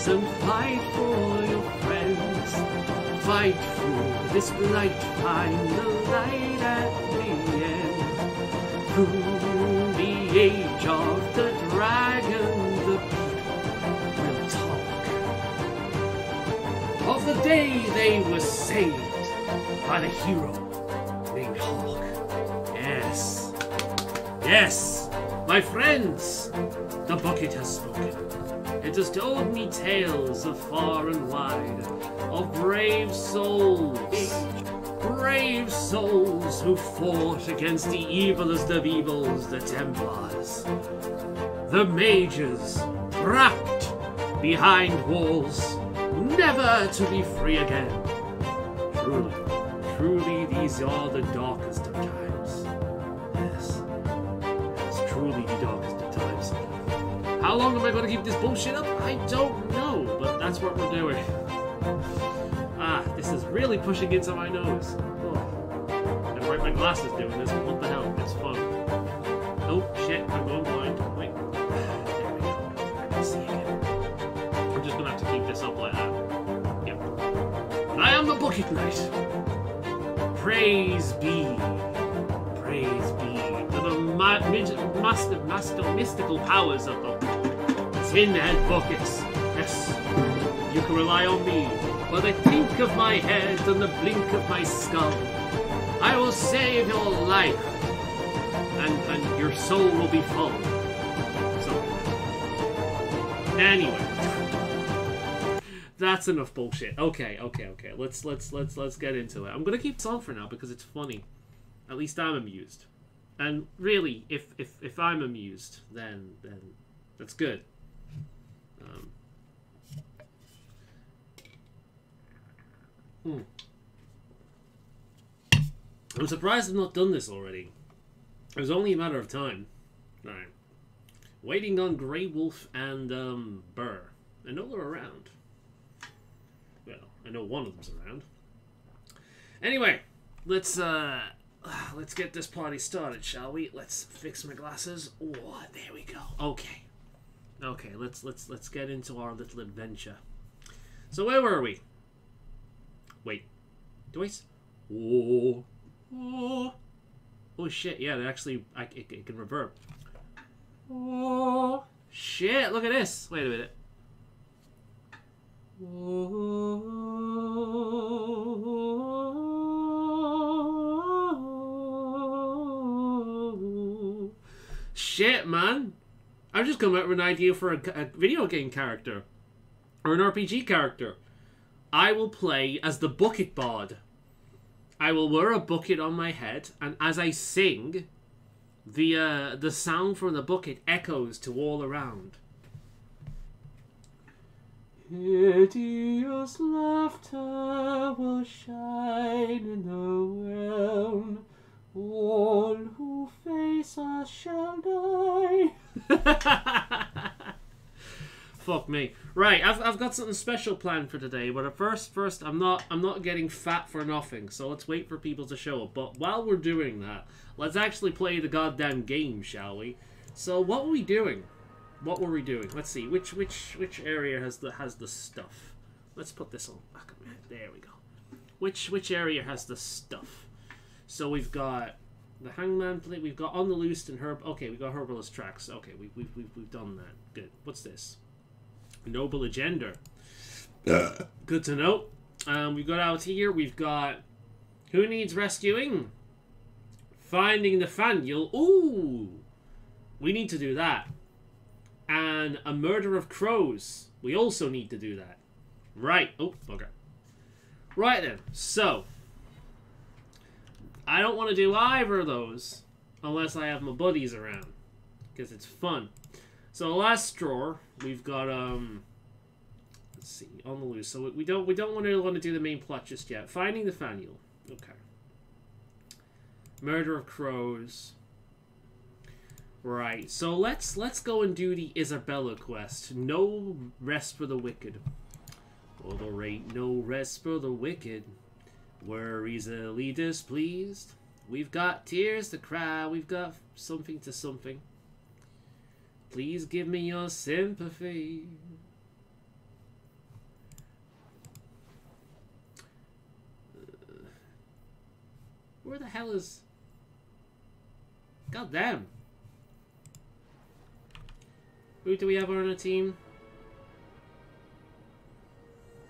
and fight for your friends. Fight for this light, find the light at the end. Through the age of the dragon, the people will talk of the day they were saved by the hero named Hawk. Yes, yes, my friends, the bucket has spoken. It has told me tales of far and wide, of brave souls who fought against the evilest of evils, the Templars, the mages, trapped behind walls, never to be free again. Truly, truly, these are the darkest of times. Yes, it's truly the darkest of times. How long am I going to keep this bullshit up? I don't know, but that's what we're doing. Ah, this is really pushing into my nose. Oh. And my glasses doing this. What the hell? It's fun. Oh, shit, I'm going blind. Wait. There we go. I can see again. I'm just going to have to keep this up like that. Yep. And I am the Bucket Knight. Praise be. Praise be to the mystical powers of the tin head buckets. Yes, you can rely on me. For the clink of my head and the blink of my skull, I will save your life, and your soul will be full. So, anyway, that's enough bullshit. Okay. Let's get into it. I'm gonna keep this on for now because it's funny. At least I'm amused. And really, if I'm amused, then that's good. I'm surprised I've not done this already. It was only a matter of time. Alright. Waiting on Grey Wolf and Burr. I know they're around. Well, I know one of them's around. Anyway, let's get this party started, shall we? Let's fix my glasses. Oh, there we go. Okay. Okay, let's get into our little adventure. So where were we? Wait. Do I... Oh shit, yeah, it actually... it can reverb. Oh shit, look at this. Wait a minute. Shit, man. I've just come up with an idea for a video game character. Or an RPG character. I will play as the Bucket Bard. I will wear a bucket on my head, and as I sing, the sound from the bucket echoes to all around. Hideous laughter will shine in the realm. All who face us shall die. Fuck me. Right, I've got something special planned for today, but first I'm not getting fat for nothing, so let's wait for people to show up. But while we're doing that, let's actually play the goddamn game, shall we? So what were we doing? What were we doing? Let's see. Which area has the stuff? Let's put this on. There we go. Which area has the stuff? So we've got the Hangman plate, we've got On the Loose and Herb. Okay, we got Herbalist Tracks. Okay, we've done that. Good. What's this? Noble Agenda. Good to know. We've got out here, we've got Who Needs Rescuing? Finding the Faniel. Ooh! We need to do that. And A Murder of Crows. We also need to do that. Right. Oh, bugger. Right then. So, I don't want to do either of those unless I have my buddies around. Because it's fun. So last drawer, we've got let's see, On the Loose. So we don't want to do the main plot just yet. Finding the Faniel. Okay. Murder of Crows. Right. So let's go and do the Isabella quest. No rest for the wicked. For there ain't no rest for the wicked. We're easily displeased. We've got tears to cry. We've got something to something. Please give me your sympathy. Where the hell is... God damn. Who do we have on our team?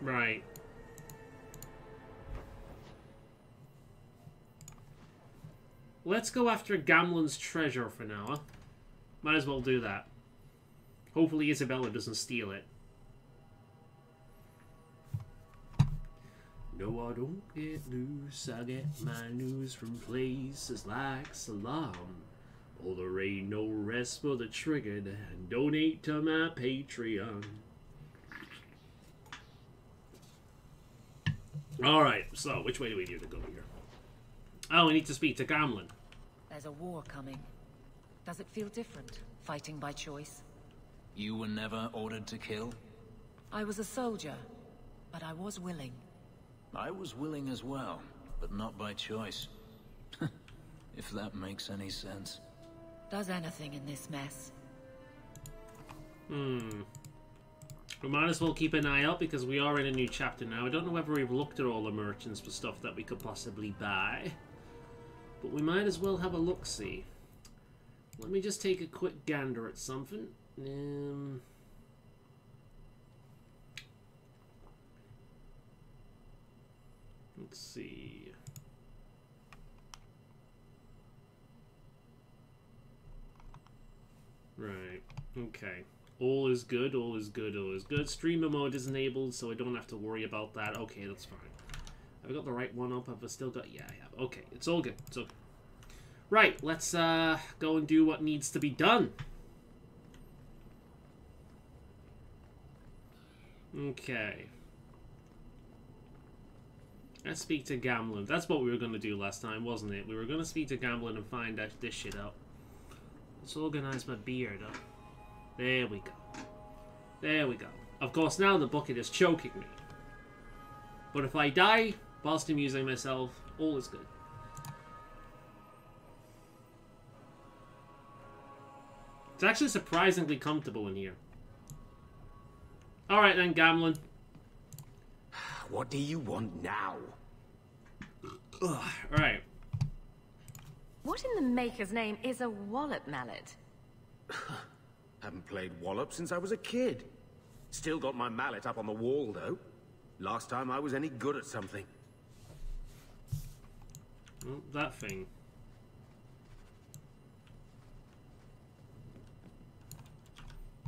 Right. Let's go after Gamlen's treasure for now, huh? Might as well do that. Hopefully Isabella doesn't steal it. No, I don't get loose. I get my news from places like Salon. Oh, there ain't no rest for the triggered. Donate to my Patreon. Alright, so which way do we need to go here? Oh, we need to speak to Gamlen. There's a war coming. Does it feel different, fighting by choice? You were never ordered to kill? I was a soldier, but I was willing. I was willing as well, but not by choice. If that makes any sense. Does anything in this mess? We might as well keep an eye out because we are in a new chapter now. I don't know whether we've looked at all the merchants for stuff that we could possibly buy. But we might as well have a look-see. Let me just take a quick gander at something. Let's see. Right. Okay. All is good, all is good, all is good. Streamer mode is enabled, so I don't have to worry about that. Okay, that's fine. Have I got the right one up? Have I still got... Yeah, I have. Okay, it's all good. It's okay. Right, let's go and do what needs to be done. Okay. Let's speak to Gamlen. That's what we were going to do last time, wasn't it? We were going to speak to Gamlen and find out this shit out. Let's organize my beard up. There we go. There we go. Of course, now the bucket is choking me. But if I die whilst amusing myself, all is good. It's actually surprisingly comfortable in here. Alright then, Gamlen. What do you want now? Alright. What in the maker's name is a wallop mallet? Haven't played Wallop since I was a kid. Still got my mallet up on the wall, though. Last time I was any good at something. Oh, that thing.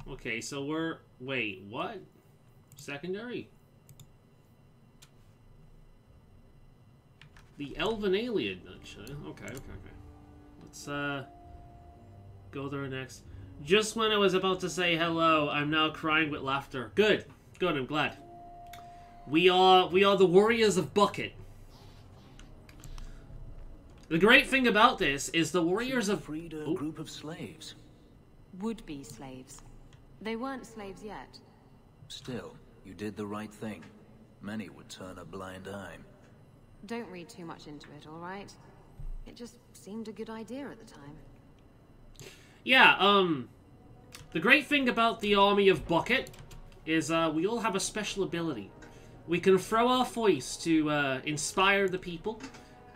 Okay, so we're... Wait, what? Secondary? The Elven Alien, actually. Okay. Let's, go there next. Just when I was about to say hello, I'm now crying with laughter. Good. Good, I'm glad. We are the Warriors of Bucket. The great thing about this is the Warriors of... Freed a group of slaves. Would-be slaves. They weren't slaves yet. Still, you did the right thing. Many would turn a blind eye. Don't read too much into it, alright? It just seemed a good idea at the time. Yeah, the great thing about the Army of Bucket is we all have a special ability. We can throw our voice to inspire the people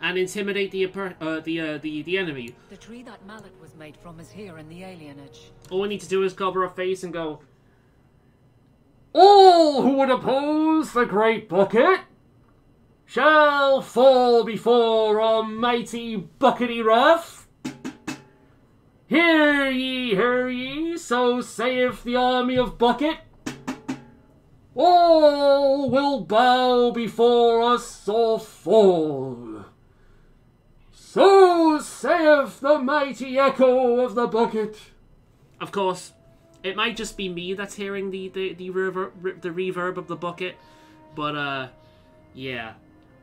and intimidate the enemy. The tree that mallet was made from is here in the alienage. All we need to do is cover our face and go, "All who would oppose the great Bucket shall fall before almighty buckety wrath. Hear ye, so saith the Army of Bucket. All will bow before us or fall. So saith the mighty echo of the Bucket." Of course, it might just be me that's hearing the reverb of the bucket, but yeah,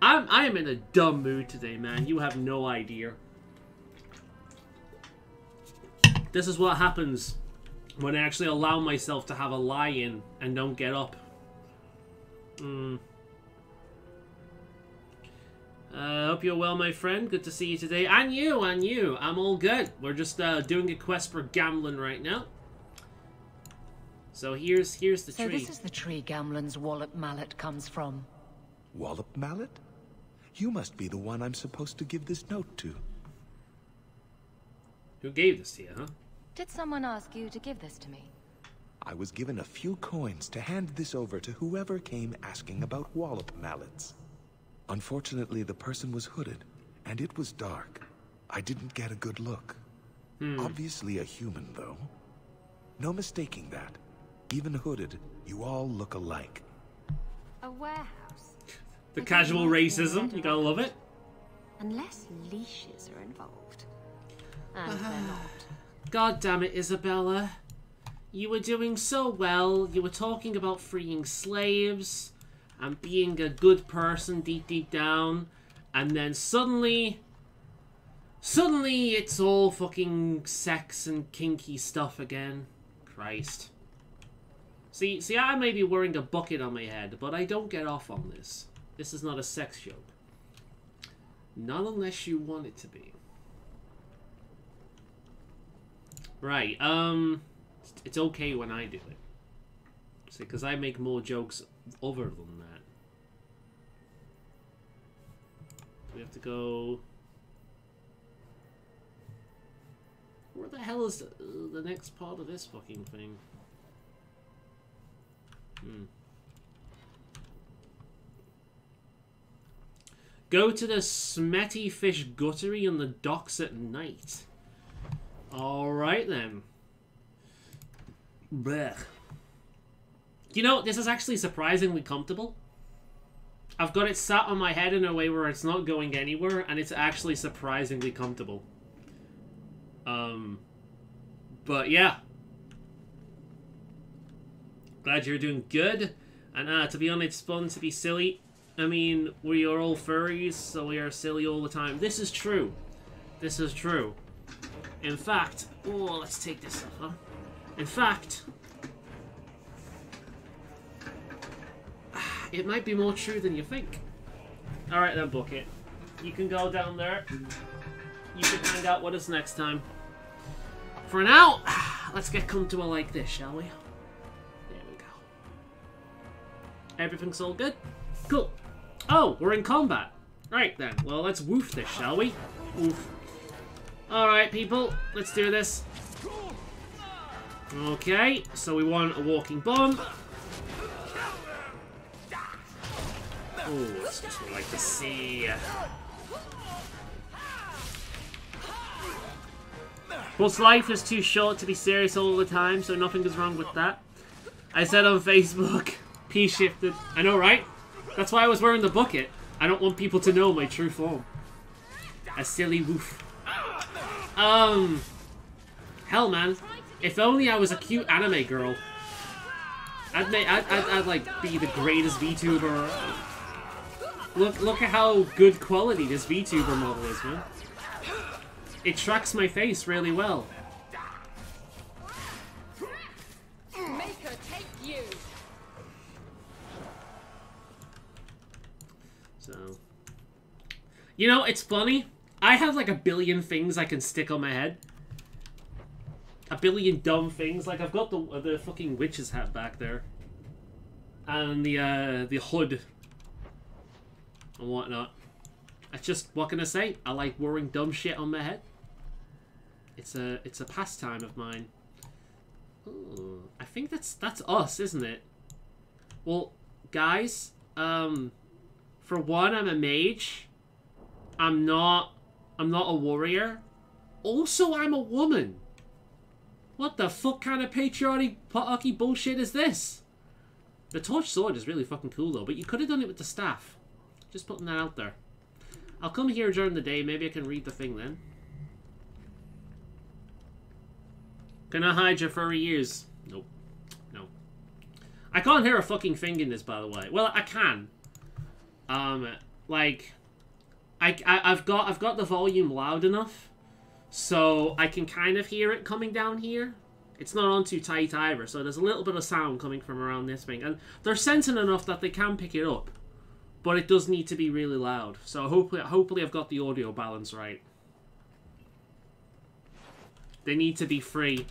I am in a dumb mood today, man. You have no idea. This is what happens when I actually allow myself to have a lie-in and don't get up. Hope you're well, my friend. Good to see you today. And you. I'm all good. We're just doing a quest for Gamlen right now. So here's the tree. So this is the tree Gamlen's wallop mallet comes from. Wallop mallet? You must be the one I'm supposed to give this note to. Who gave this to you, huh? Did someone ask you to give this to me? I was given a few coins to hand this over to whoever came asking about wallop mallets. Unfortunately, the person was hooded, and it was dark. I didn't get a good look. Obviously a human, though. No mistaking that. Even hooded, you all look alike. A warehouse. The casual racism, you gotta love it. Unless leashes are involved. And they're not. God damn it, Isabella. You were doing so well. You were talking about freeing slaves and being a good person deep down. And then suddenly it's all fucking sex and kinky stuff again. Christ. See, I may be wearing a bucket on my head, but I don't get off on this. This is not a sex joke. Not unless you want it to be. Right, it's okay when I do it. See, because I make more jokes other than that. We have to go... Where the hell is the next part of this fucking thing? Go to the Smetty Fish Guttery on the docks at night. Alright then. Blech. You know, this is actually surprisingly comfortable. I've got it sat on my head in a way where it's not going anywhere, and it's actually surprisingly comfortable. But yeah. Glad you're doing good. And to be honest, it's fun to be silly. I mean, we are all furries, so we are silly all the time. This is true. This is true. In fact... Oh, let's take this off, huh? In fact... It might be more true than you think. Alright then, Bucket. You can go down there. You can hang out with us next time. For now, let's get comfortable like this, shall we? There we go. Everything's all good? Cool. Oh, we're in combat. Right then. Well, let's woof this, shall we? Woof. Alright, people. Let's do this. Okay, so we want a walking bomb. Oh, that's just what I like to see. Plus, life is too short to be serious all the time, so nothing is wrong with that. I said on Facebook, P-shifted. I know, right? That's why I was wearing the bucket. I don't want people to know my true form. A silly woof. Hell, man. If only I was a cute anime girl. I'd like, be the greatest VTuber. Look at how good quality this VTuber model is, man. It tracks my face really well. Make her take you. So, you know, it's funny. I have like a billion things I can stick on my head. A billion dumb things. Like I've got the fucking witch's hat back there, and the hood and whatnot. It's just, what can I say? I like wearing dumb shit on my head. It's a pastime of mine. Ooh, I think that's us, isn't it? Well, guys, for one, I'm a mage. I'm not a warrior. Also, I'm a woman. What the fuck kind of patriarchy bullshit is this? The torch sword is really fucking cool though, but you could have done it with the staff. Just putting that out there. I'll come here during the day, maybe I can read the thing then. Can I hide your furry ears? Nope. No. I can't hear a fucking thing in this, by the way. Well, I can. Like, I've got the volume loud enough, so I can kind of hear it coming down here. It's not on too tight either, so there's a little bit of sound coming from around this thing, and they're sensing enough that they can pick it up, but it does need to be really loud. So hopefully I've got the audio balance right. They need to be free.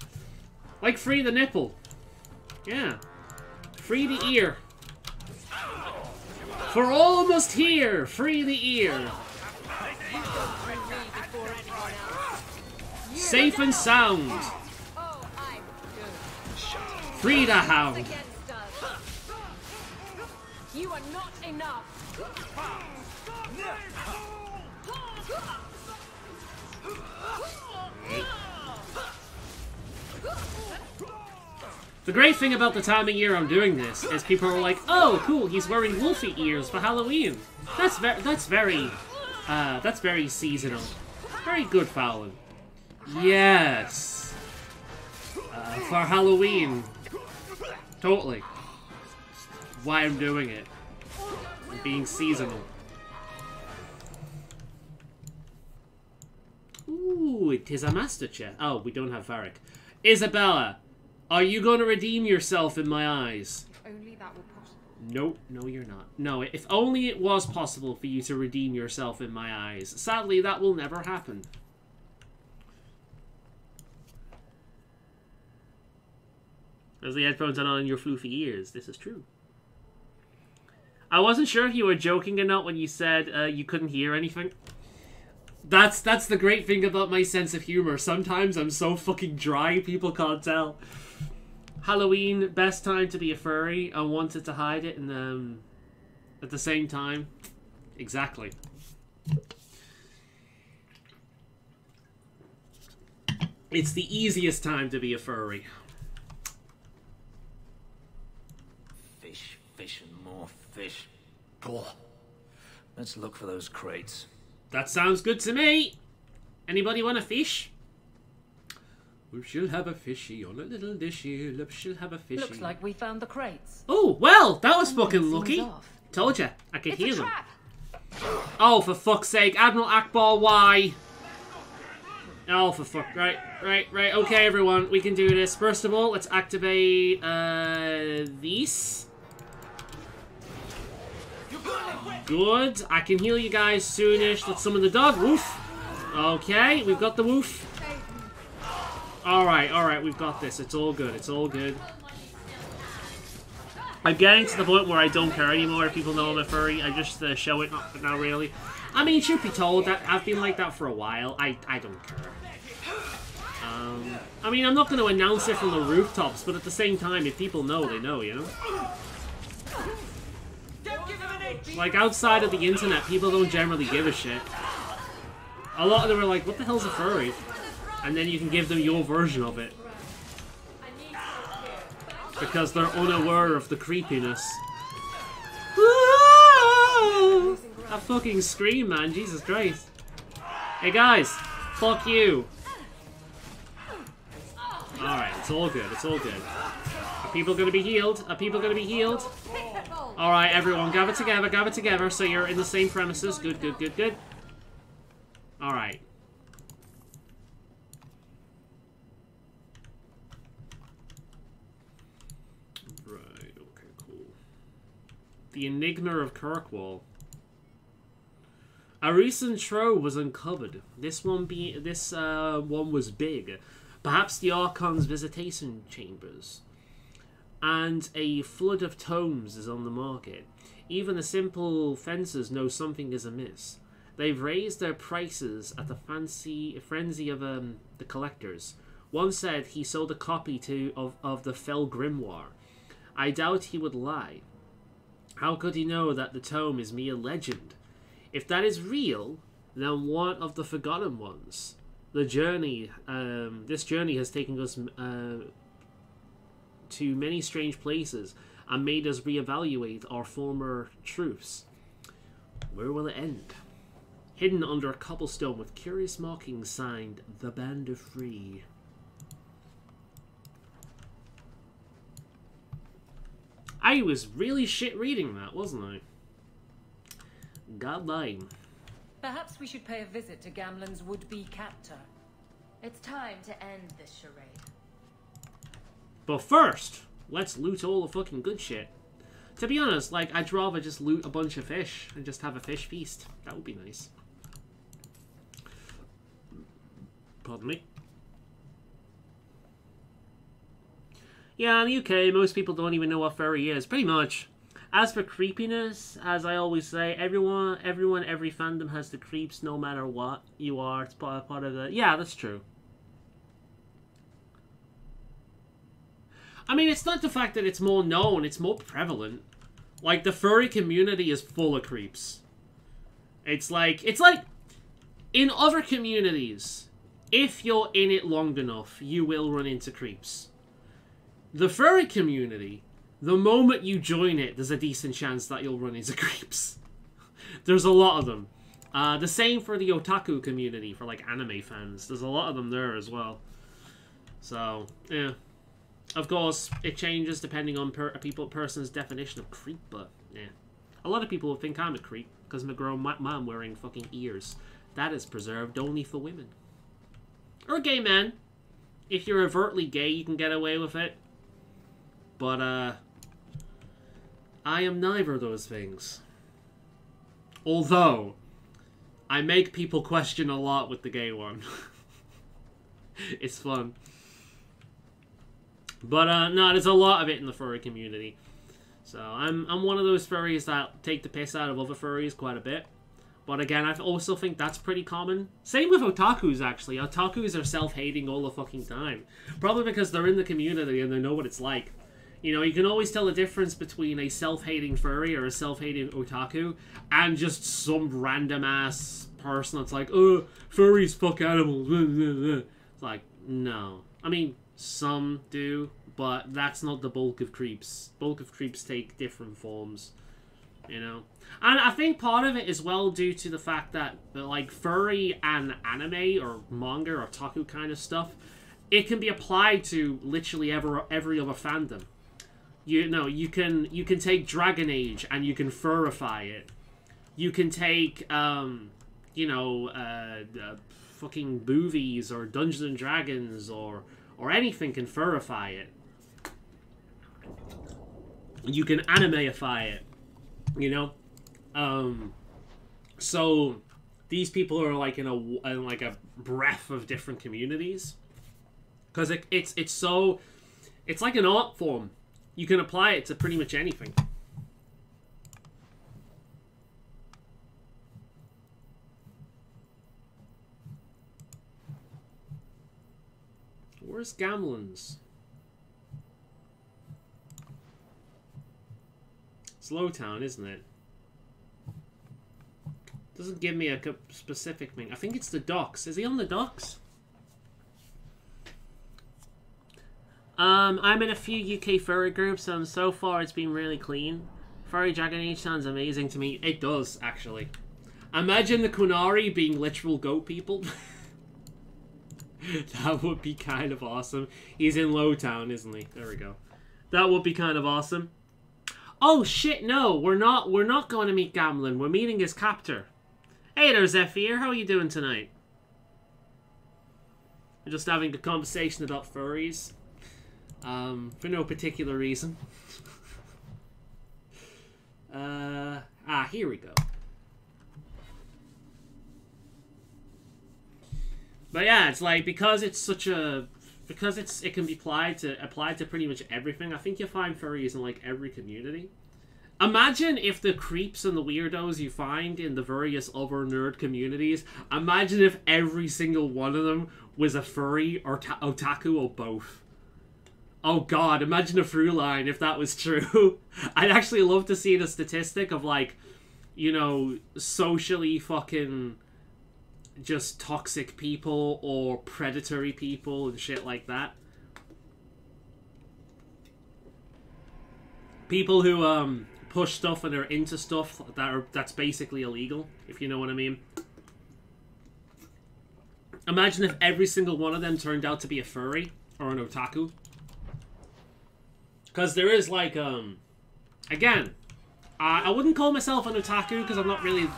Like free the nipple. Yeah. Free the ear. For almost here, free the ear. Safe and sound. Free the hound. You are not enough. The great thing about the time of year I'm doing this is people are like, "Oh, cool! He's wearing wolfie ears for Halloween." That's very seasonal. Very good, Faolan. Yes. For Halloween. Totally. Why I'm doing it. I'm being seasonal. Ooh, it is a master chest. Oh, we don't have Varric. Isabella, are you going to redeem yourself in my eyes? Only that will possible. Nope, no you're not. No, if only it was possible for you to redeem yourself in my eyes. Sadly, that will never happen. As the headphones are on your floofy ears, this is true. I wasn't sure if you were joking or not when you said you couldn't hear anything. That's the great thing about my sense of humor. Sometimes I'm so fucking dry, people can't tell. Halloween, best time to be a furry. I wanted to hide it, and at the same time, exactly. It's the easiest time to be a furry. Fish, fish, and more fish. Blah. Let's look for those crates. That sounds good to me. Anybody want a fish? We shall have a fishy on a little dishy. We shall have a fishy. Looks like we found the crates. Oh, well, that was fucking Seems lucky. off. Told you, I could It's hear a them. trap. Oh, for fuck's sake, Admiral Akbar, why? Oh, for fuck. Right. Okay, everyone, we can do this. First of all, let's activate these. Good. I can heal you guys soonish. Let's summon the dog. Woof. Okay, we've got the woof. Alright, we've got this. It's all good, it's all good. I'm getting to the point where I don't care anymore if people know I'm a furry. I just show it, not now really. I mean, truth be told, that I've been like that for a while. I don't care. I mean, I'm not going to announce it from the rooftops, but at the same time, if people know, they know, you know? Like, outside of the internet, people don't generally give a shit. A lot of them are like, what the hell's a furry? And then you can give them your version of it. Because they're unaware of the creepiness. That fucking scream, man. Jesus Christ. Hey, guys. Fuck you. Alright, it's all good. It's all good. Are people gonna be healed? Are people gonna be healed? Alright, everyone. Gather together so you're in the same premises. Good. Alright. Right, okay, cool. The Enigma of Kirkwall. A recent trove was uncovered. This one was big. Perhaps the Archon's visitation chambers. And a flood of tomes is on the market. Even the simple fencers know something is amiss. They've raised their prices at the frenzy of the collectors. One said he sold a copy of the Fell Grimoire. I doubt he would lie. How could he know that the tome is mere legend? If that is real, then one of the Forgotten Ones. This journey has taken us to many strange places and made us reevaluate our former truths. Where will it end? Hidden under a cobblestone with curious markings signed, The Band of Free. I was really shit reading that, wasn't I? Godline. Perhaps we should pay a visit to Gamlen's would-be captor. It's time to end this charade. But first, let's loot all the fucking good shit. To be honest, like, I'd rather just loot a bunch of fish and just have a fish feast. That would be nice. Pardon me. Yeah, in the UK, most people don't even know what furry is. Pretty much. As for creepiness, as I always say, every fandom has the creeps, no matter what you are. It's part of the... Yeah, that's true. I mean, it's not the fact that it's more known, it's more prevalent. Like, the furry community is full of creeps. It's like, in other communities, if you're in it long enough, you will run into creeps. The furry community, the moment you join it, there's a decent chance that you'll run into creeps. There's a lot of them. The same for the otaku community, for, like, anime fans. There's a lot of them there as well. So, yeah. Of course, it changes depending on a person's definition of creep, but yeah. A lot of people will think I'm a creep because I'm a grown man wearing fucking ears. That is preserved only for women. Or gay men. If you're overtly gay, you can get away with it. But, I am neither of those things. Although, I make people question a lot with the gay one. It's fun. But, no, there's a lot of it in the furry community. So, I'm one of those furries that take the piss out of other furries quite a bit. But again, I also think that's pretty common. Same with otakus, actually. Otakus are self-hating all the fucking time. Probably because they're in the community and they know what it's like. You know, you can always tell the difference between a self-hating furry or a self-hating otaku and just some random-ass person that's like, oh, furries fuck animals. It's like, no. I mean, some do, but that's not the bulk of creeps. Bulk of creeps take different forms, you know? And I think part of it is well due to the fact that, like, furry and anime or manga or otaku kind of stuff, it can be applied to literally every other fandom. You know, you can take Dragon Age and you can furify it. You can take, you know, fucking movies or Dungeons and Dragons or anything can furify it. You can animeify it, you know? So these people are like in a breadth of different communities. Because it's like an art form. You can apply it to pretty much anything. Where's Gamlins? Slow Town, isn't it? Doesn't give me a specific thing. I think it's the docks. Is he on the docks? I'm in a few UK furry groups, and so far it's been really clean. Furry Dragon Age sounds amazing to me. It does, actually. Imagine the Qunari being literal goat people. That would be kind of awesome. He's in Lowtown, isn't he? There we go. That would be kind of awesome. Oh shit, no, we're not going to meet Gamlin. We're meeting his captor. Hey there, Zephyr. How are you doing tonight? We're just having a conversation about furries. For no particular reason. Here we go. But yeah, it's like, because it can be applied to pretty much everything. I think you'll find furries in like every community. Imagine if the creeps and the weirdos you find in the various other nerd communities, imagine if every single one of them was a furry or otaku or both. Oh god, imagine a through line if that was true. I'd actually love to see the statistic of, like, you know, socially fucking just toxic people or predatory people and shit like that. People who push stuff and are into stuff that's basically illegal, if you know what I mean. Imagine if every single one of them turned out to be a furry or an otaku. Because there is, like, again, I wouldn't call myself an otaku because I'm not really...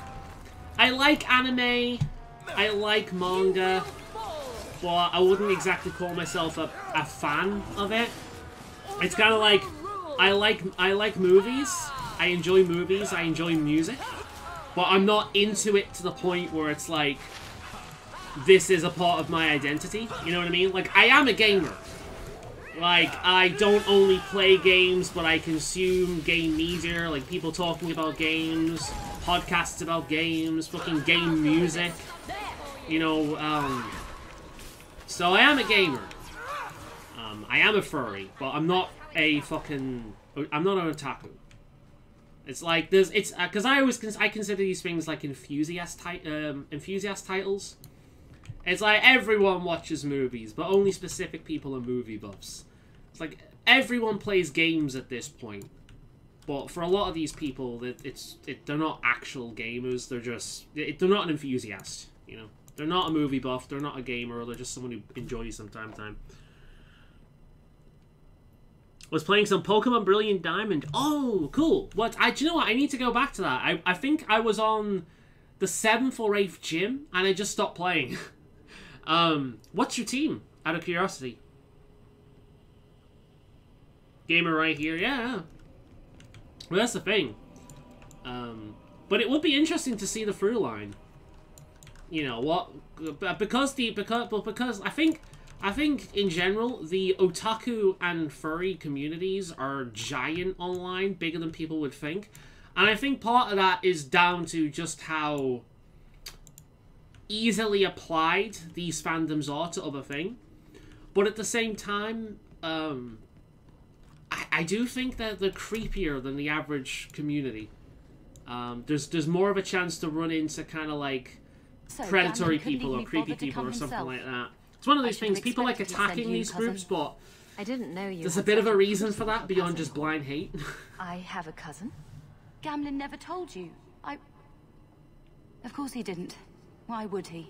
I like anime, I like manga, but I wouldn't exactly call myself a fan of it. It's kind of like, I like movies, I enjoy movies, I enjoy music, but I'm not into it to the point where it's like, this is a part of my identity, you know what I mean? Like, I am a gamer. Like, I don't only play games, but I consume game media, like people talking about games, podcasts about games, fucking game music, you know, so I am a gamer. I am a furry, but I'm not a fucking, I'm not an otaku. It's like, because I consider these things like enthusiast titles. It's like everyone watches movies, but only specific people are movie buffs. It's like everyone plays games at this point, but for a lot of these people, they're not actual gamers. They're not an enthusiast. You know, they're not a movie buff. They're not a gamer. They're just someone who enjoys some time. Was playing some Pokemon Brilliant Diamond. Oh, cool. Do you know what? I need to go back to that. I think I was on the 7th or 8th gym, and I just stopped playing. What's your team, out of curiosity? Gamer right here, yeah. Well, that's the thing. But it would be interesting to see the through line. You know what? Because I think in general the otaku and furry communities are giant online, bigger than people would think, and I think part of that is down to just how easily applied these fandoms are to other things. But at the same time, I do think that they're creepier than the average community. There's more of a chance to run into kind of like predatory people or creepy people or something like that. It's one of those things, people like attacking these groups, but I didn't know you. There's a bit of a reason for that beyond just blind hate. I have a cousin. Gamlin never told you. Of course he didn't. Why would he?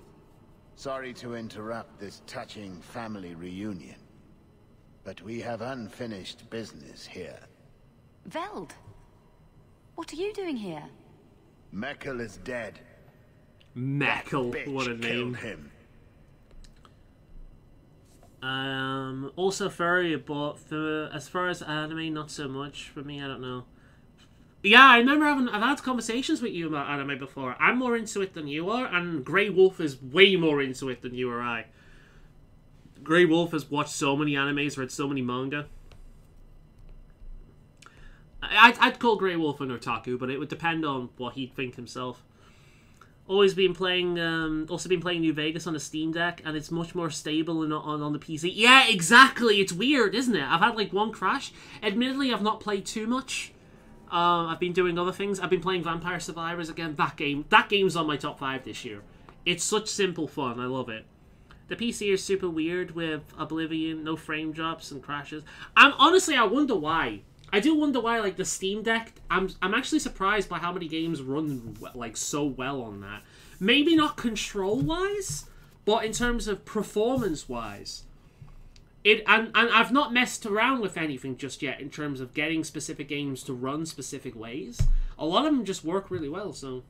Sorry to interrupt this touching family reunion, but we have unfinished business here. Veld, what are you doing here? Mekkel is dead. Mekkel, what a name. Killed him. Also furry, but as far as anime, not so much for me. I don't know. Yeah, I remember I've had conversations with you about anime before. I'm more into it than you are, and Grey Wolf is way more into it than you or I. Grey Wolf has watched so many animes, read so many manga. I'd call Grey Wolf an otaku, but it would depend on what he'd think himself. Also been playing New Vegas on a Steam Deck, and it's much more stable and on the PC. Yeah, exactly. It's weird, isn't it? I've had like one crash. Admittedly, I've not played too much. I've been doing other things. I've been playing Vampire Survivors again. That game's on my top 5 this year. It's such simple fun. I love it. The PC is super weird with Oblivion, no frame drops and crashes. Honestly, I wonder why. I do wonder why, like, the Steam Deck, I'm actually surprised by how many games run, like, so well on that. Maybe not control-wise, but in terms of performance-wise. And I've not messed around with anything just yet in terms of getting specific games to run specific ways. A lot of them just work really well, so...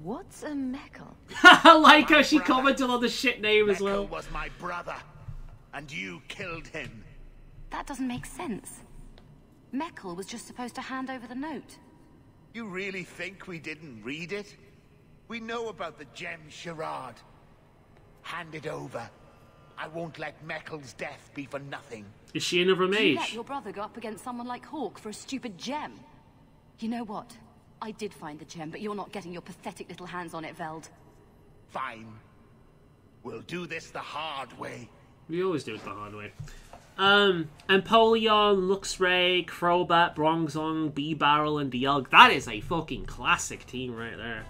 What's a Mekkel? I like how she commented on the shit name as well. Mekkel was my brother, and you killed him. That doesn't make sense. Mekkel was just supposed to hand over the note. You really think we didn't read it? We know about the gem charade. Hand it over. I won't let Mekkel's death be for nothing. Is she another mage? You let your brother go up against someone like Hawk for a stupid gem. You know what? I did find the gem, but you're not getting your pathetic little hands on it, Veld. Fine. We'll do this the hard way. We always do it the hard way. Empoleon, Luxray, Crobat, Bronzong, B-Barrel, and Dialga. That is a fucking classic team right there.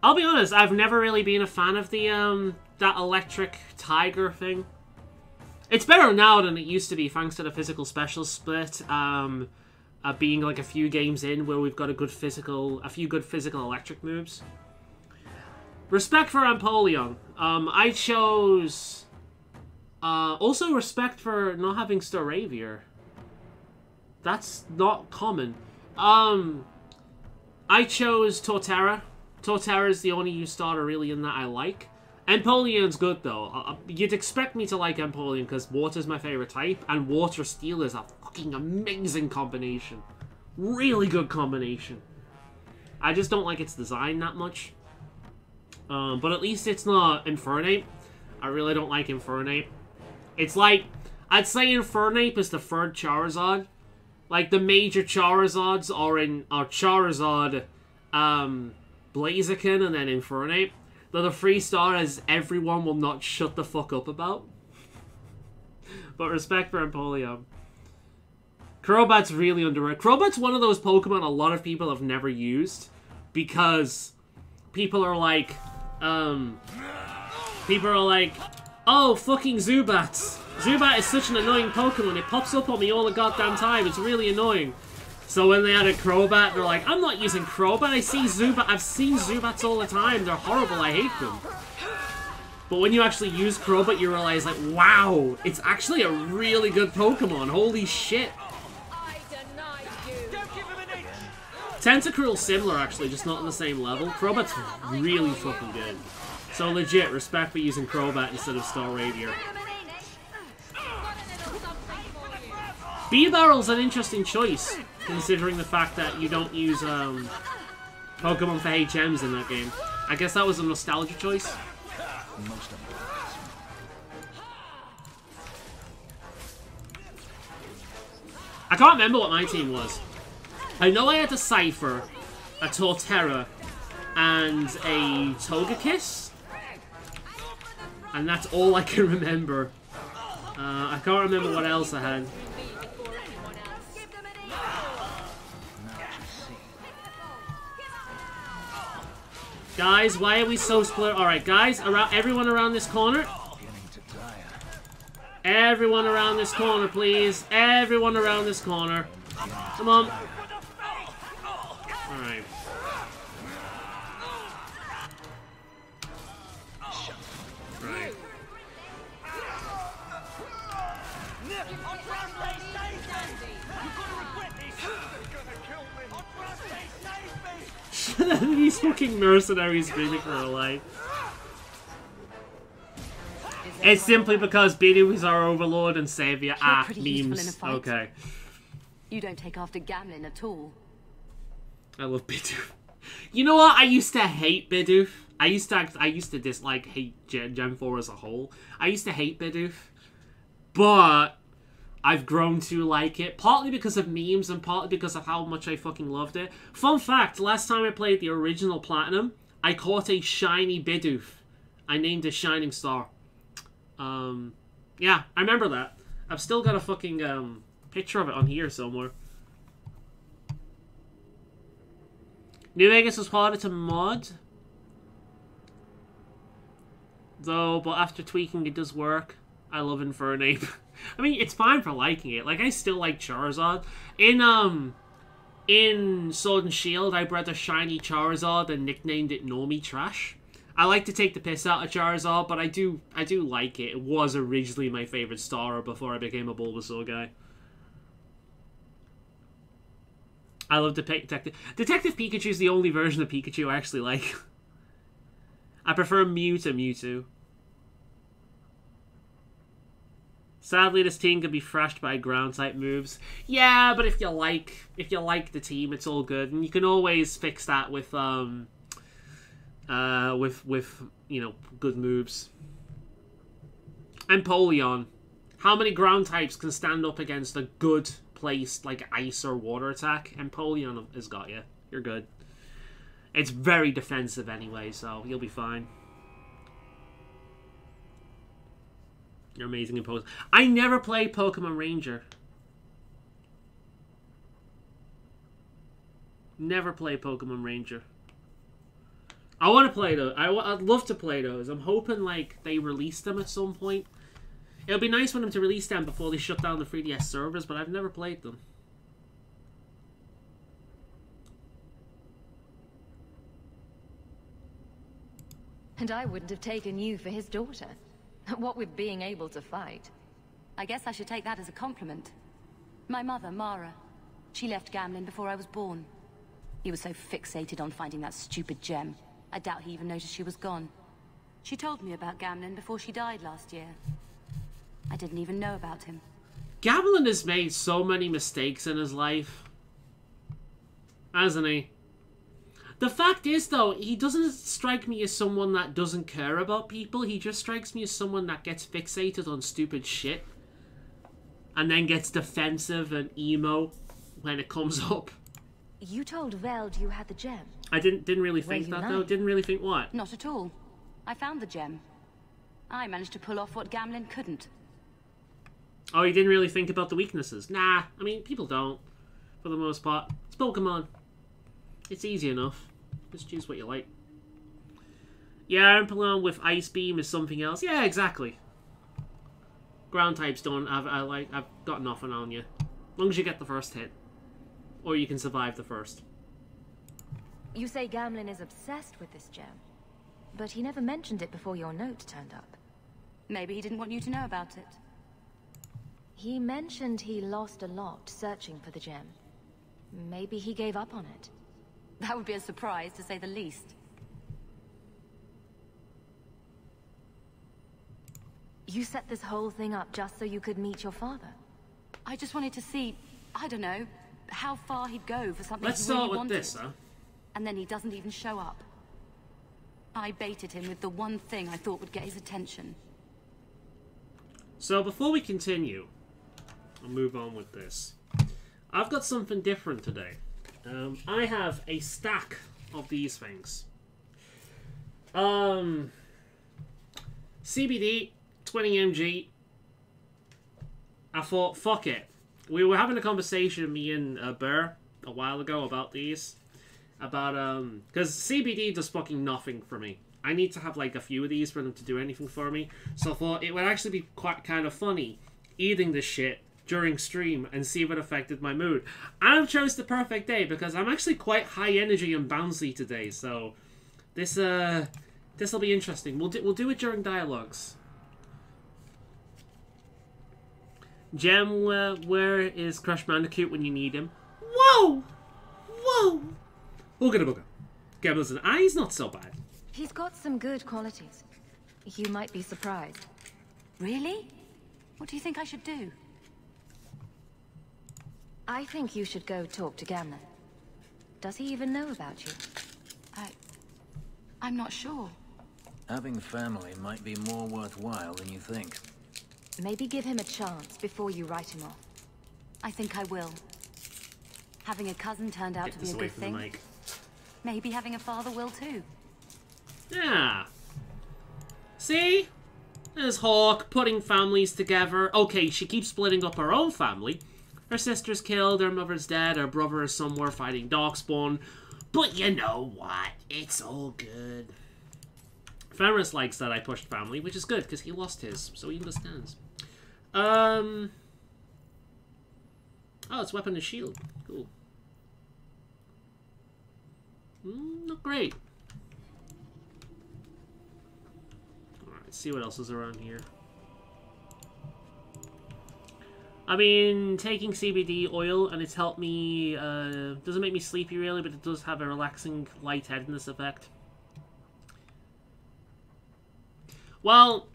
I'll be honest, I've never really been a fan of the, that electric tiger thing. It's better now than it used to be, thanks to the physical special split, being like a few games in where we've got a few good physical electric moves. Respect for Empoleon. I chose... also respect for not having Staravia. That's not common. I chose Torterra. Torterra is the only new starter really in that I like. Empoleon's good though. You'd expect me to like Empoleon because Water's my favorite type, and Water Steel is a fucking amazing combination. Really good combination. I just don't like its design that much. But at least it's not Infernape. I really don't like Infernape. It's like, I'd say Infernape is the third Charizard. Like, the major Charizards are Charizard, Blaziken, and then Infernape. Though the 3-star is everyone will not shut the fuck up about. But respect for Empoleon. Crobat's really underrated. Crobat's one of those Pokemon a lot of people have never used. Because people are like, oh, fucking Zubat. Zubat is such an annoying Pokemon. It pops up on me all the goddamn time. It's really annoying. So when they added Crobat, they're like, I'm not using Crobat. I've seen Zubats all the time. They're horrible. I hate them. But when you actually use Crobat, you realize, like, wow, it's actually a really good Pokemon. Holy shit. Tentacruel's similar, actually, just not on the same level. Crobat's really fucking good. So legit, respect for using Crobat instead of Starravier. Barrel's an interesting choice, considering the fact that you don't use Pokemon for HMs in that game. I guess that was a nostalgia choice. I can't remember what my team was. I know I had a Cypher, a Torterra, and a Togekiss. And that's all I can remember. I can't remember what else I had. Guys, why are we so split? Alright, guys, everyone around this corner. Everyone around this corner, please. Everyone around this corner. Come on. Alright. Right. These fucking mercenaries screaming for their life. It's simply because Bidoof is our overlord and savior. Memes. Okay. You don't take after Gamlin at all. I love Bidoof. You know what? I used to hate Bidoof. I used to hate Gen 4 as a whole. I used to hate Bidoof. But I've grown to like it, partly because of memes and partly because of how much I fucking loved it. Fun fact, last time I played the original Platinum, I caught a shiny Bidoof. I named it Shining Star. Yeah, I remember that. I've still got a fucking picture of it on here somewhere. New Vegas was harder to mod, though, but after tweaking it does work. I love Infernape. I mean, it's fine for liking it. Like, I still like Charizard. In Sword and Shield, I bred a shiny Charizard and nicknamed it Normie Trash. I like to take the piss out of Charizard, but I do like it. It was originally my favorite starter before I became a Bulbasaur guy. I love Detective Pikachu is the only version of Pikachu I actually like. I prefer Mew to Mewtwo. Sadly, this team can be thrashed by ground type moves. Yeah, but if you like the team, it's all good, and you can always fix that with you know, good moves. Empoleon. How many ground types can stand up against a good placed like ice or water attack? Empoleon has got you. You're good. It's very defensive anyway, so you'll be fine. You're amazing in Pokemon. I never played Pokemon Ranger. Never played Pokemon Ranger. I want to play those. I'd love to play those. I'm hoping like they release them at some point. It would be nice for them to release them before they shut down the 3DS servers, but I've never played them. And I wouldn't have taken you for his daughter. What with being able to fight. I guess I should take that as a compliment. My mother, Mara, she left Gamlin before I was born. He was so fixated on finding that stupid gem, I doubt he even noticed she was gone. She told me about Gamlin before she died last year. I didn't even know about him. Gamlin has made so many mistakes in his life. Hasn't he? The fact is, though, he doesn't strike me as someone that doesn't care about people. He just strikes me as someone that gets fixated on stupid shit. And then gets defensive and emo when it comes up. You told Veld you had the gem. I didn't really think that, though. Didn't really think what? Not at all. I found the gem. I managed to pull off what Gamlen couldn't. Oh, you didn't really think about the weaknesses? Nah, I mean, people don't. For the most part. It's Pokemon. It's easy enough. Just choose what you like. Yeah, Impelon with Ice Beam is something else. Yeah, exactly. Ground types don't. I've got nothing on you. As long as you get the first hit. Or you can survive the first. You say Gamlen is obsessed with this gem. But he never mentioned it before your note turned up. Maybe he didn't want you to know about it. He mentioned he lost a lot searching for the gem. Maybe he gave up on it. That would be a surprise, to say the least. You set this whole thing up just so you could meet your father? I just wanted to see, I don't know, how far he'd go for something Let's he really start with wanted. this, huh? And then he doesn't even show up. I baited him with the one thing I thought would get his attention. So before we continue, I'll move on with this. I've got something different today. I have a stack of these things. CBD, 20 mg. I thought, fuck it. We were having a conversation, me and Bear, a while ago about these. About, because CBD does fucking nothing for me. I need to have, like, a few of these for them to do anything for me. So I thought it would actually be quite kind of funny eating this shit during stream and see if it affected my mood. I've chose the perfect day because I'm actually quite high energy and bouncy today. So this'll be interesting. We'll do it during dialogues. Gem, where is Crash Bandicoot when you need him? Whoa! Whoa! Booga booga. Gemma's an he's not so bad. He's got some good qualities. You might be surprised. Really? What do you think I should do? I think you should go talk to Gamlen. Does he even know about you? I'm not sure. Having family might be more worthwhile than you think. Maybe give him a chance before you write him off. I think I will. Having a cousin turned out Get to be this a away good from the thing. mic. Maybe having a father will too. Yeah. See? There's Hawk putting families together. Okay, she keeps splitting up her own family. Her sister's killed, her mother's dead, her brother is somewhere fighting Darkspawn. But you know what? It's all good. Fenris likes that I pushed family, which is good, because he lost his, so he understands. Oh, it's weapon and shield. Cool. Not great. Alright, let's see what else is around here. I mean, taking CBD oil, and it's helped me, doesn't make me sleepy really, but it does have a relaxing lightheadedness effect. Well,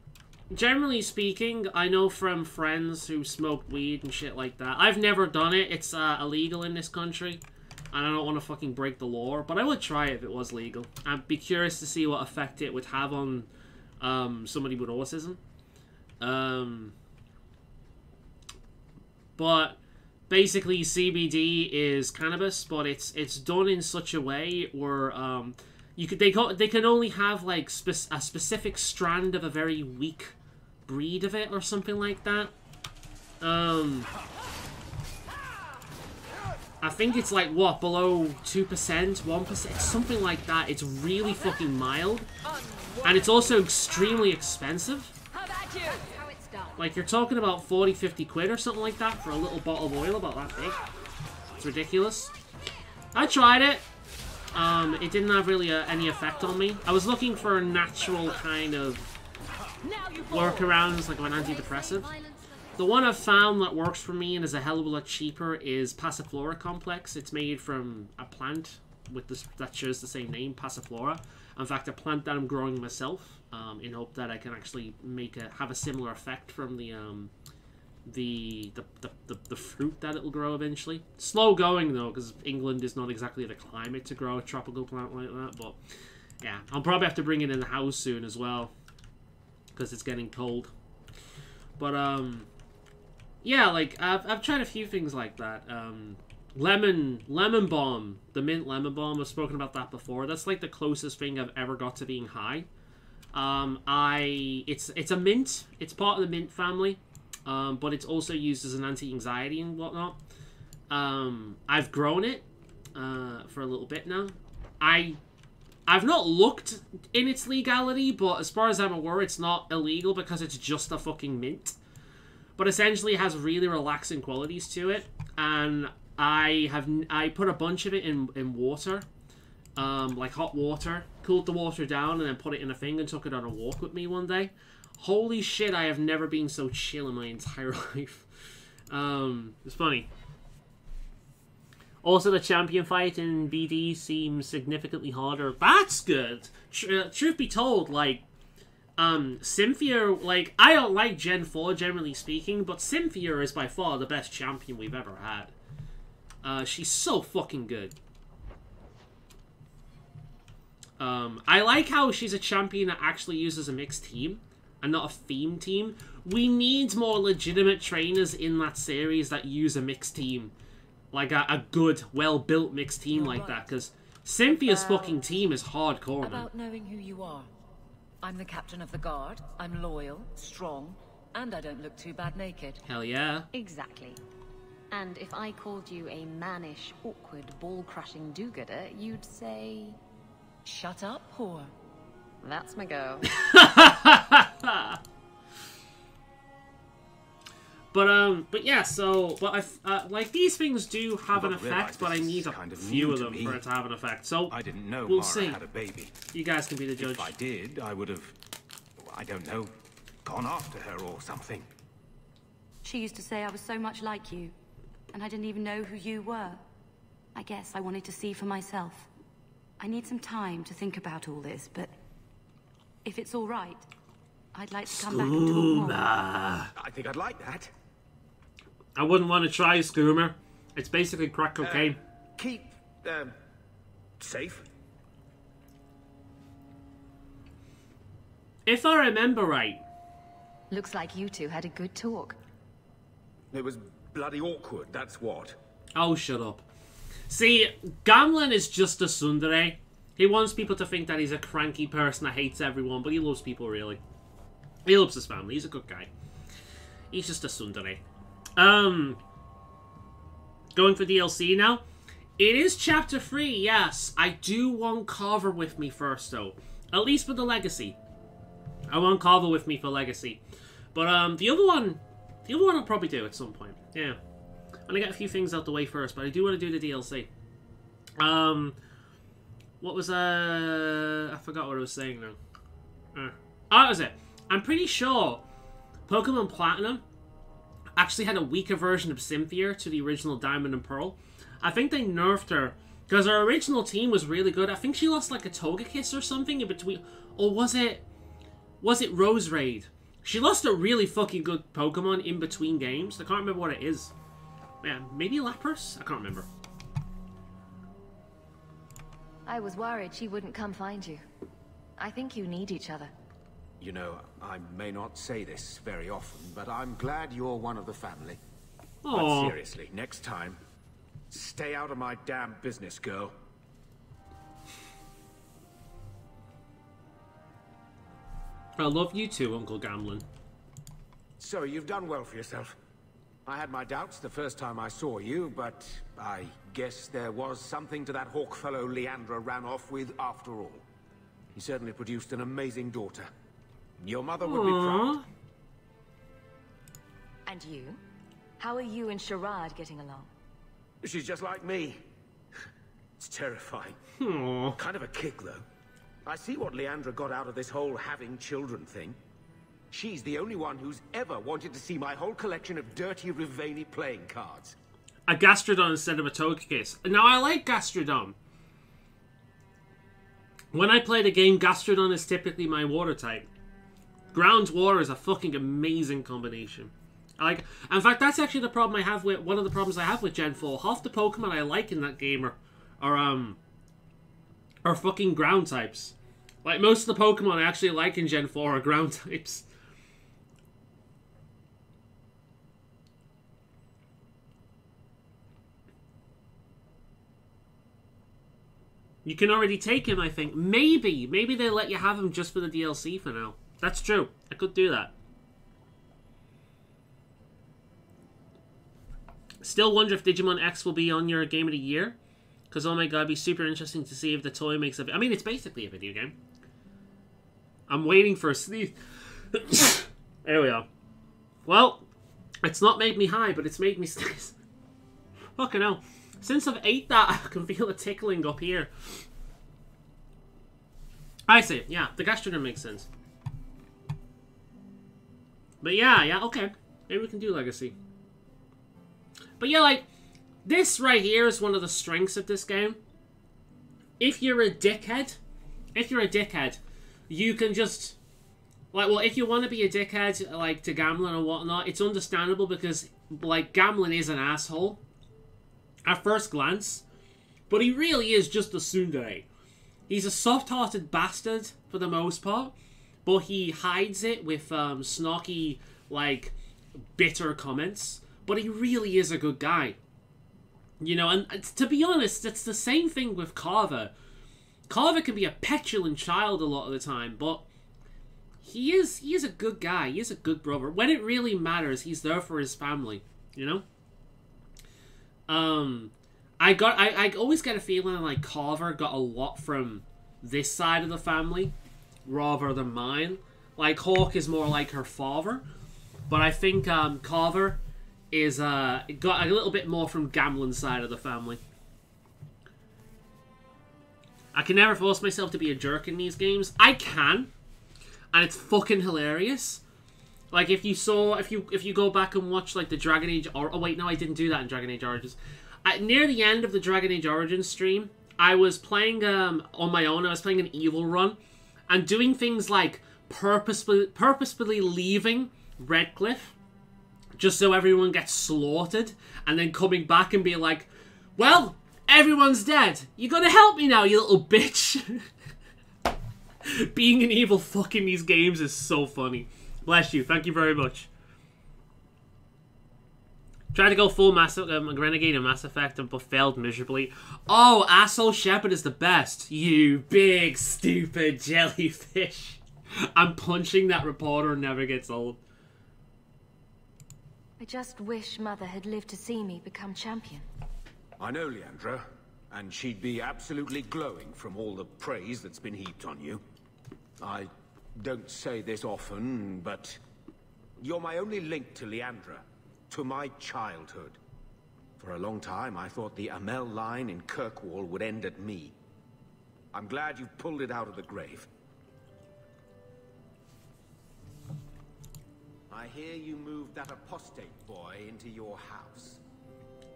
generally speaking, I know from friends who smoke weed and shit like that. I've never done it. It's illegal in this country. And I don't want to fucking break the law, but I would try it if it was legal. I'd be curious to see what effect it would have on somebody with autism. But basically, CBD is cannabis, but it's done in such a way where they can only have like a specific strand of a very weak breed of it or something like that. I think it's like, what, below 2%, 1%, something like that. It's really fucking mild. And it's also extremely expensive. Like, you're talking about 40, 50 quid or something like that for a little bottle of oil about that big. It's ridiculous. I tried it. It didn't have really any effect on me. I was looking for a natural kind of workarounds, like an antidepressant. The one I've found that works for me and is a hell of a lot cheaper is Passiflora Complex. It's made from a plant with this that shares the same name, Passiflora. In fact, a plant that I'm growing myself in hope that I can actually have a similar effect from the the fruit that it'll grow eventually. Slow going though, because England is not exactly the climate to grow a tropical plant like that. But yeah, I'll probably have to bring it in the house soon as well, because it's getting cold. But yeah, like I've tried a few things like that. Lemon balm, the mint lemon balm. I've spoken about that before. That's like the closest thing I've ever got to being high. It's a mint. It's part of the mint family, but it's also used as an anti-anxiety and whatnot. I've grown it for a little bit now. I've not looked in its legality, but as far as I'm aware, it's not illegal because it's just a fucking mint. But essentially, it has really relaxing qualities to it, and I put a bunch of it in water, like hot water, cooled the water down, and then put it in a thing and took it on a walk with me one day. Holy shit, I have never been so chill in my entire life. It's funny. Also, the champion fight in BD seems significantly harder. That's good. Truth be told, like, Cynthia, like, I don't like Gen 4 generally speaking, but Cynthia is by far the best champion we've ever had. She's so fucking good. I like how she's a champion that actually uses a mixed team and not a theme team. We need more legitimate trainers in that series that use a mixed team. Like a good, well-built mixed team like that, because Cynthia's fucking team is hardcore, man. About knowing who you are. I'm the captain of the guard. I'm loyal, strong, and I don't look too bad naked. Hell yeah. Exactly. And if I called you a mannish, awkward, ball-crushing do-gooder, you'd say... Shut up, whore. That's my girl. But yeah, so, but like, these things do have an effect, but I need a few of them for it to have an effect. So, I didn't know we'll Mara see. had a baby. You guys can be the judge. If I did, I would have, I don't know, gone after her or something. She used to say I was so much like you, and I didn't even know who you were. I guess I wanted to see for myself. I need some time to think about all this, but if it's all right, I'd like to come back and talk more. I think I'd like that. I wouldn't want to try Skoomer. It's basically crack cocaine. Keep, safe. If I remember right. Looks like you two had a good talk. It was bloody awkward, that's what. Oh, shut up. See, Gamlen is just a tsundere. He wants people to think that he's a cranky person that hates everyone, but he loves people, really. He loves his family. He's a good guy. He's just a tsundere. Going for DLC now. It is Chapter 3, yes. I do want Carver with me first, though. At least for the Legacy. I want Carver with me for Legacy. But, the other one I'll probably do at some point. Yeah. I'm gonna get a few things out the way first, but I do want to do the DLC. What was, I forgot what I was saying now. Oh, that was it. I'm pretty sure Pokemon Platinum actually had a weaker version of Cynthia to the original Diamond and Pearl. I think they nerfed her, because her original team was really good. I think she lost like a Togekiss or something in between, or was it Rose Raid? She lost a really fucking good Pokemon in between games. I can't remember what it is. Yeah, maybe Lapras? I can't remember. I was worried she wouldn't come find you. I think you need each other. You know, I may not say this very often, but I'm glad you're one of the family. Aww. But seriously, next time, stay out of my damn business, girl. I love you too, Uncle Gamlen. So, you've done well for yourself. I had my doubts the first time I saw you, but I guess there was something to that hawk fellow Leandra ran off with after all. He certainly produced an amazing daughter. Your mother would be proud. And you? How are you and Sherrod getting along? She's just like me. It's terrifying. Aww. Kind of a kick, though. I see what Leandra got out of this whole having children thing. She's the only one who's ever wanted to see my whole collection of dirty Riveni playing cards. A Gastrodon instead of a Togekiss. Now, I like Gastrodon. When I play the game, Gastrodon is typically my water type. Ground Water is a fucking amazing combination. Like, in fact, that's actually the problem I have with one of the problems I have with Gen 4. Half the Pokemon I like in that game are fucking ground types. Like, most of the Pokemon I actually like in Gen 4 are ground types. You can already take him, I think. Maybe they let you have him just for the DLC for now. That's true. I could do that. Still wonder if Digimon X will be on your Game of the Year. Because, oh my god, it'd be super interesting to see if the toy makes a... I mean, it's basically a video game. I'm waiting for a sneeze. There we are. Well, it's not made me high, but it's made me sneeze. Fucking hell. Since I've ate that, I can feel a tickling up here. I see. Yeah, the gastronym makes sense. But yeah, okay. Maybe we can do Legacy. But yeah, like, this right here is one of the strengths of this game. If you're a dickhead, you can just... Like, well, if you want to be a dickhead, like, to Gamlen or whatnot, it's understandable because, like, Gamlen is an asshole. At first glance. But he really is just a tsundere. He's a soft-hearted bastard, for the most part. But he hides it with snarky, like, bitter comments. But he really is a good guy. You know, and to be honest, it's the same thing with Carver. Carver can be a petulant child a lot of the time, but he is a good guy. He is a good brother. When it really matters, he's there for his family, you know? I always get a feeling like Carver got a lot from this side of the family rather than mine. Like, Hawk is more like her father, but I think Carver is got a little bit more from Gamlen's side of the family. I can never force myself to be a jerk in these games. I can, and it's fucking hilarious. Like, if you go back and watch, like, the Dragon Age... Oh, wait, no, I didn't do that in Dragon Age Origins. Near the end of the Dragon Age Origins stream, I was playing, on my own, I was playing an evil run, and doing things like purposefully leaving Redcliffe, just so everyone gets slaughtered, and then coming back and being like, well, everyone's dead. You gotta help me now, you little bitch. Being an evil fuck in these games is so funny. Bless you. Thank you very much. Tried to go full Renegade and Mass Effect, but failed miserably. Oh, Asshole Shepherd is the best. You big, stupid jellyfish. I'm punching that reporter never gets old. I just wish Mother had lived to see me become champion. I know, Leandra, and she'd be absolutely glowing from all the praise that's been heaped on you. I don't say this often, but you're my only link to Leandra, to my childhood. For a long time, I thought the Amel line in Kirkwall would end at me. I'm glad you've pulled it out of the grave. I hear you moved that apostate boy into your house.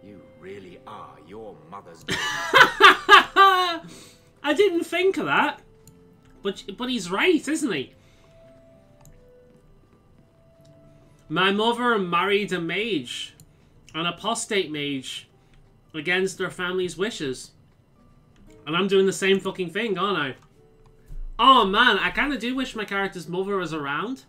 You really are your mother's baby. I didn't think of that. But he's right, isn't he? My mother married a mage. An apostate mage. Against their family's wishes. And I'm doing the same fucking thing, aren't I? Oh man, I kind of do wish my character's mother was around.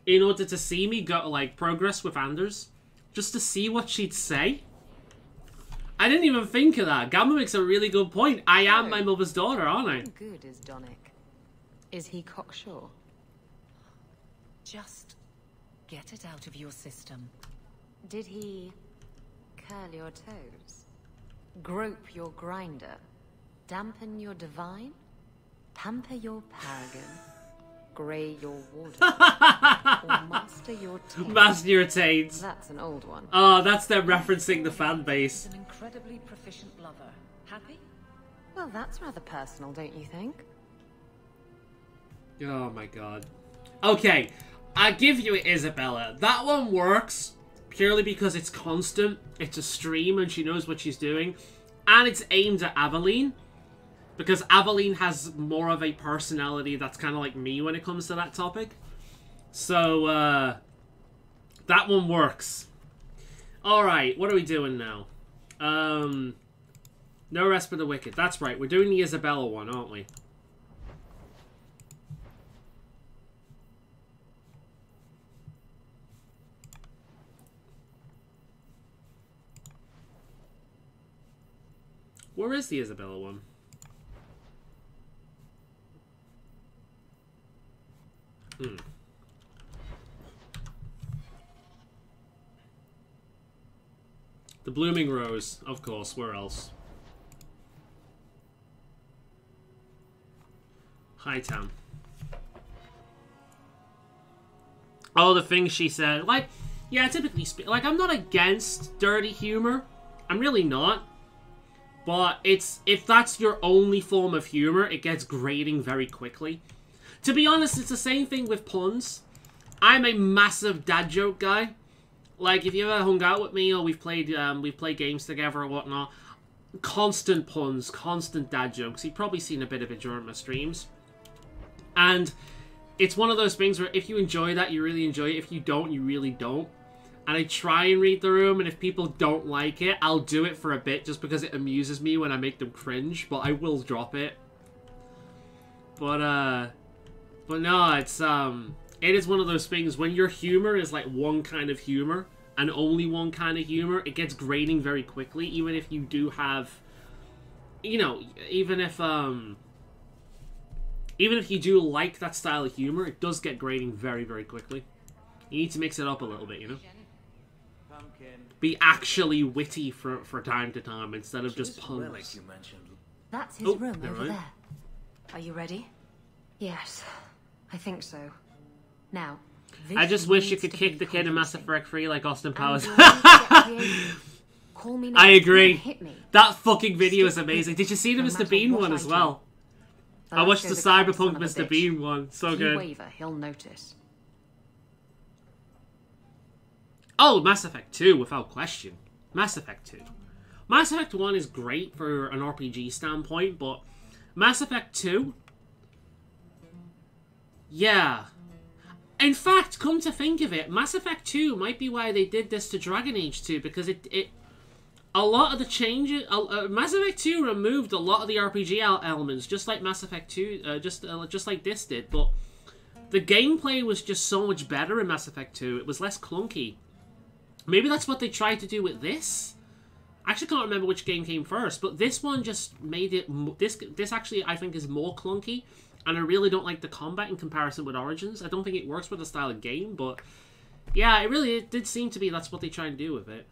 In order to see me go, like, progress with Anders. Just to see what she'd say. I didn't even think of that. Gamma makes a really good point. I am my mother's daughter, aren't I? How good is Donick? Is he cocksure? Just get it out of your system. Did he curl your toes? Grope your grinder? Dampen your divine? Pamper your paragon? Grey your warden? Or master your taint? Master your taint. That's an old one. Oh, that's them referencing the fan base. He's an incredibly proficient lover. Happy? Well, that's rather personal, don't you think? Oh my god. Okay, I give you Isabella. That one works purely because it's constant. It's a stream and she knows what she's doing. And it's aimed at Aveline. Because Aveline has more of a personality that's kind of like me when it comes to that topic. So, that one works. Alright, what are we doing now? No Rest for the Wicked. That's right, we're doing the Isabella one, aren't we? Where is the Isabella one? The Blooming Rose, of course. Where else? Hightown. Oh, the things she said. Like, yeah, typically speaking, like, I'm not against dirty humor. I'm really not. But if that's your only form of humor, it gets grating very quickly. To be honest, it's the same thing with puns. I'm a massive dad joke guy. Like, if you ever hung out with me or we've played games together or whatnot, constant puns, constant dad jokes. You've probably seen a bit of it during my streams. And it's one of those things where if you enjoy that, you really enjoy it. If you don't, you really don't. And I try and read the room, and if people don't like it, I'll do it for a bit just because it amuses me when I make them cringe, but I will drop it. But no, it is one of those things when your humor is like one kind of humor and only one kind of humor, it gets grating very quickly, even if you do have, you know, even if you do like that style of humor, it does get grating very, very quickly. You need to mix it up a little bit, you know? Be actually witty for time to time instead of just puns. That's his room over there. Are you ready? Yes, I think so. Now, I just wish you could kick the kid in Mass Effect 3 like Austin Powers. Call me I agree. That fucking video is amazing. Did you see the Mr. Bean one as well? I watched the Cyberpunk Mr. Bean one. So good. Waver, he'll notice. Oh, Mass Effect 2, without question. Mass Effect 2. Mass Effect 1 is great for an RPG standpoint, but Mass Effect 2? Yeah. In fact, come to think of it, Mass Effect 2 might be why they did this to Dragon Age 2, because a lot of the changes... Mass Effect 2 removed a lot of the RPG elements, just like Mass Effect 2, just like this did, but the gameplay was just so much better in Mass Effect 2. It was less clunky. Maybe that's what they tried to do with this. I actually can't remember which game came first, but this one just made it... This actually, I think, is more clunky, and I really don't like the combat in comparison with Origins. I don't think it works with the style of game, but... Yeah, it did seem to be that's what they tried to do with it.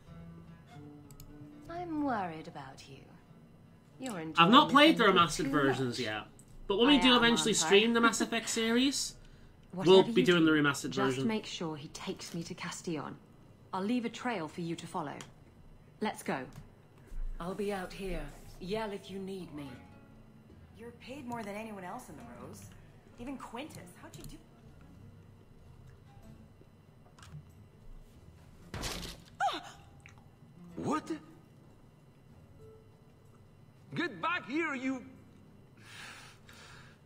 I'm worried about you. You're enjoying I've not played the this a remastered little versions too yet, but when we do eventually stream the Mass Effect series, we'll be doing the remastered version. Just make sure he takes me to Castillon. I'll leave a trail for you to follow. Let's go. I'll be out here. Yell if you need me. You're paid more than anyone else in the Rose. Even Quintus. How'd you do? What? Get back here, you...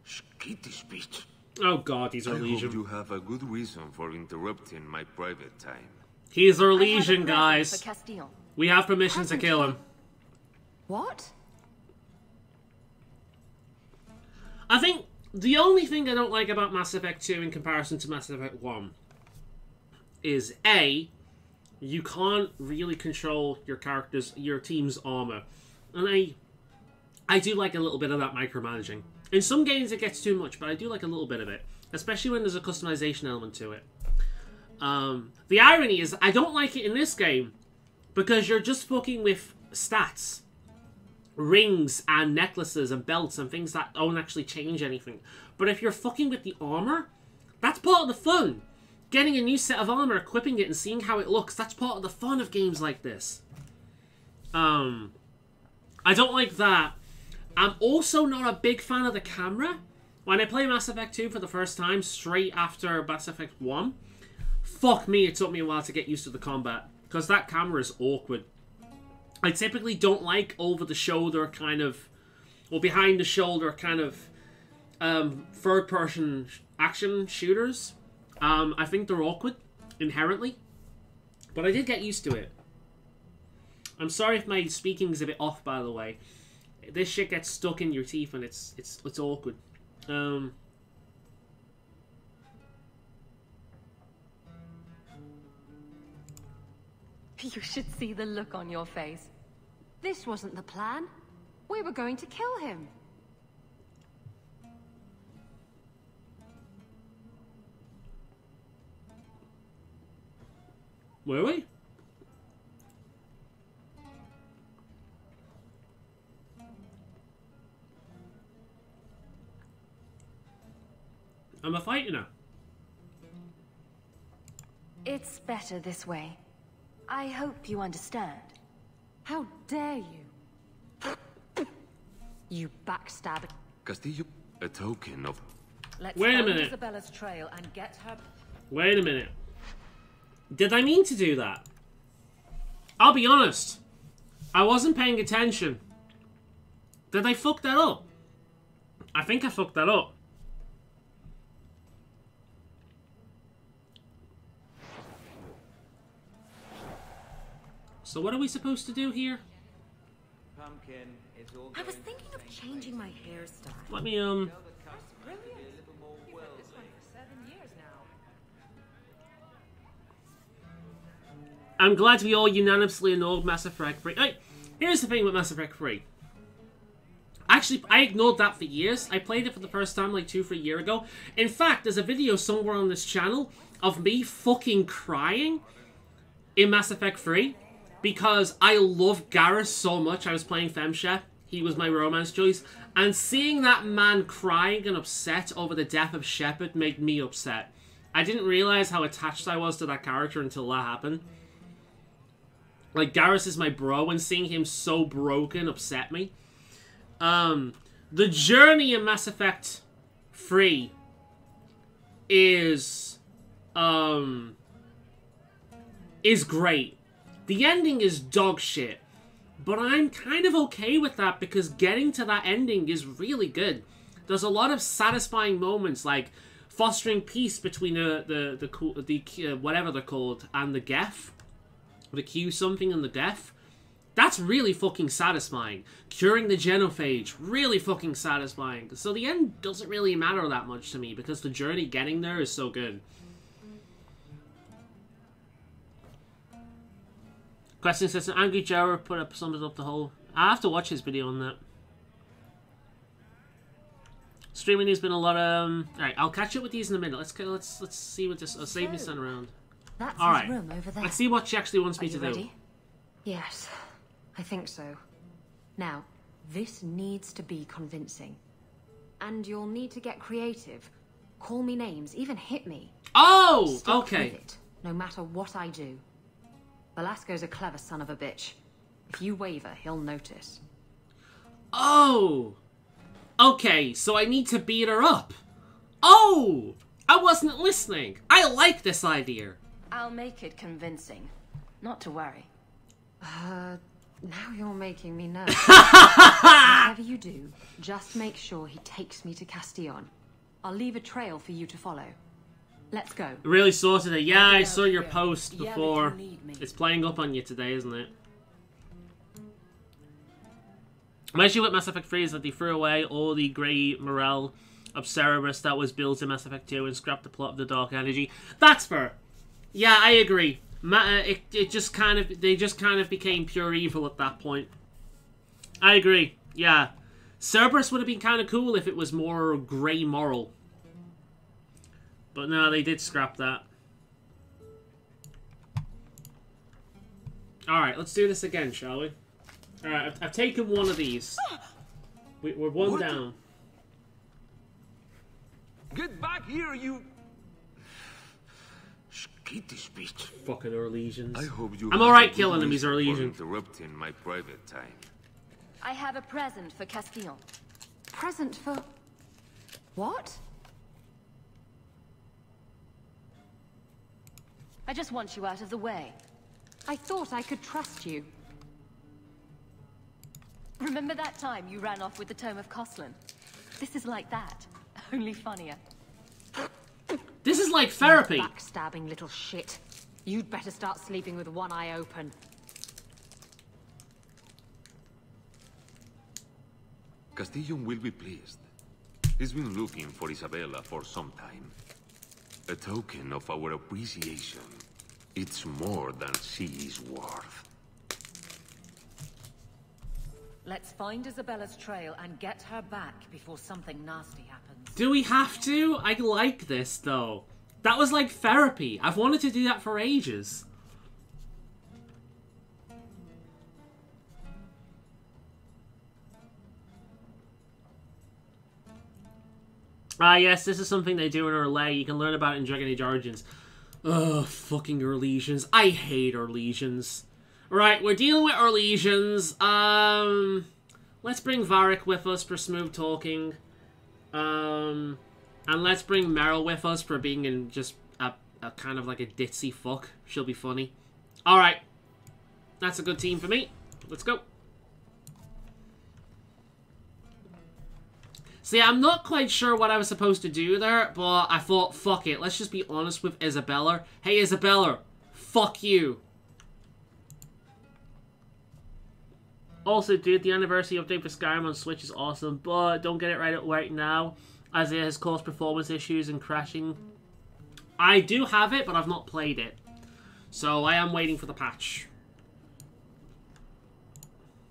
Skittish beast. Oh god, he's our I Legion. hope you have a good reason for interrupting my private time. He's our Legion, guys. We have permission to kill him. What? I think the only thing I don't like about Mass Effect 2 in comparison to Mass Effect 1 is A, you can't really control your team's armor. And I do like a little bit of that micromanaging. In some games it gets too much, but I do like a little bit of it. Especially when there's a customization element to it. The irony is, I don't like it in this game, because you're just fucking with stats. Rings and necklaces and belts and things that don't actually change anything. But if you're fucking with the armor, that's part of the fun. Getting a new set of armor, equipping it, and seeing how it looks, that's part of the fun of games like this. I don't like that. I'm also not a big fan of the camera. When I play Mass Effect 2 for the first time, straight after Mass Effect 1, fuck me, it took me a while to get used to the combat. Because that camera is awkward. I typically don't like over-the-shoulder kind of... or behind-the-shoulder kind of... third-person action shooters. I think they're awkward, inherently. But I did get used to it. I'm sorry if my speaking's a bit off, by the way. This shit gets stuck in your teeth and it's awkward. You should see the look on your face. This wasn't the plan. We were going to kill him. Were we? I'm a fighter now. It's better this way. I hope you understand. How dare you? You backstab. Castillo, a token of... Let's Wait a follow minute. Isabella's trail and get her... Wait a minute. Did I mean to do that? I'll be honest. I wasn't paying attention. Did I fuck that up? I think I fucked that up. So what are we supposed to do here? Pumpkin, it's all I was thinking of changing my hairstyle. Let me, I'm glad we all unanimously ignored Mass Effect 3. Hey, here's the thing with Mass Effect 3. Actually, I ignored that for years. I played it for the first time like 2-3 years ago. In fact, there's a video somewhere on this channel of me fucking crying in Mass Effect 3 because I love Garrus so much. I was playing Femshep. He was my romance choice. And seeing that man crying and upset over the death of Shepard made me upset. I didn't realize how attached I was to that character until that happened. Like, Garrus is my bro, and seeing him so broken upset me. The journey in Mass Effect 3 is great. The ending is dog shit. But I'm kind of okay with that because getting to that ending is really good. There's a lot of satisfying moments, like fostering peace between the whatever they're called and the Geth. The Q something and the Geth. That's really fucking satisfying. Curing the genophage, really fucking satisfying. So the end doesn't really matter that much to me because the journey getting there is so good. Question says, Angry Joe put up sums up the whole... I have to watch his video on that. Streaming has been a lot of... Alright, I'll catch up with these in a minute. Let's see what this... I'll save this around. That's Alright, his room over there. let's see what she actually wants me to ready? do. Yes, I think so. Now, this needs to be convincing. And you'll need to get creative. Call me names, even hit me. Oh, Stick okay. with it, no matter what I do. Velasco's a clever son of a bitch. If you waver, he'll notice. Oh! Okay, so I need to beat her up. Oh! I wasn't listening. I like this idea. I'll make it convincing. Not to worry. Now you're making me nervous. Whatever you do, just make sure he takes me to Castillon. I'll leave a trail for you to follow. Let's go. Really sorted it. Yeah, I saw your post before. It's playing up on you today, isn't it? My issue with Mass Effect 3 is that they threw away all the grey morale of Cerberus that was built in Mass Effect 2 and scrapped the plot of the Dark Energy. That's fair. Yeah, I agree. They just kind of became pure evil at that point. I agree. Yeah. Cerberus would have been kind of cool if it was more grey moral. But no, they did scrap that. Alright, let's do this again, shall we? Alright, I've taken one of these. We're one down. Get back here, you... Skittish beast. Fucking Orlesians. I hope you I'm have alright a good killing them, he's reason for Orlesian. interrupting my private time. I have a present for Castillon. Present for... What? I just want you out of the way. I thought I could trust you. Remember that time you ran off with the Tome of Coslin? This is like that, only funnier. This is is like therapy. You backstabbing little shit. You'd better start sleeping with one eye open. Castillon will be pleased. He's been looking for Isabella for some time. A token of our appreciation. It's more than she is worth. Let's find Isabella's trail and get her back before something nasty happens. Do we have to? I like this, though. That was like therapy. I've wanted to do that for ages. Ah, yes, this is something they do in Orlais. You can learn about it in Dragon Age Origins. Ugh, fucking Orlesians. I hate Orlesians. Right, we're dealing with Orlesians. Let's bring Varric with us for smooth talking. And let's bring Meryl with us for being in just a kind of like a ditzy fuck. She'll be funny. Alright. That's a good team for me. Let's go. See, I'm not quite sure what I was supposed to do there, but I thought, fuck it. Let's just be honest with Isabella. Hey, Isabella. Fuck you. Also, dude, the anniversary update for Skyrim on Switch is awesome, but don't get it right now, as it has caused performance issues and crashing. I do have it, but I've not played it. So I am waiting for the patch.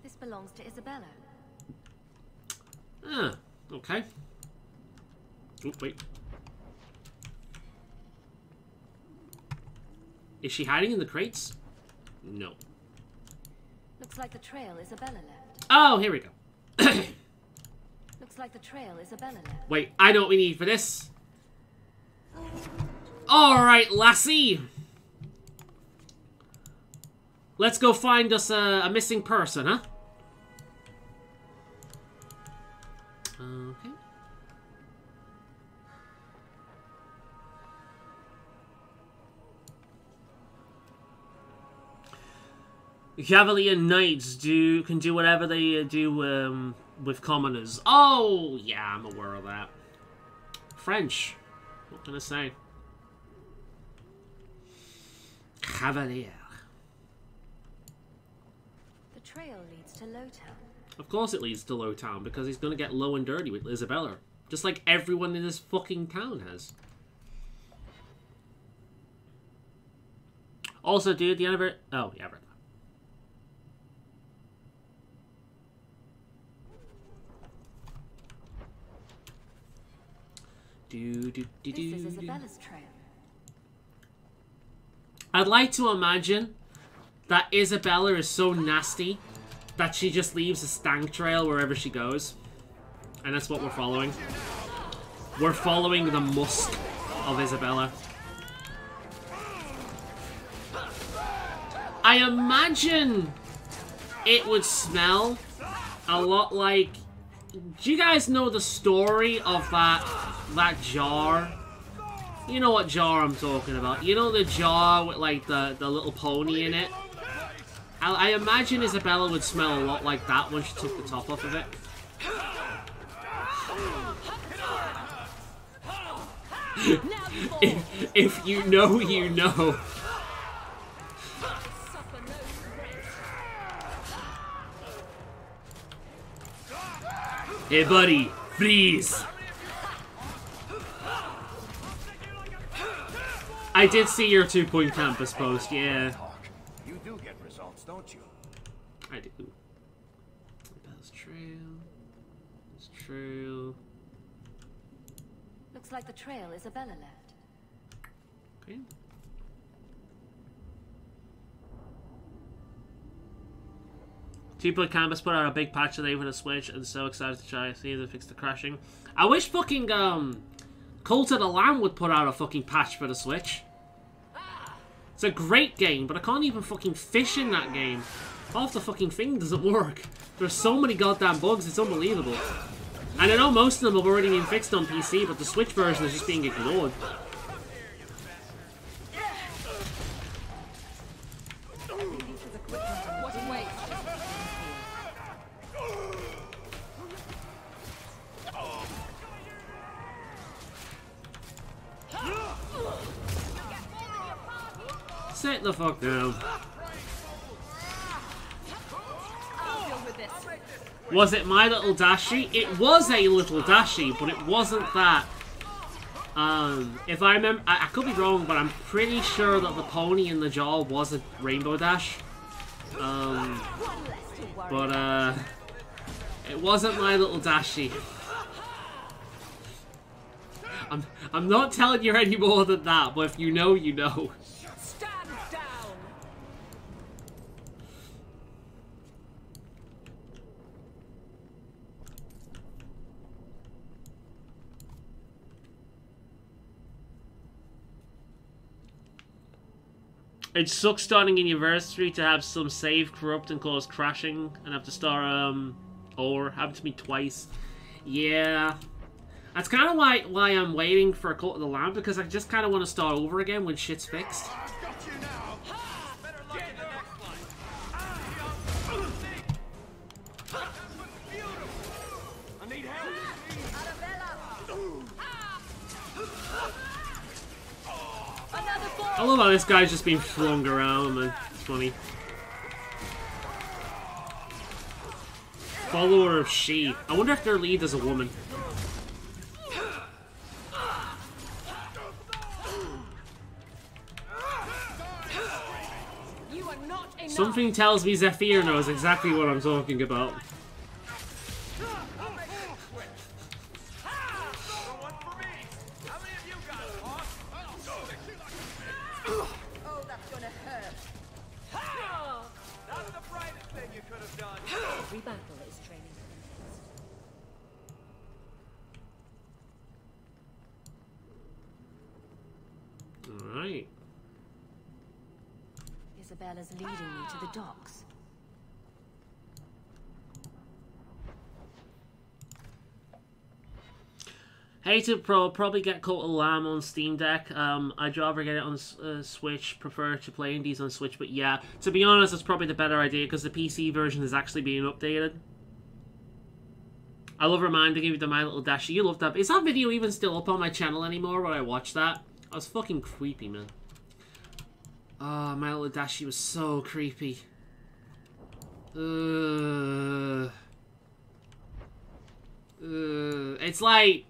This belongs to Isabella. Ah, okay. Oh, wait. Is she hiding in the crates? No. Looks like the trail Isabella left. Oh, here we go. Looks like the trail Isabella left. Wait, I know what we need for this. Alright, lassie. Let's go find us a missing person, huh? Okay. Cavalier Knights can do whatever they do with commoners. Oh, yeah, I'm aware of that. French. What can I say? Cavalier. The trail leads to Lowtown. Of course it leads to Lowtown, because he's going to get low and dirty with Isabella. Just like everyone in this fucking town has. Also, dude, the anniversary... Oh, yeah, I read that. This is Isabella's trail. I'd like to imagine that Isabella is so nasty that she just leaves a stank trail wherever she goes. And that's what we're following. We're following the musk of Isabella. I imagine it would smell a lot like... Do you guys know the story of that jar? You know what jar I'm talking about. You know the jar with like the little pony in it? I imagine Isabella would smell a lot like that when she took the top off of it. if you know, you know. Hey buddy, freeze! I did see your 2-point campus post, yeah. You do get results, don't you? I do. That's true. It's true. Looks like the trail Isabella left. Okay. Two-point campus put out a big patch today for the Switch, and so excited to try see if they fix the crashing. I wish fucking Cult of the Lamb would put out a fucking patch for the Switch. It's a great game, but I can't even fucking fish in that game. Half the fucking thing doesn't work. There's so many goddamn bugs, it's unbelievable. And I know most of them have already been fixed on PC, but the Switch version is just being ignored. Sit the fuck down. Was it My Little Dashi? It was a Little Dashi, but it wasn't that. If I remember, I could be wrong, but I'm pretty sure that the pony in the jaw was a Rainbow Dash. But it wasn't My Little Dashi. I'm not telling you any more than that, but if you know, you know. Stand down. It sucks starting an anniversary to have some save corrupt and cause crashing and have to start or happened to me twice. Yeah. That's kind of why I'm waiting for a Cult of the Lamb, because I just kind of want to start over again when shit's fixed. I love how this guy's just being flung around, man. It's funny. Follower of She. I wonder if their lead is a woman. Something tells me Zephyr knows exactly what I'm talking about. Alright. Isabella's leading me to the docks. Hate it, probably get Cult of the Lamb on Steam Deck. I'd rather get it on Switch. Prefer to play indies on Switch, but yeah, to be honest, it's probably the better idea because the PC version is actually being updated. I love reminding you of the My Little Dashi. You love that. Is that video even still up on my channel anymore when I watched that? I was fucking creepy, man. Oh, My Little Dashi was so creepy. It's like...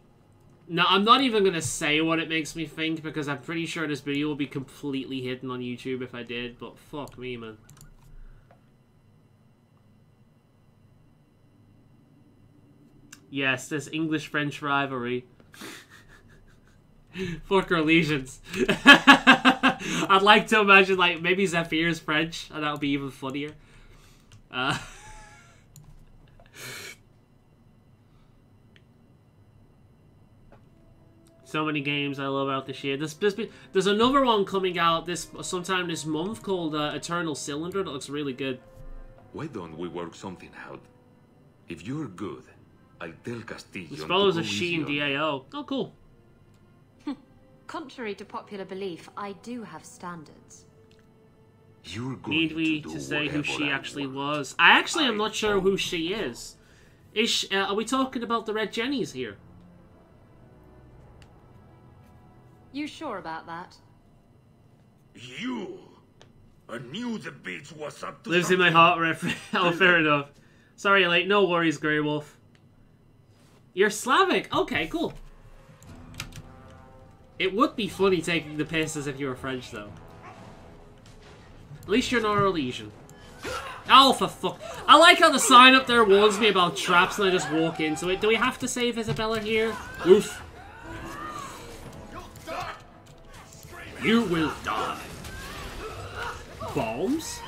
No, I'm not even going to say what it makes me think, because I'm pretty sure this video will be completely hidden on YouTube if I did, but fuck me, man. Yes, this English-French rivalry. Fuck our legions. I'd like to imagine, like, maybe Zephyr's French, and that would be even funnier. So many games I love out this year. There's another one coming out sometime this month called Eternal Cylinder that looks really good. Why don't we work something out? If you're good, I'll tell Castillo. This follows a She and DAO. Oh, cool. Contrary to popular belief, I do have standards. You're going Need we to say who she actually was? I actually am not sure who she is. Are we talking about the Red Jennies here? You sure about that? I knew the bitch was up to Lives in my heart, oh, fair enough. Sorry, like, no worries, Grey Wolf. You're Slavic. Okay, cool. It would be funny taking the piss as if you were French, though. At least you're not a Norwegian. Oh, for fuck. I like how the sign up there warns me about traps and I just walk into it. Do we have to save Isabella here? Oof. You will die. Bombs?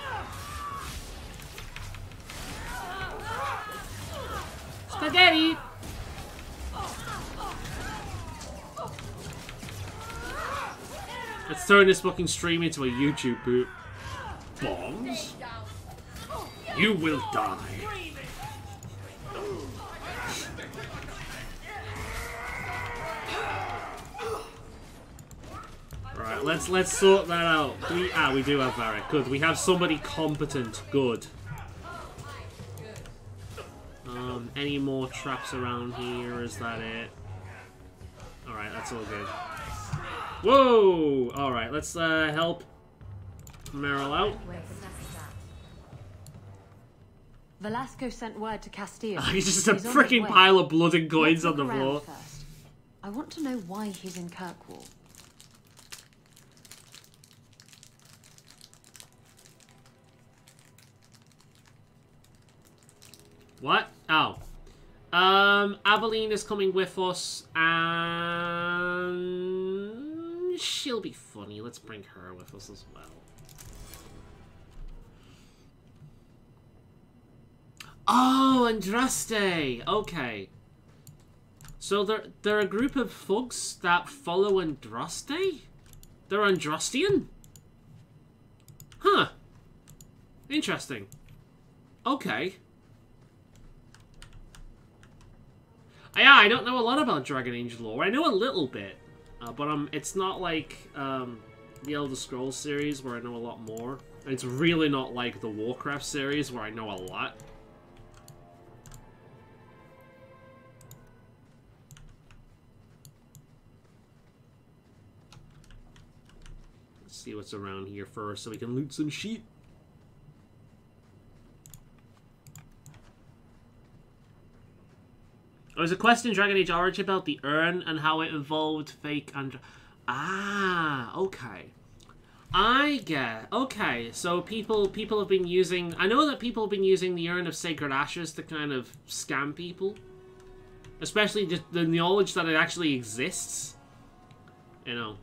Spaghetti! Let's turn this fucking stream into a YouTube boot. Bombs? You will die. Alright, let's sort that out. We do have Varric. Good. We have somebody competent. Good. Any more traps around here? Is that it? Alright, that's all good. Whoa! Alright, let's help Meryl out. Velasco sent word to Castile. He's just a He's on his freaking way. pile of blood and coins Let's on the look around floor. first. I want to know why he's in Kirkwall. What? Oh. Aveline is coming with us, and she'll be funny. Let's bring her with us as well. Oh, Andraste! Okay. So they're a group of thugs that follow Andraste? They're Andrastian? Huh. Interesting. Okay. Yeah, I don't know a lot about Dragon Age lore. I know a little bit, but it's not like the Elder Scrolls series where I know a lot more. And it's really not like the Warcraft series where I know a lot. Let's see what's around here first so we can loot some sheep. There was a quest in Dragon Age Origin about the urn and how it involved fake and... Ah, okay. I get... Okay, so people have been using... I know that people have been using the Urn of Sacred Ashes to kind of scam people. Especially just the knowledge that it actually exists. You know.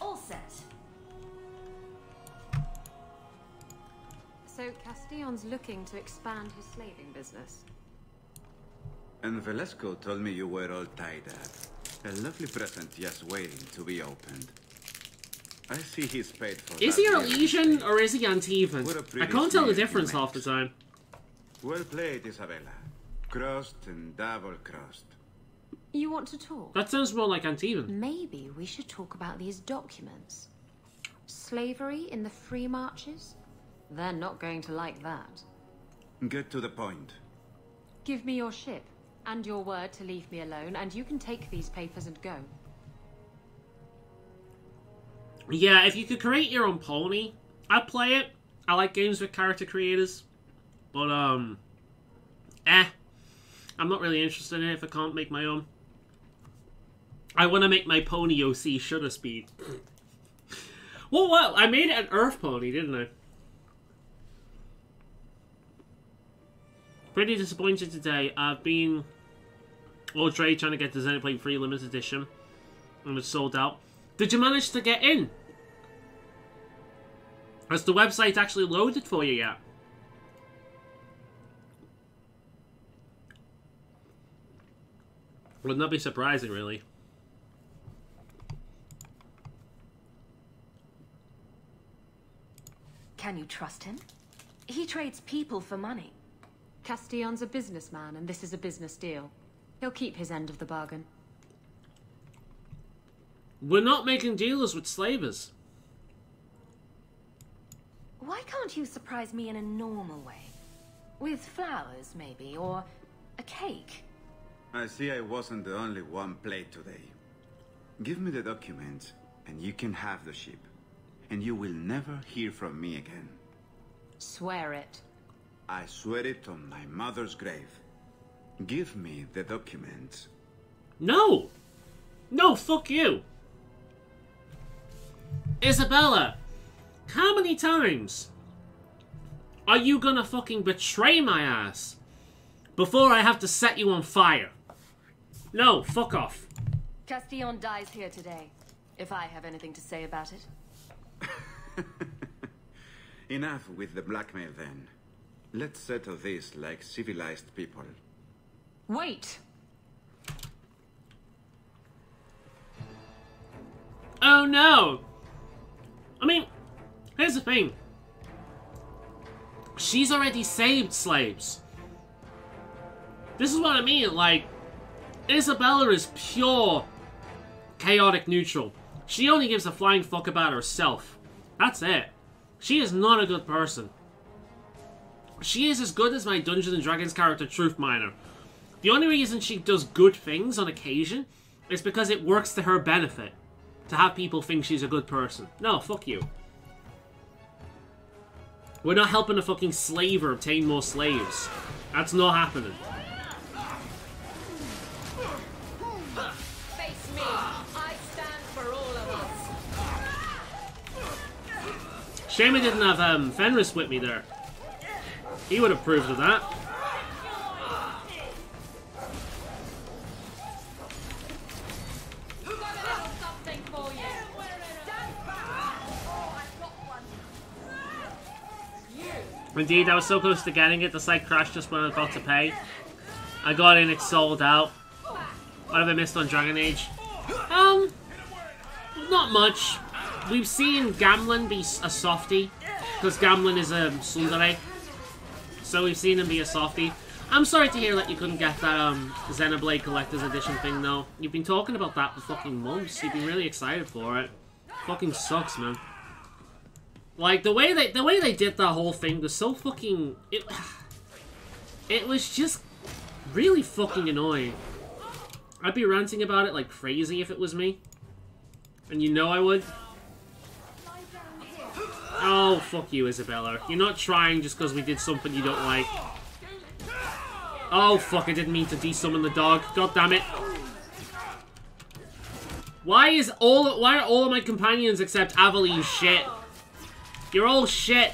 All set. So Castillon's looking to expand his slaving business. And Velasco told me you were all tied up. A lovely present just waiting to be opened. I see he's paid for Is that he very Elysian mistake. or is he Antivan? What a I pretty can't tell the snake you difference made. half the time. Well played, Isabella. Crossed and double crossed. You want to talk? That sounds more like Antivan. Maybe we should talk about these documents. Slavery in the free marches? They're not going to like that. Get to the point. Give me your ship, and your word to leave me alone, and you can take these papers and go. Yeah, if you could create your own pony, I'd play it. I like games with character creators. But, I'm not really interested in it if I can't make my own. I want to make my pony OC shutter speed. Well, I made it an Earth pony, didn't I? Pretty disappointed today. I've been all trade trying to get the Xenoblade 3 limited edition, and it's sold out. Did you manage to get in? Has the website actually loaded for you yet? Would not be surprising, really. Can you trust him? He trades people for money. Castillon's a businessman, and this is a business deal. He'll keep his end of the bargain. We're not making dealers with slavers. Why can't you surprise me in a normal way? With flowers, maybe, or a cake? I see I wasn't the only one played today. Give me the documents, and you can have the ship. And you will never hear from me again. Swear it. I swear it on my mother's grave. Give me the documents. No! No, fuck you! Isabella! How many times are you gonna fucking betray my ass before I have to set you on fire? No, fuck off. Castillon dies here today, if I have anything to say about it. Enough with the blackmail then. Let's settle this like civilized people. Wait! Oh no! I mean, here's the thing. She's already saved slaves. This is what I mean, like, Isabella is pure chaotic neutral. She only gives a flying fuck about herself. That's it. She is not a good person. She is as good as my Dungeons & Dragons character, Truth Miner. The only reason she does good things on occasion is because it works to her benefit. to have people think she's a good person. No, fuck you. We're not helping a fucking slaver obtain more slaves. That's not happening. Face me. I stand for all of us. Shame I didn't have Fenris with me there. He would have approved of that. Indeed, I was so close to getting it, the site crashed just when I got to pay. I got in, it sold out. What have I missed on Dragon Age? Not much. We've seen Gamlen be a softie, because Gamlen is a tsundere. So we've seen him be a softie. I'm sorry to hear that you couldn't get that Xenoblade Collector's Edition thing, though. You've been talking about that for fucking months. You've been really excited for it. Fucking sucks, man. Like, the way they did that whole thing was so fucking... It was just really fucking annoying. I'd be ranting about it like crazy if it was me. And you know I would. Oh, fuck you, Isabella. You're not trying just because we did something you don't like. Oh, fuck, I didn't mean to de-summon the dog. God damn it. Why are all of my companions except Aveline shit? You're all shit.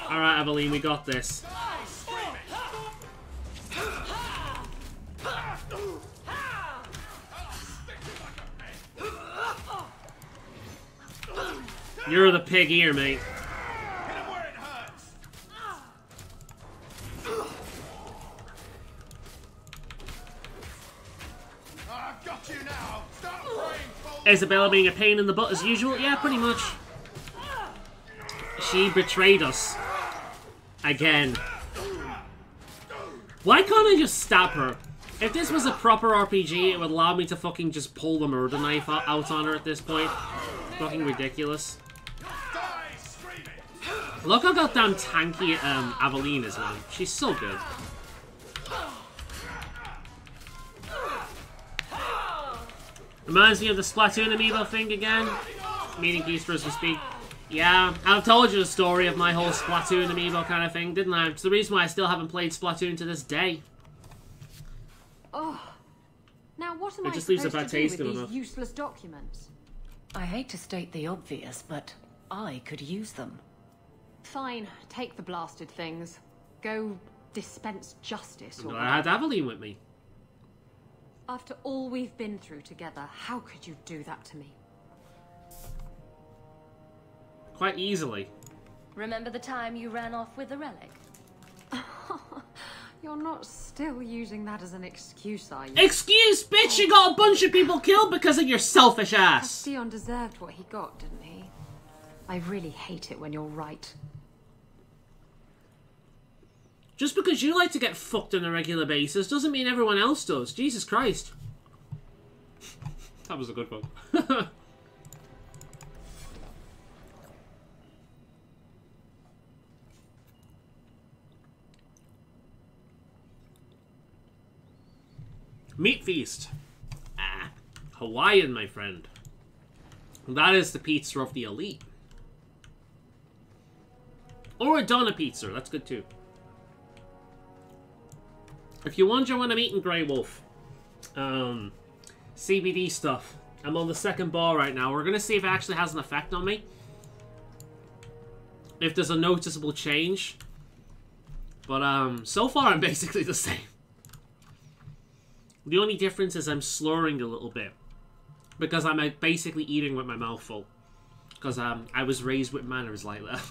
Alright, Aveline, we got this. You're the pig here, mate. Isabella being a pain in the butt as usual? Yeah, pretty much. She betrayed us. Again. Why can't I just stab her? If this was a proper RPG, it would allow me to fucking just pull the murder knife out on her at this point. Fucking ridiculous. Look how goddamn tanky Aveline is, man. She's so good. Reminds me of the Splatoon amiibo thing again. Meaning Easter as we speak. Yeah, I've told you the story of my whole Splatoon amiibo kind of thing, didn't I? It's the reason why I still haven't played Splatoon to this day. Oh, now what am It I just leaves a supposed bad to do taste with in these my mouth. useless documents? I hate to state the obvious, but I could use them. Fine, take the blasted things. Go dispense justice or I had Aveline with me. After all we've been through together, how could you do that to me? Quite easily. Remember the time you ran off with the relic? You're not still using that as an excuse, are you? Excuse, bitch! You got a bunch of people killed because of your selfish ass! Dion deserved what he got, didn't he? I really hate it when you're right. Just because you like to get fucked on a regular basis doesn't mean everyone else does. Jesus Christ. That was a good one. Meat feast. Ah, Hawaiian, my friend. That is the pizza of the elite. Or a Donna pizza, that's good too. If you wonder when I'm eating Grey Wolf, CBD stuff. I'm on the second bar right now. We're going to see if it actually has an effect on me. If there's a noticeable change. But so far I'm basically the same. The only difference is I'm slurring a little bit. Because I'm basically eating with my mouth full. Because I was raised with manners like that.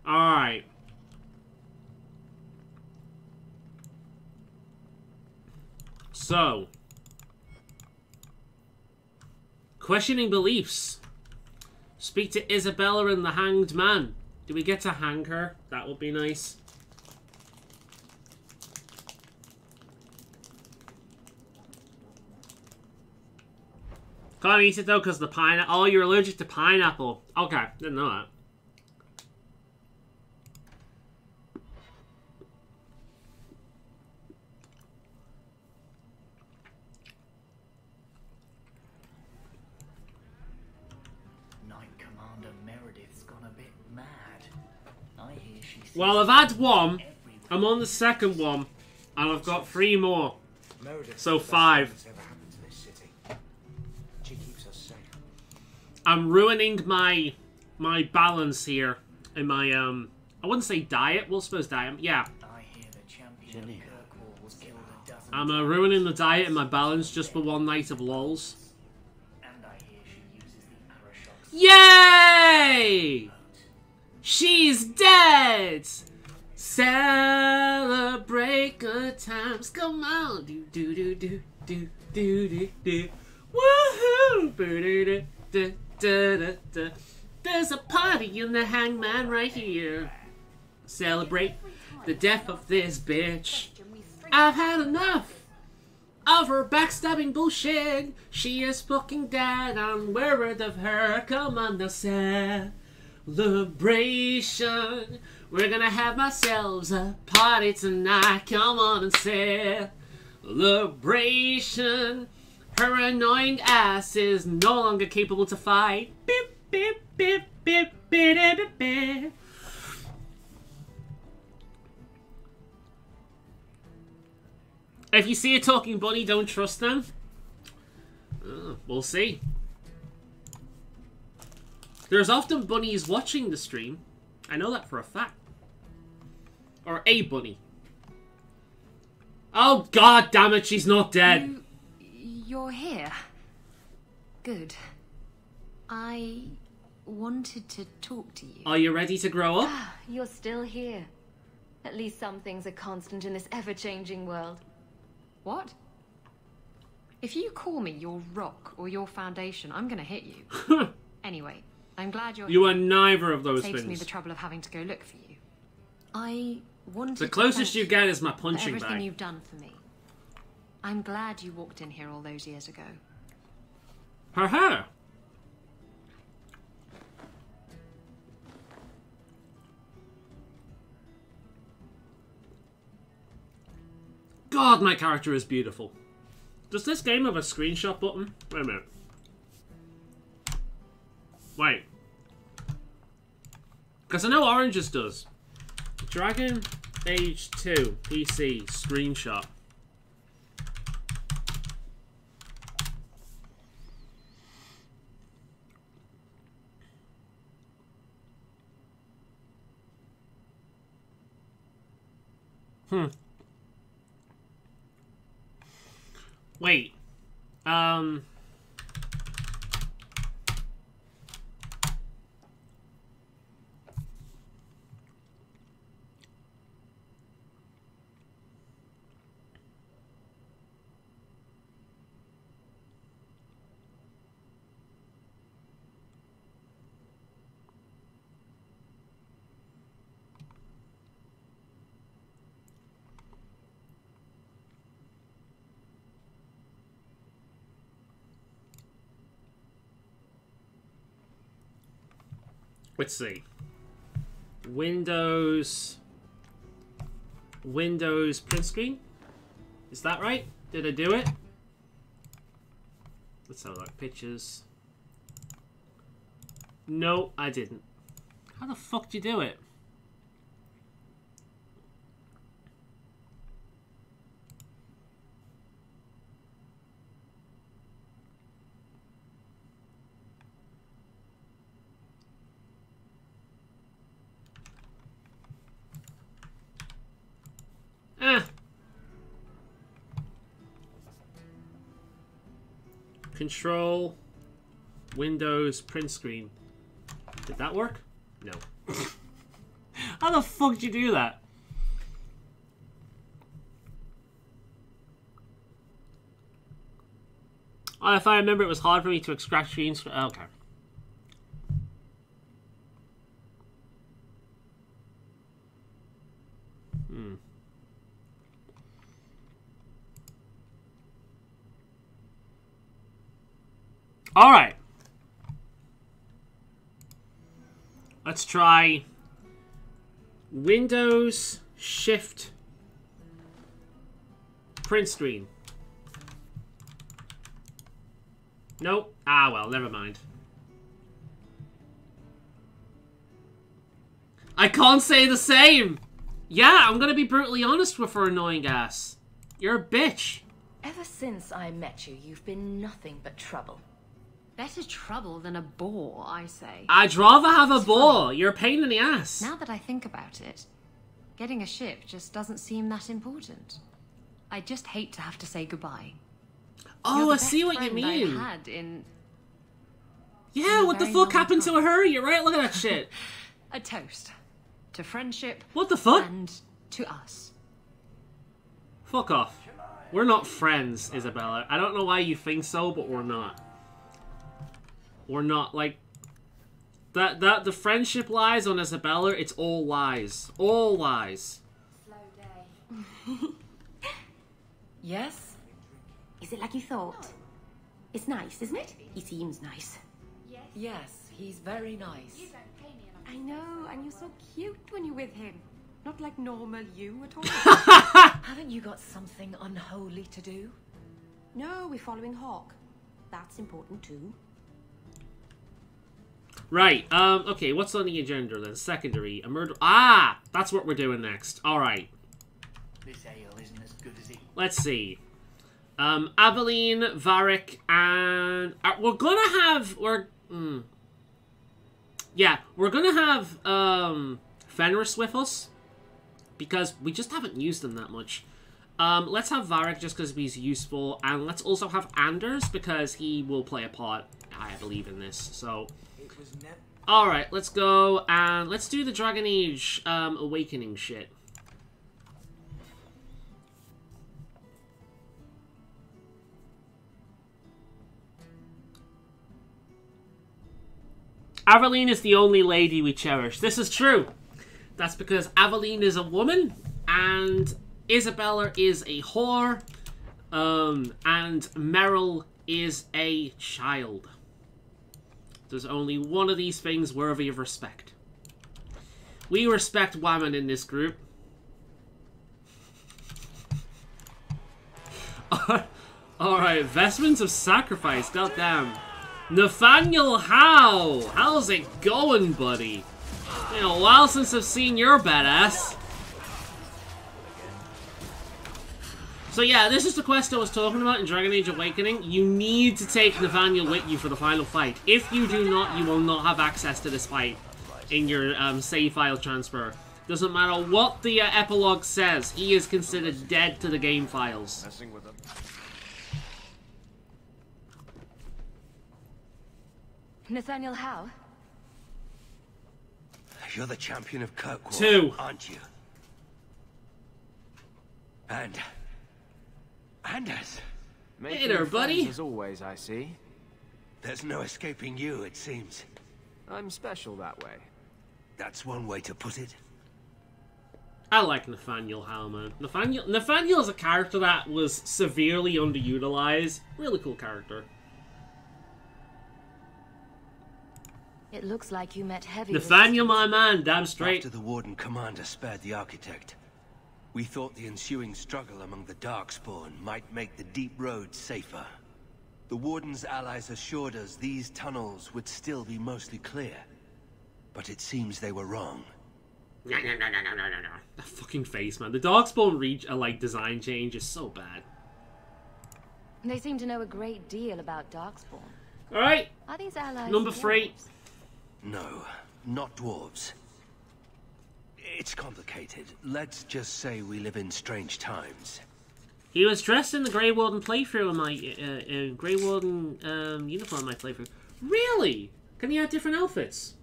Alright. So. Questioning beliefs. Speak to Isabella and the Hanged Man. Do we get to hang her? That would be nice. Can't eat it though because the pineapple. Oh, you're allergic to pineapple. Okay, didn't know that. Well, I've had one. I'm on the second one. And I've got 3 more. So 5. I'm ruining my balance here in my I wouldn't say diet. Well, suppose diet. Yeah. I'm ruining the diet and my balance just for one night of lols. Yay! She's dead. Celebrate good times. Come on, do do do do do do do do. Woohoo! Do do do do. There's a party in the Hangman right here. Celebrate the death of this bitch. I've had enough of her backstabbing bullshit. She is fucking dead. I'm worried of her. Come on, now, celebration. We're gonna have ourselves a party tonight. Come on and celebration. Her annoying ass is no longer capable to fight. Beep, beep, beep, beep, beep, beep, beep. If you see a talking bunny, don't trust them. We'll see. There's often bunnies watching the stream. I know that for a fact. Or a bunny. Oh, god damn it, she's not dead. You're here. Good. I wanted to talk to you. Are you ready to grow up? You're still here. At least some things are constant in this ever-changing world. What? If you call me your rock or your foundation, I'm gonna hit you. Anyway, I'm glad you're You here. are neither of those Saves things. me the trouble of having to go look for you. I wanted The to closest thank you get is my for punching everything bag. you've done for me. I'm glad you walked in here all those years ago. Her hair. God, my character is beautiful. Does this game have a screenshot button? Wait a minute. Wait. Because I know Orange's does. Dragon Age 2 PC screenshot. Wait. Let's see. Windows print screen? Is that right? Did I do it? Let's have a look. Pictures. No, I didn't. How the fuck did you do it? Control Windows print screen. Did that work? No. How the fuck did you do that? Oh, if I remember, it was hard for me to extract screens. Okay. All right. Let's try Windows Shift print screen. Nope. Ah, well, never mind. I can't say the same. Yeah, I'm gonna be brutally honest with her annoying ass. You're a bitch. Ever since I met you, you've been nothing but trouble. Better trouble than a bore, I say. I'd rather have a bore. You're a pain in the ass. Now that I think about it, getting a ship just doesn't seem that important. I just hate to have to say goodbye. Oh, I see what you mean. I had in yeah, what the fuck happened to her? You're right, look at that shit. A toast. To friendship. What the fuck? And to us. Fuck off. We're not friends, Isabella. I don't know why you think so, but we're not. We're not, like... the friendship lies on Isabella, it's all lies. All lies. Slow day. Yes? Is it like you thought? It's nice, isn't it? He seems nice. Yes, he's very nice. I know, and you're so cute when you're with him. Not like normal you at all. Haven't you got something unholy to do? No, we're following Hawk. That's important too. Right, okay, what's on the agenda then? Secondary, a murder... Ah! That's what we're doing next. Alright. This ale isn't as good as it. Let's see. Aveline, Varric, and... we're gonna have... Yeah, we're gonna have, Fenris with us. Because we just haven't used him that much. Let's have Varric just because he's useful. And let's also have Anders because he will play a part, I believe, in this. So... Alright, let's go and let's do the Dragon Age Awakening shit. Aveline is the only lady we cherish. This is true. That's because Aveline is a woman and Isabella is a whore and Meryl is a child. There's only one of these things worthy of respect. We respect women in this group. Alright, Vestments of Sacrifice, goddamn. Nathaniel Howe! How's it going, buddy? Been a while since I've seen your badass. So yeah, this is the quest I was talking about in Dragon Age Awakening. You need to take Nathaniel with you for the final fight. If you do not, you will not have access to this fight in your save file transfer. Doesn't matter what the epilogue says, he is considered dead to the game files. Messing with them. Nathaniel Howe? You're the champion of Kirkwall, 2. aren't you? And... Anders. Hey there, buddy. As always, I see. There's no escaping you, it seems. I'm special that way. That's one way to put it. I like Nathaniel Howe, man. Nathaniel is a character that was severely underutilized. Really cool character. It looks like you met heavy Nathaniel, my man, damn straight. After the Warden Commander spared the Architect, we thought the ensuing struggle among the Darkspawn might make the deep roads safer. The Warden's allies assured us these tunnels would still be mostly clear. But it seems they were wrong. No. That fucking face, man. The Darkspawn design change is so bad. They seem to know a great deal about Darkspawn. Alright. Are these allies Number 3. dwarves? No, not dwarves. It's complicated. Let's just say we live in strange times. He was dressed in the Grey Warden playthrough in my Grey Warden uniform in my playthrough. Really? Can he have different outfits?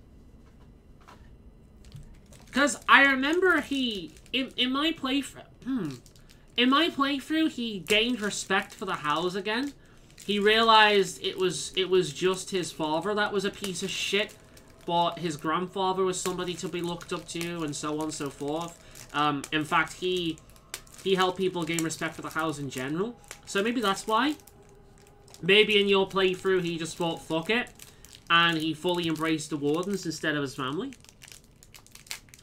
Because I remember he in my playthrough. In my playthrough, he gained respect for the House again. He realized it was just his father that was a piece of shit. But his grandfather was somebody to be looked up to, and so on and so forth. In fact, he helped people gain respect for the House in general. So maybe that's why. Maybe in your playthrough, he just thought, fuck it. And he fully embraced the Wardens instead of his family.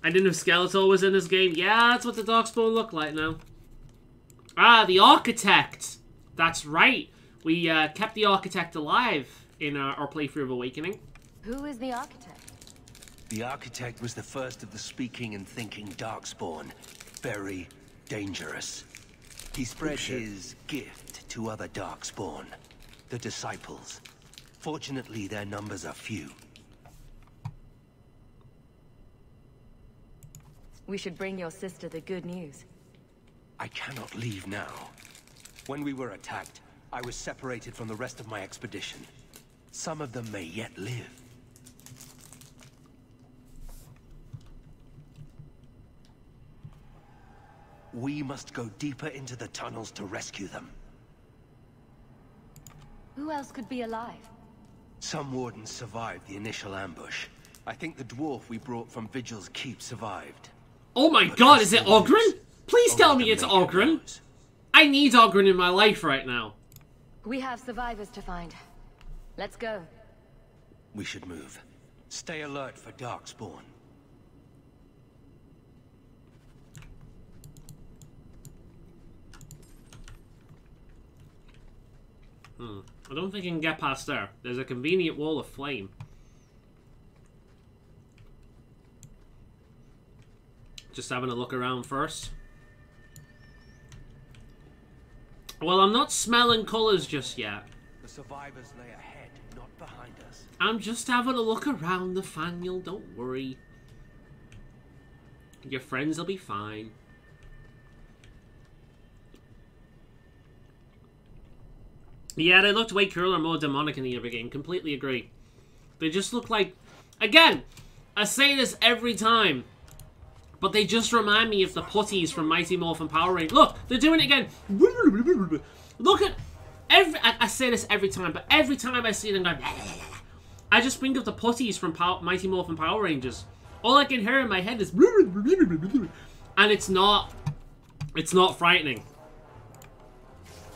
I didn't know Skeletor was in this game. Yeah, that's what the Darkspawn look like now. Ah, the Architect! That's right. We kept the Architect alive in our playthrough of Awakening. Who is the Architect? The architect was the first of the speaking and thinking Darkspawn. Very dangerous. He spread his gift to other Darkspawn, the Disciples. Fortunately, their numbers are few. We should bring your sister the good news. I cannot leave now. When we were attacked, I was separated from the rest of my expedition. Some of them may yet live. We must go deeper into the tunnels to rescue them. Who else could be alive? Some wardens survived the initial ambush. I think the dwarf we brought from Vigil's Keep survived. Oh my god, is it Oghren? Please tell me it's Oghren. I need Oghren in my life right now. We have survivors to find. Let's go. We should move. Stay alert for Darkspawn. I don't think I can get past there. There's a convenient wall of flame. Just having a look around first. Well, I'm not smelling colours just yet. The survivors lay ahead, not behind us. I'm just having a look around, Nathaniel. Don't worry. Your friends will be fine. Yeah, they looked way cooler, more demonic in the other game. Completely agree. They just look like... Again, I say this every time, but they just remind me of the putties from Mighty Morphin Power Rangers. Look, they're doing it again. Look at... I say this every time, but every time I see them going... I just think of the putties from Mighty Morphin Power Rangers. All I can hear in my head is... And it's not frightening.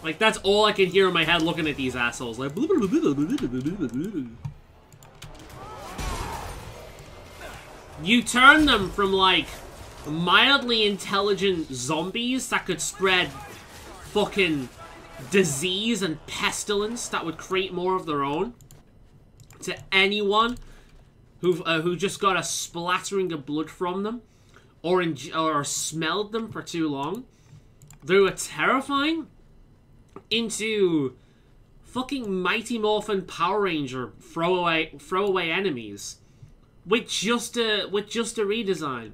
Like, that's all I can hear in my head looking at these assholes. Like, you turn them from, like, mildly intelligent zombies that could spread fucking disease and pestilence that would create more of their own to anyone who just got a splattering of blood from them or smelled them for too long. They were terrifying. Into fucking Mighty Morphin Power Ranger throwaway enemies with just a redesign.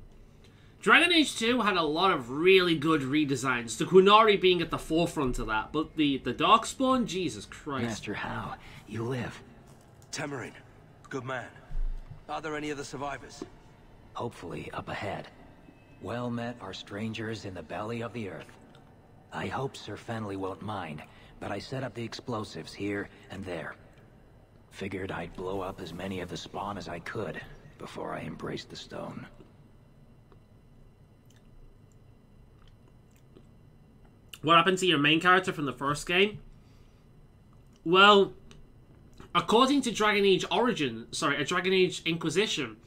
Dragon Age 2 had a lot of really good redesigns, the Qunari being at the forefront of that, but the Darkspawn, Jesus Christ. Master Hao, you live. Temerin, good man. Are there any other survivors? Hopefully up ahead. Well met are strangers in the belly of the earth. I hope Sir Fenley won't mind, but I set up the explosives here and there. Figured I'd blow up as many of the spawn as I could before I embraced the stone. What happened to your main character from the first game? Well, according to Dragon Age Dragon Age Inquisition,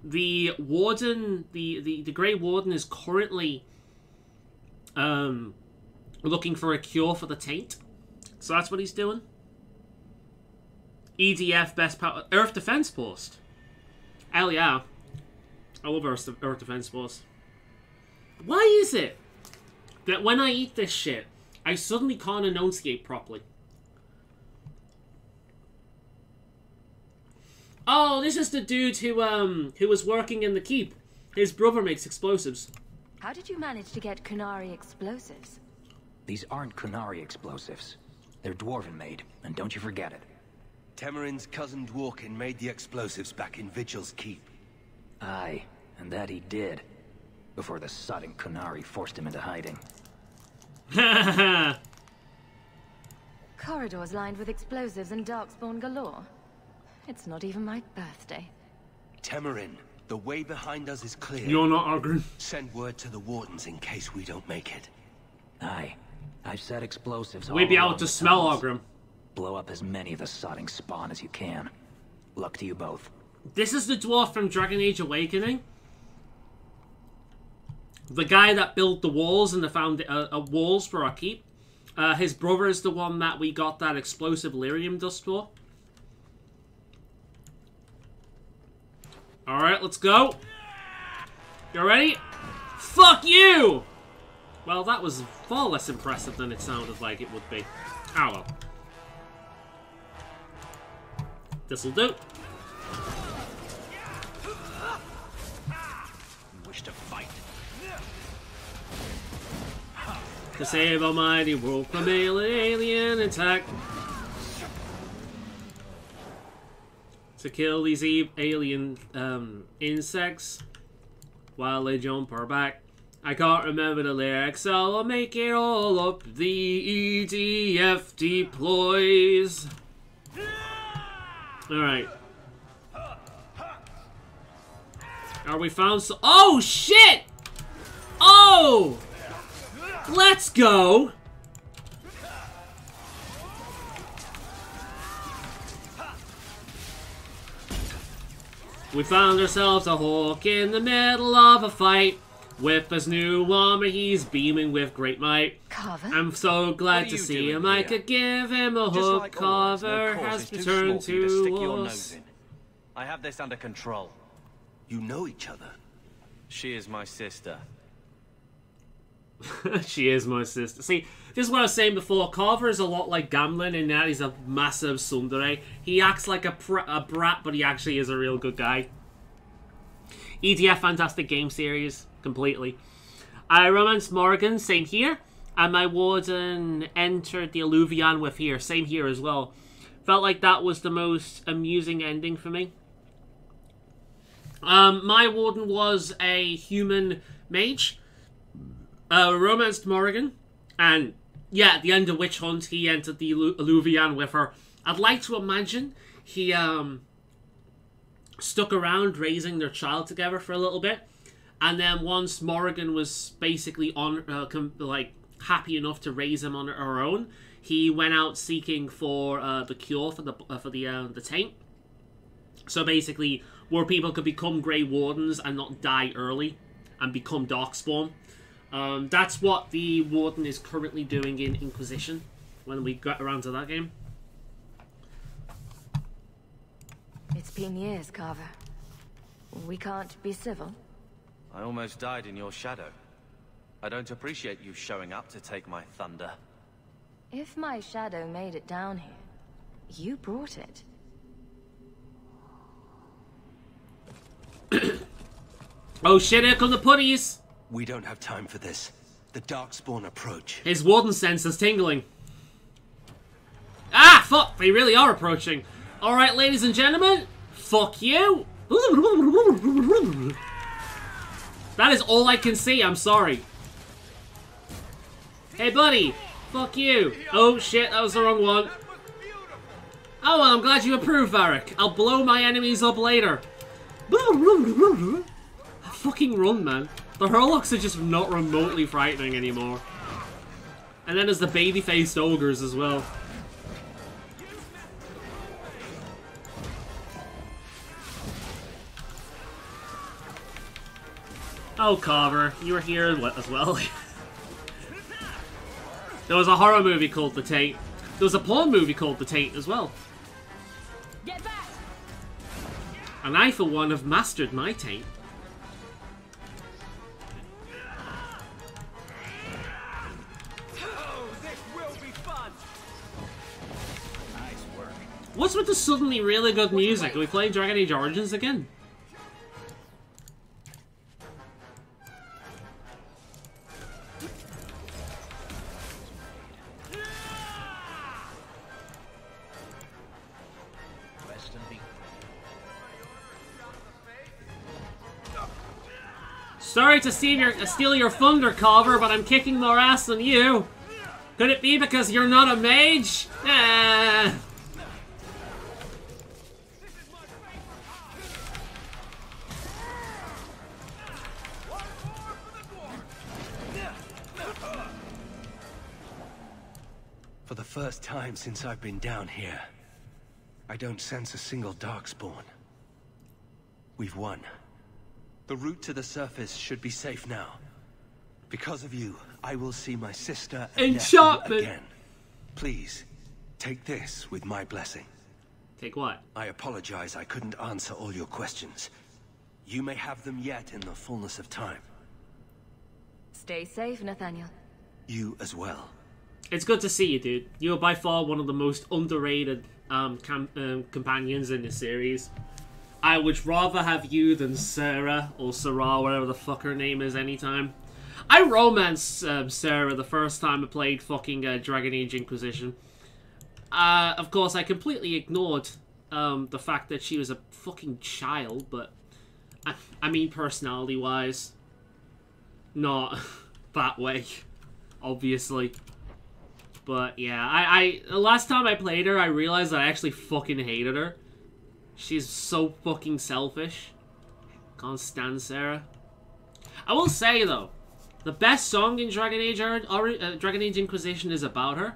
the Warden, the Grey Warden is currently looking for a cure for the taint. So that's what he's doing. EDF best power Earth Defense Post. Hell yeah. I love Earth Defense Post. Why is it that when I eat this shit, I suddenly can't enunciate properly? Oh, this is the dude who was working in the keep. His brother makes explosives. How did you manage to get Qunari explosives? These aren't Qunari explosives. They're Dwarven made, and don't you forget it. Temerin's cousin Dworkin made the explosives back in Vigil's Keep. Aye, and that he did. Before the sodden Qunari forced him into hiding. Corridors lined with explosives and darkspawn galore. It's not even my birthday. Temerin, the way behind us is clear. You're not Oghren. Send word to the Wardens in case we don't make it. Aye. I've set explosives all We'd be able along to the smell tunnels. Oghren. Blow up as many of the sodding spawn as you can. Luck to you both. This is the dwarf from Dragon Age Awakening. The guy that built the walls and found walls for our keep. His brother is the one that we got that explosive lyrium dust for. Alright, let's go. You ready? Fuck you! Well, that was far less impressive than it sounded like it would be. Oh well. This'll do. Wish to fight. To save our mighty world from alien attack. To kill these alien insects while they jump our back. I can't remember the lyrics, so I'll make it all up. The EDF deploys. Alright. Are we found so— oh shit! Oh! Let's go! We found ourselves a hawk in the middle of a fight. With his new armor, he's beaming with great might. Carver? I'm so glad to see him. I could give him a hook. Like Carver has returned to us. I have this under control. You know each other? She is my sister. She is my sister. See, this is what I was saying before. Carver is a lot like Gamlin in that he's a massive tsundere. He acts like a brat, but he actually is a real good guy. EDF, fantastic game series. Completely. I romanced Morgan, same here. And my warden entered the Alluvion with here. Same here as well. Felt like that was the most amusing ending for me. My warden was a human mage. Romanced Morrigan, and yeah, at the end of Witch Hunt, he entered the Alluvion with her. I'd like to imagine he stuck around raising their child together for a little bit, and then once Morrigan was basically on like happy enough to raise him on her own, he went out seeking for the cure for the taint. So basically, where people could become Grey Wardens and not die early and become Darkspawn. That's what the Warden is currently doing in Inquisition, when we get around to that game. It's been years, Carver. We can't be civil. I almost died in your shadow. I don't appreciate you showing up to take my thunder. If my shadow made it down here, you brought it. Oh shit, here come the putties! We don't have time for this. The Darkspawn approach. His warden sense is tingling. Ah, fuck! They really are approaching. Alright, ladies and gentlemen, fuck you! That is all I can see, I'm sorry. Hey, buddy! Fuck you! Oh shit, that was the wrong one. Oh well, I'm glad you approve, Varric. I'll blow my enemies up later. Fucking run, man. The Hurlocks are just not remotely frightening anymore. And then there's the baby-faced ogres as well. Oh, Carver, you were here as well. There was a horror movie called The Taint. There was a porn movie called The Taint as well. Get back! And I, for one, have mastered my taint. What's with the suddenly really good music? Are we playing Dragon Age Origins again? Sorry to steal your thunder, Carver, but I'm kicking more ass than you. Could it be because you're not a mage? Ah. For the first time since I've been down here, I don't sense a single Darkspawn. We've won. The route to the surface should be safe now. Because of you, I will see my sister and nephew again. Please, take this with my blessing. Take what? I apologize I couldn't answer all your questions. You may have them yet in the fullness of time. Stay safe, Nathaniel. You as well. It's good to see you, dude. You're by far one of the most underrated companions in this series. I would rather have you than Sarah or Sarah, whatever the fuck her name is, anytime. I romanced Sarah the first time I played fucking Dragon Age Inquisition. Of course, I completely ignored the fact that she was a fucking child, but I mean personality-wise, not that way, obviously. But yeah, the last time I played her, I realized that I actually fucking hated her. She's so fucking selfish. Can't stand Sarah. I will say though, the best song in Dragon Age Inquisition is about her.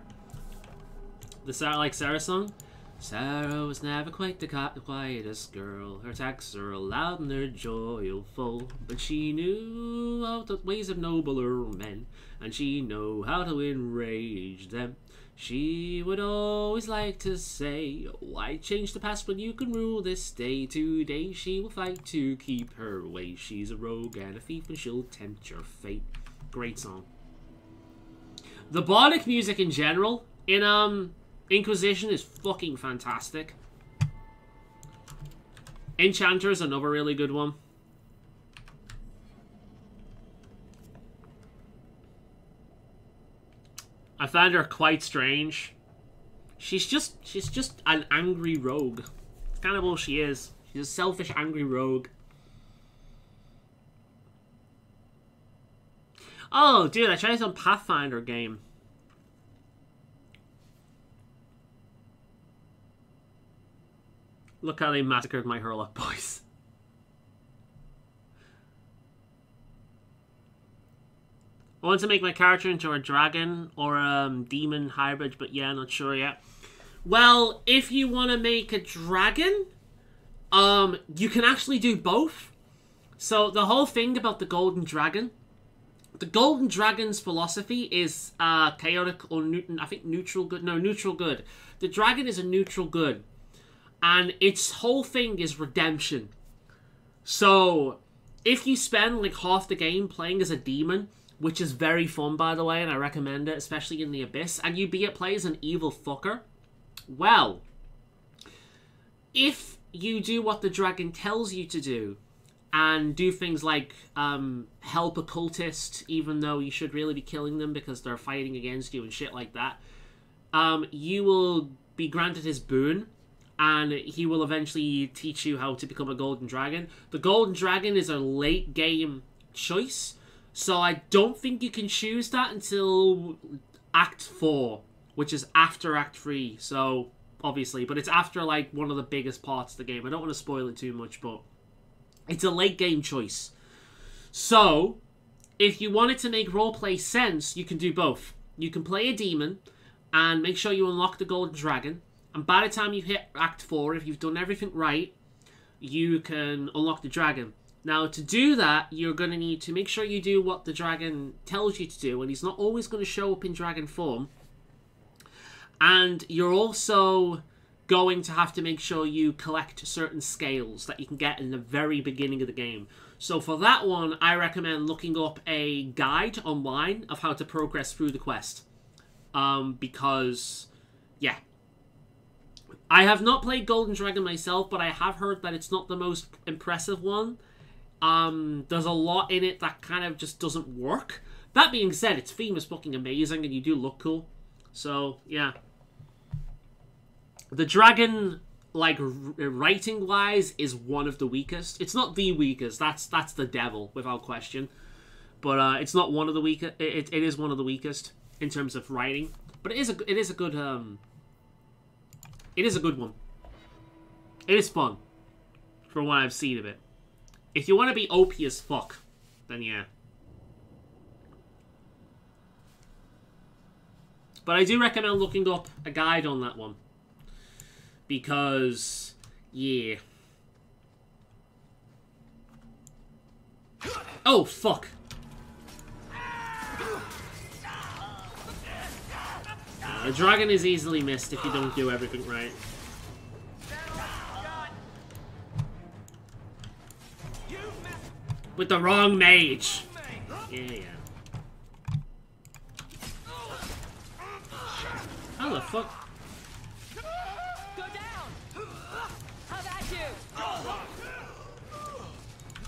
The Sarah song. Sarah was never quite the quietest girl. Her attacks are loud and they're joyful, but she knew all the ways of nobler men, and she knew how to enrage them. She would always like to say, why change the past when you can rule this day? Today she will fight to keep her way. She's a rogue and a thief and she'll tempt your fate. Great song. The bardic music in general in Inquisition is fucking fantastic. Enchanter is another really good one. I find her quite strange. She's just an angry rogue. It's kind of all she is. She's a selfish, angry rogue. Oh, dude, I tried some Pathfinder game. Look how they massacred my Hurlock boys. I want to make my character into a dragon or a demon hybrid, but yeah, not sure yet. Well, if you want to make a dragon, you can actually do both. So the whole thing about the Golden Dragon, the Golden Dragon's philosophy is chaotic or I think neutral good. No, neutral good. The dragon is a neutral good. And its whole thing is redemption. So, if you spend like half the game playing as a demon, which is very fun by the way, and I recommend it, especially in the Abyss, and you play as an evil fucker, well, if you do what the dragon tells you to do, and do things like help a cultist, even though you should really be killing them because they're fighting against you and shit like that, you will be granted his boon. And he will eventually teach you how to become a Golden Dragon. The Golden Dragon is a late game choice, so I don't think you can choose that until Act 4, which is after Act 3, so obviously, but it's after like one of the biggest parts of the game. I don't want to spoil it too much, but it's a late game choice. So, if you want it to make roleplay sense, you can do both. You can play a demon, and make sure you unlock the Golden Dragon, and by the time you hit Act 4, if you've done everything right, you can unlock the dragon. Now, to do that, you're going to need to make sure you do what the dragon tells you to do, and he's not always going to show up in dragon form. And you're also going to have to make sure you collect certain scales that you can get in the very beginning of the game. So for that one, I recommend looking up a guide online of how to progress through the quest. Because, yeah. I have not played Golden Dragon myself, but I have heard that it's not the most impressive one. There's a lot in it that kind of just doesn't work. That being said, its theme is fucking amazing and you do look cool. So, yeah. The dragon, like, writing-wise, is one of the weakest. It's not the weakest. That's the devil, without question. But it's not one of the weakest. It is one of the weakest in terms of writing. But it is a good It is a good one. It is fun, from what I've seen of it. If you want to be OP as fuck, then yeah. But I do recommend looking up a guide on that one. Because, yeah. Oh, fuck. The dragon is easily missed if you don't do everything right. With the wrong mage. Yeah. How the fuck? Go down! How about you?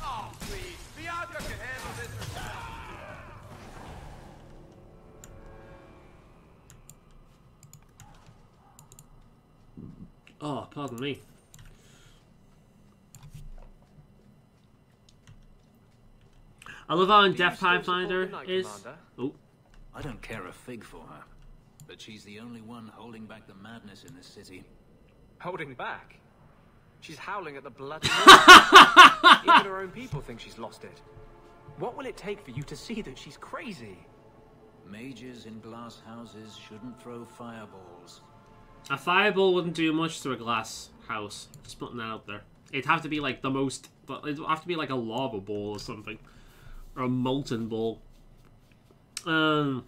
Oh, please. Bianca can handle this herself. Oh, pardon me. I love how in Death Pathfinder is. Oh. I don't care a fig for her, but she's the only one holding back the madness in this city. Holding back? She's howling at the bloody earth. Even her own people think she's lost it. What will it take for you to see that she's crazy? Mages in glass houses shouldn't throw fireballs. A fireball wouldn't do much to a glass house. Just putting that out there. It'd have to be like the most... It'd have to be like a lava ball or something. Or a molten ball. I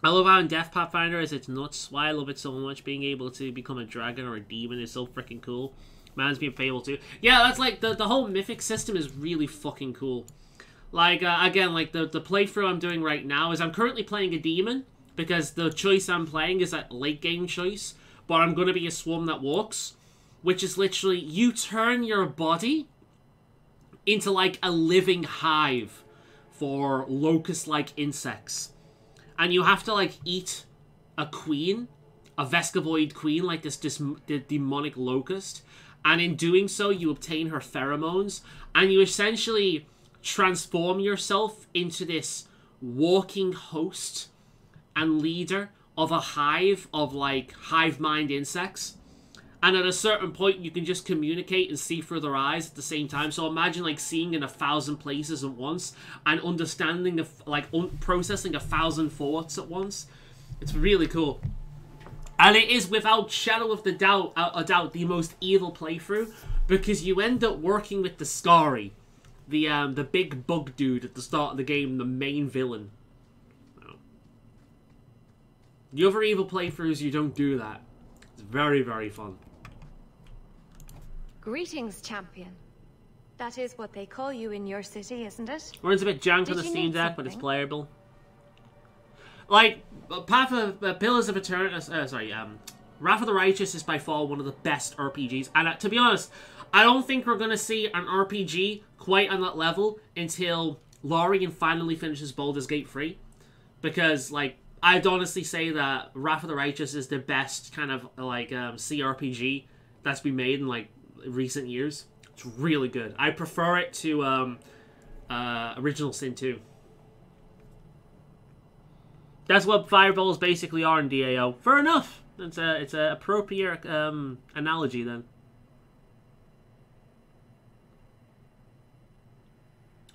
love how in Death Pathfinder is it's nuts. Why I love it so much. Being able to become a dragon or a demon is so freaking cool. Man's being able to... Yeah, that's like... The whole mythic system is really fucking cool. Like, again, like the playthrough I'm doing right now is I'm currently playing a demon. Because the choice I'm playing is a late game choice. But I'm going to be a swarm that walks. Which is literally... You turn your body into like a living hive for locust-like insects. And you have to like eat a queen. A Vescavoid queen, like this demonic locust. And in doing so, you obtain her pheromones. And you essentially transform yourself into this walking host and leader of a hive of like hive mind insects. And at a certain point you can just communicate and see through their eyes at the same time. So imagine like seeing in 1,000 places at once and understanding processing 1,000 thoughts at once. It's really cool. And it is without shadow of a doubt the most evil playthrough, because you end up working with the Scary, the big bug dude at the start of the game, the main villain. The other evil playthroughs, you don't do that. It's very, very fun. Greetings, champion. That is what they call you in your city, isn't it? Runs a bit jank on the Steam Deck, but it's playable. Like, Wrath of the Righteous is by far one of the best RPGs. And to be honest, I don't think we're going to see an RPG quite on that level until Lorien finally finishes Baldur's Gate 3. Because, like, I'd honestly say that Wrath of the Righteous is the best kind of, like, CRPG that's been made in, like, recent years. It's really good. I prefer it to Original Sin 2. That's what fireballs basically are in DAO. Fair enough. It's a appropriate analogy then.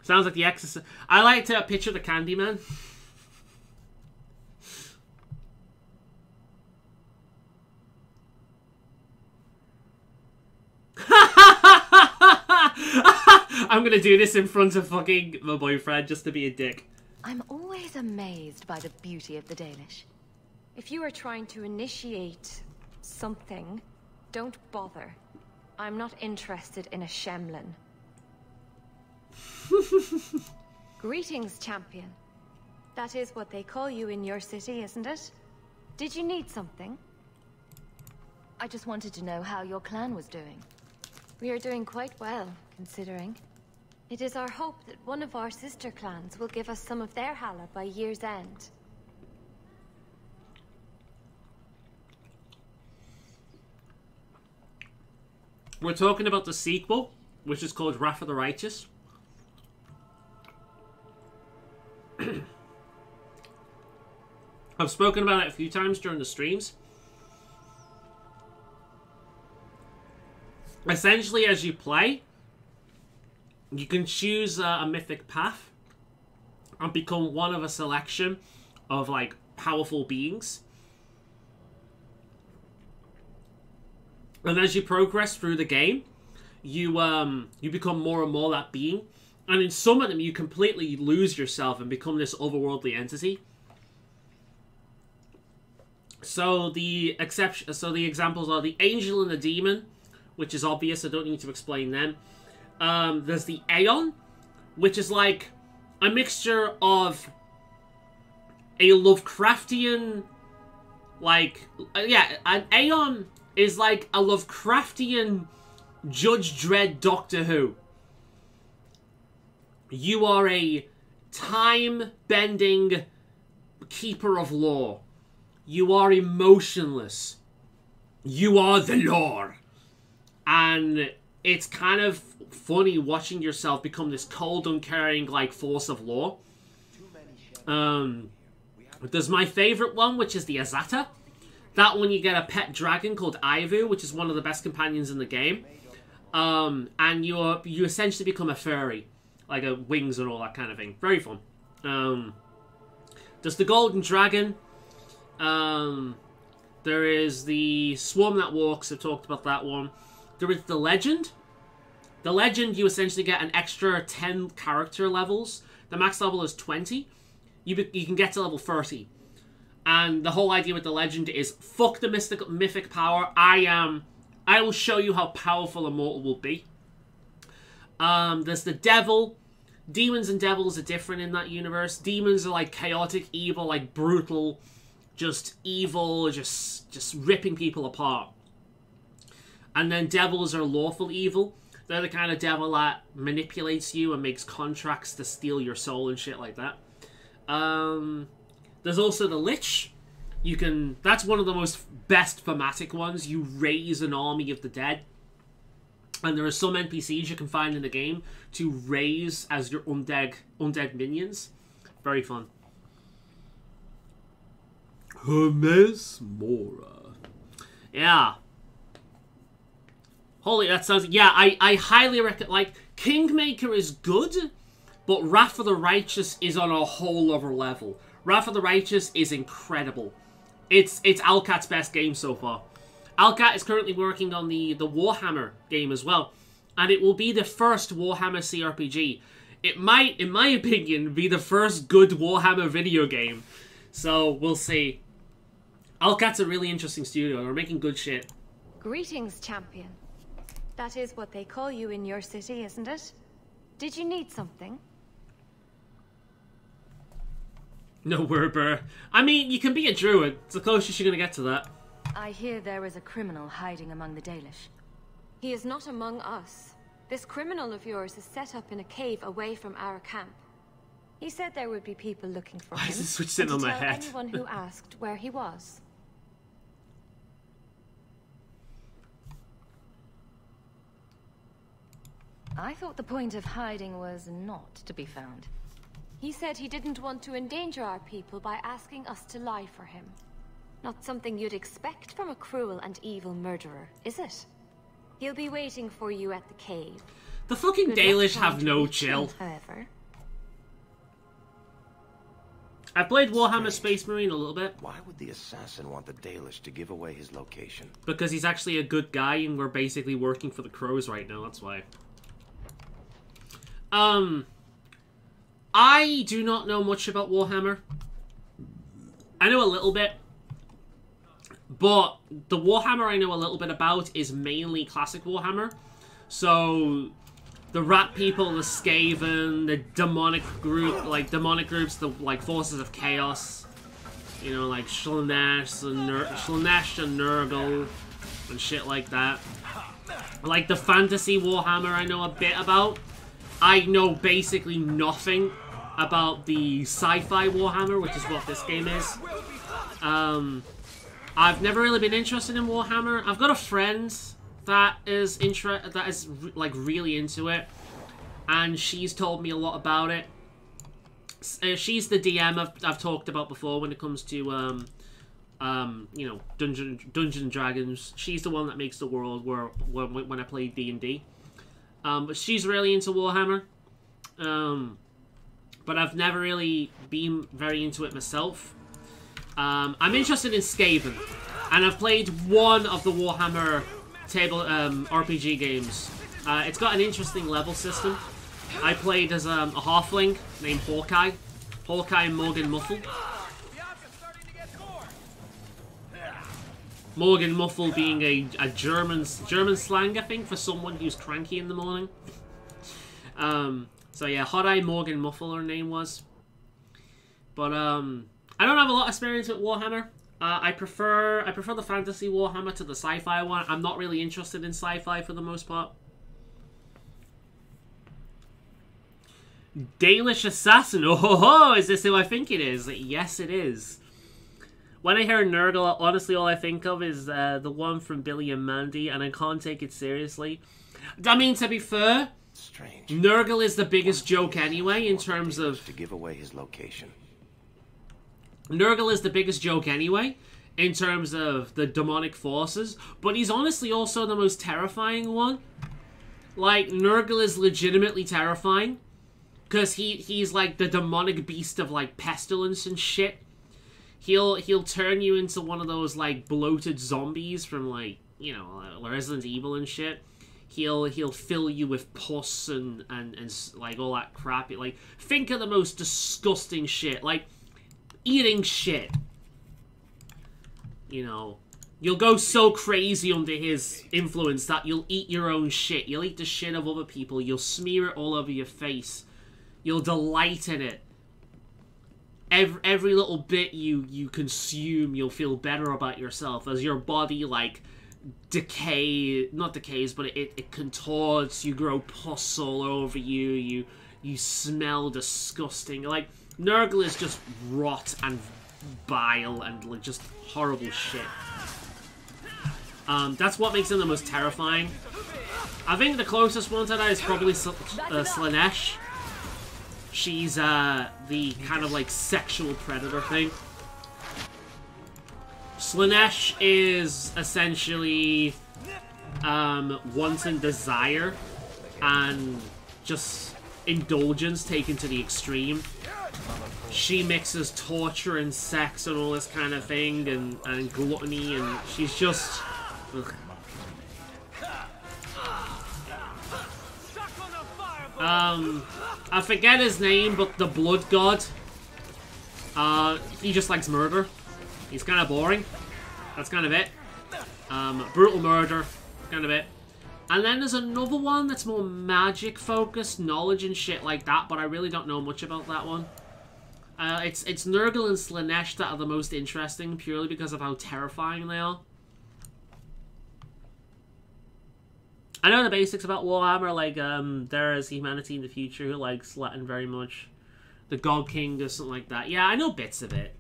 Sounds like the Exorcist. I like to picture the Candyman. I'm gonna do this in front of fucking my boyfriend just to be a dick. I'm always amazed by the beauty of the Dalish. If you are trying to initiate something, don't bother. I'm not interested in a Shemlin. Greetings, champion. That is what they call you in your city, isn't it? Did you need something? I just wanted to know how your clan was doing. We are doing quite well, considering. It is our hope that one of our sister clans will give us some of their Hala by year's end. We're talking about the sequel, which is called Wrath of the Righteous. I've spoken about it a few times during the streams. Essentially, as you play, you can choose a mythic path and become one of a selection of, like, powerful beings. And as you progress through the game, you become more and more that being. And in some of them, you completely lose yourself and become this otherworldly entity. So the examples are the angel and the demon, which is obvious, I don't need to explain them. There's the Aeon, which is like a mixture of a Lovecraftian, like, yeah, an Aeon is like a Lovecraftian Judge Dredd Doctor Who. You are a time-bending keeper of law. You are emotionless. You are the law. And it's kind of funny watching yourself become this cold, uncaring, like, force of law. There's my favorite one, which is the Azata. That one you get a pet dragon called Ivu, which is one of the best companions in the game. And you essentially become a furry. Like wings and all that kind of thing. Very fun. There's the golden dragon. There is the swarm that walks. I've talked about that one. There is the legend. The legend, you essentially get an extra 10 character levels. The max level is 20. You can get to level 30. And the whole idea with the legend is, fuck the mythic power. I will show you how powerful a mortal will be. There's the devil. Demons and devils are different in that universe. Demons are like chaotic, evil, like brutal, just evil, just ripping people apart. And then devils are lawful evil. They're the kind of devil that manipulates you and makes contracts to steal your soul and shit like that. There's also the Lich. That's one of the best thematic ones. You raise an army of the dead. And there are some NPCs you can find in the game to raise as your undead minions. Very fun. Hermes Mora. Yeah. Holy, that sounds... Yeah, I highly recommend... Like, Kingmaker is good, but Wrath of the Righteous is on a whole other level. Wrath of the Righteous is incredible. It's Alcat's best game so far. Alcat is currently working on the Warhammer game as well. And it will be the first Warhammer CRPG. It might, in my opinion, be the first good Warhammer video game. So, we'll see. Alcat's a really interesting studio. They're making good shit. Greetings, champion. That is what they call you in your city, isn't it? Did you need something? No, Werber. I mean, you can be a druid. It's the closest you're going to get to that. I hear there is a criminal hiding among the Dalish. He is not among us. This criminal of yours is set up in a cave away from our camp. He said there would be people looking for him. Why is this switch sitting on my head? Anyone who asked where he was. I thought the point of hiding was not to be found. He said he didn't want to endanger our people by asking us to lie for him. Not something you'd expect from a cruel and evil murderer, is it? He'll be waiting for you at the cave. The fucking Dalish have no chill. However, I've played Warhammer Space Marine a little bit. Why would the assassin want the Dalish to give away his location? Because he's actually a good guy and we're basically working for the Crows right now, that's why. I do not know much about Warhammer. I know a little bit. But the Warhammer I know a little bit about is mainly classic Warhammer. So, the Rat People, the Skaven, the demonic groups, the like forces of chaos. You know, like Slaanesh and Nurgle and shit like that. Like the fantasy Warhammer I know a bit about. I know basically nothing about the sci-fi Warhammer, which is what this game is. I've never really been interested in Warhammer. I've got a friend that is like really into it, and she's told me a lot about it. She's the DM I've talked about before when it comes to you know, Dungeons and Dragons. She's the one that makes the world when I play D&D. But she's really into Warhammer. But I've never really been very into it myself. I'm interested in Skaven, and I've played one of the Warhammer table RPG games. It's got an interesting level system. I played as a halfling named Hawkeye Morgan Muffle. Morgan Muffle being a German slang, I think, for someone who's cranky in the morning. So yeah, Hot Eye Morgan Muffle her name was. But I don't have a lot of experience with Warhammer. I prefer the fantasy Warhammer to the sci-fi one. I'm not really interested in sci-fi for the most part. Dalish Assassin. Oh ho ho! Is this who I think it is? Yes, it is. When I hear Nurgle, honestly, all I think of is the one from Billy and Mandy, and I can't take it seriously. I mean, to be fair, strange. Nurgle is the biggest joke anyway in terms of to give away his location. Nurgle is the biggest joke anyway in terms of the demonic forces, but he's honestly also the most terrifying one. Like, Nurgle is legitimately terrifying because he's like the demonic beast of like pestilence and shit. He'll turn you into one of those like bloated zombies from like, you know, Resident Evil and shit. He'll fill you with pus and like all that crap. Like, think of the most disgusting shit, like eating shit. You know, you'll go so crazy under his influence that you'll eat your own shit. You'll eat the shit of other people. You'll smear it all over your face. You'll delight in it. Every little bit you consume, you'll feel better about yourself as your body like not decays, but it contorts. You grow pus all over you. You smell disgusting. Like, Nurgle is just rot and bile and like just horrible shit. That's what makes him the most terrifying. I think the closest one to that is probably Slaanesh. She's the kind of like sexual predator thing. Slaanesh is essentially wanton desire and just indulgence taken to the extreme. She mixes torture and sex and all this kind of thing and gluttony, and she's just... Ugh. I forget his name, but the Blood God. He just likes murder. He's kind of boring. That's kind of it. Brutal murder. Kind of it. And then there's another one that's more magic focused, knowledge and shit like that, but I really don't know much about that one. It's Nurgle and Slaanesh that are the most interesting, purely because of how terrifying they are. I know the basics about Warhammer, like, there is humanity in the future who likes Latin very much. The God King or something like that. Yeah, I know bits of it.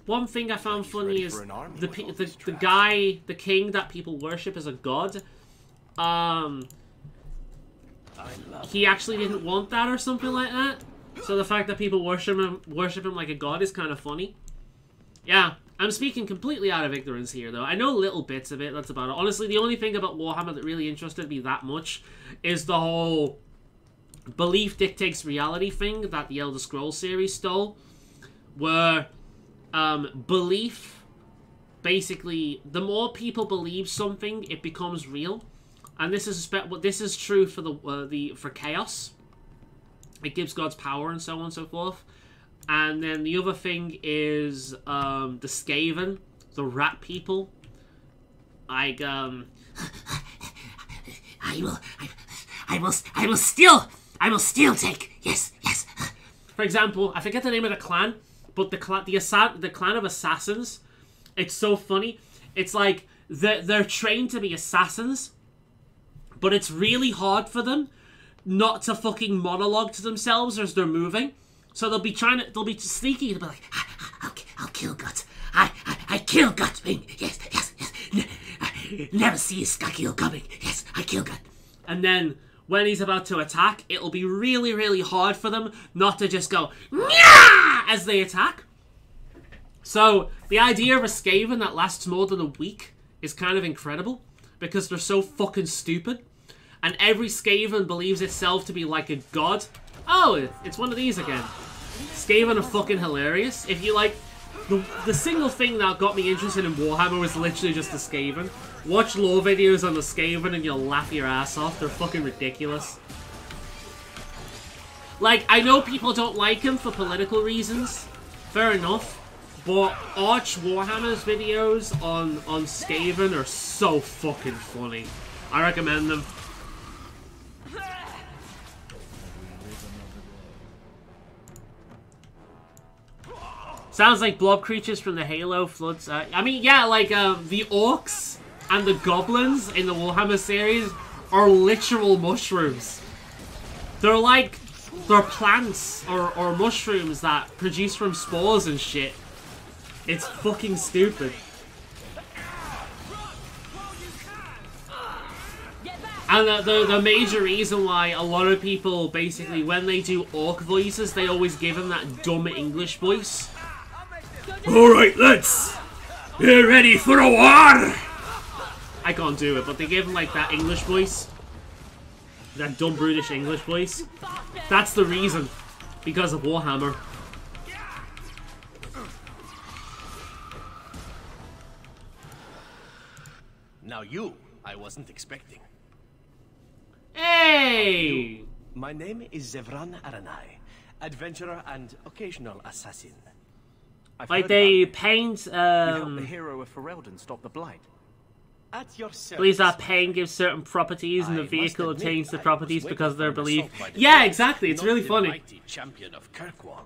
One thing I found funny is the guy, the king that people worship as a god. He actually didn't want that or something like that. So the fact that people worship him like a god is kind of funny. Yeah, I'm speaking completely out of ignorance here, though. I know little bits of it, that's about it. Honestly, the only thing about Warhammer that really interested me that much is the whole belief dictates reality thing that the Elder Scrolls series stole. Where belief, basically, the more people believe something, it becomes real. And this is true for for chaos. It gives God's power and so on and so forth. And then the other thing is the Skaven, the rat people. Like I will still take. Yes. For example, I forget the name of the clan, but the clan of assassins. It's so funny. It's like they're trained to be assassins, but it's really hard for them not to fucking monologue to themselves as they're moving. So they'll be sneaky. They'll be like, I'll kill Gut. I kill Gut. Yes. Never see a Skakil coming. Yes, I kill Gut. And then when he's about to attack, it'll be really, really hard for them not to just go, Nyah! As they attack. So the idea of a Skaven that lasts more than a week is kind of incredible because they're so fucking stupid. And every Skaven believes itself to be like a god. Oh, it's one of these again. Skaven are fucking hilarious. If you like, the single thing that got me interested in Warhammer was literally just the Skaven. Watch lore videos on the Skaven and you'll laugh your ass off. They're fucking ridiculous. Like, I know people don't like him for political reasons. Fair enough. But Arch Warhammer's videos on Skaven are so fucking funny. I recommend them. Sounds like blob creatures from the Halo floods. I mean, yeah, like the orcs and the goblins in the Warhammer series are literal mushrooms. They're like, they're plants or mushrooms that produce from spores and shit. It's fucking stupid. And the major reason why a lot of people, basically, when they do orc voices, they always give them that dumb English voice. Alright, lads! We're ready for a war! I can't do it, but they give them, like, that English voice. That dumb British English voice. That's the reason. Because of Warhammer. Now you, I wasn't expecting. Hey! My name is Zevran Aranai, adventurer and occasional assassin. Like they paint, You helped the hero of Ferelden stop the blight. At your service. believes that pain gives certain properties and the vehicle obtains the properties because of their belief. Yeah, exactly. It's really funny. Mighty champion of Kirkwall.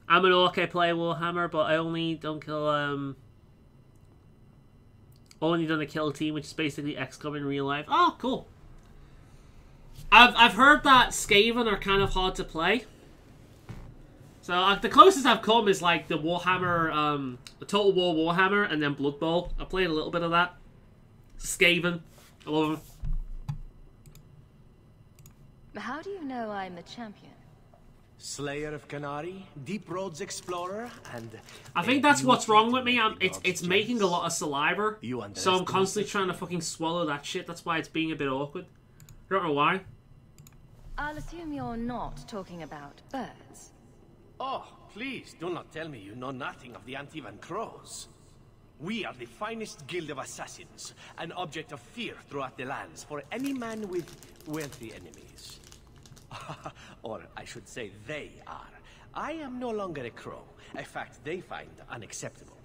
I'm an orc, I play Warhammer, but I only don't kill, only done a kill team, which is basically XCOM in real life. Oh, cool. I've heard that Skaven are kind of hard to play. So, the closest I've come is, like, the Warhammer, the Total War Warhammer, and then Blood Bowl. I played a little bit of that. Skaven. I love them. How do you know I'm a champion? Slayer of Canary, Deep Roads Explorer, and... I think that's what's wrong with me. It's making a lot of saliva. So I'm constantly trying to fucking swallow that shit. That's why it's being a bit awkward. I don't know why. I'll assume you're not talking about birds. Oh, please, do not tell me you know nothing of the Antivan Crows. We are the finest guild of assassins, an object of fear throughout the lands for any man with wealthy enemies. Or I should say they are. I am no longer a crow, a fact they find unacceptable.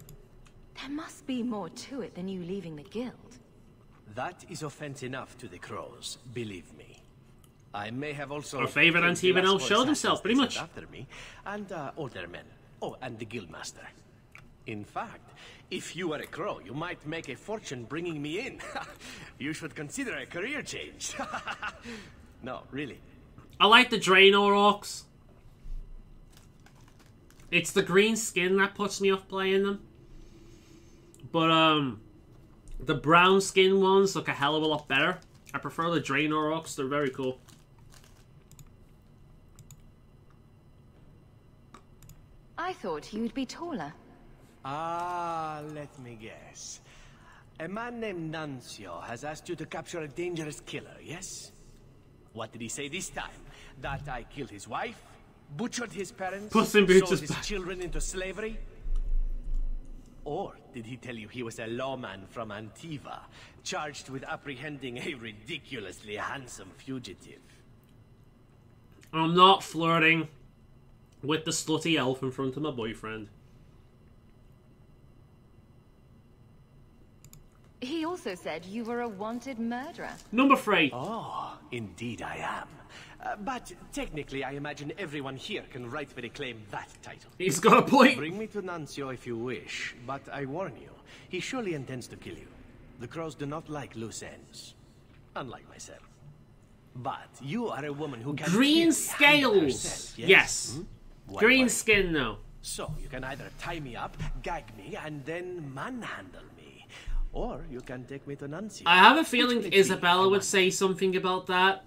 There must be more to it than you leaving the guild. That is offense enough to the crows, believe me. I may have also... Our favorite Antivan elf showed himself, pretty much. After me, and older men. Oh, and the guildmaster. In fact, if you were a crow, you might make a fortune bringing me in. You should consider a career change. No, really. I like the Draenor orcs. It's the green skin that puts me off playing them. But, the brown skin ones look a hell of a lot better. I prefer the Draenor orcs. They're very cool. I thought you'd be taller. Ah, let me guess. A man named Nuncio has asked you to capture a dangerous killer, yes? What did he say this time? That I killed his wife, butchered his parents, Puss in Boots sold is his back. children into slavery? Or did he tell you he was a lawman from Antiva, charged with apprehending a ridiculously handsome fugitive? I'm not flirting with the slutty elf in front of my boyfriend. He also said you were a wanted murderer. Number 3. Oh, indeed I am. But technically, I imagine everyone here can rightfully claim that title. He's got a point. Bring me to Nuncio if you wish, but I warn you, he surely intends to kill you. The crows do not like loose ends, unlike myself. But you are a woman who can Green clearly handle scales. herself, Yes. Why, Green why? skin, though. So you can either tie me up, gag me, and then manhandle me, or you can take me to Nuncio. I have a feeling Isabella would say something about that.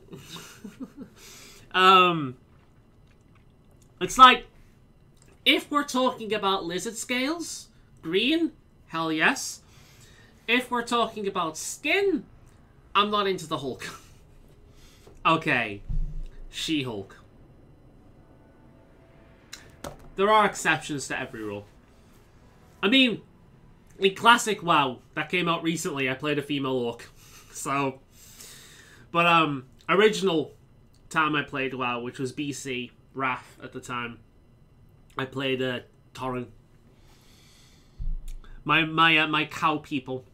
It's like, if we're talking about lizard scales, green, hell yes. If we're talking about skin, I'm not into the Hulk. Okay, She-Hulk. There are exceptions to every rule. I mean, in classic WoW that came out recently, I played a female orc. So, but original time I played WoW, which was BC Wrath at the time, I played Tauren. My cow people.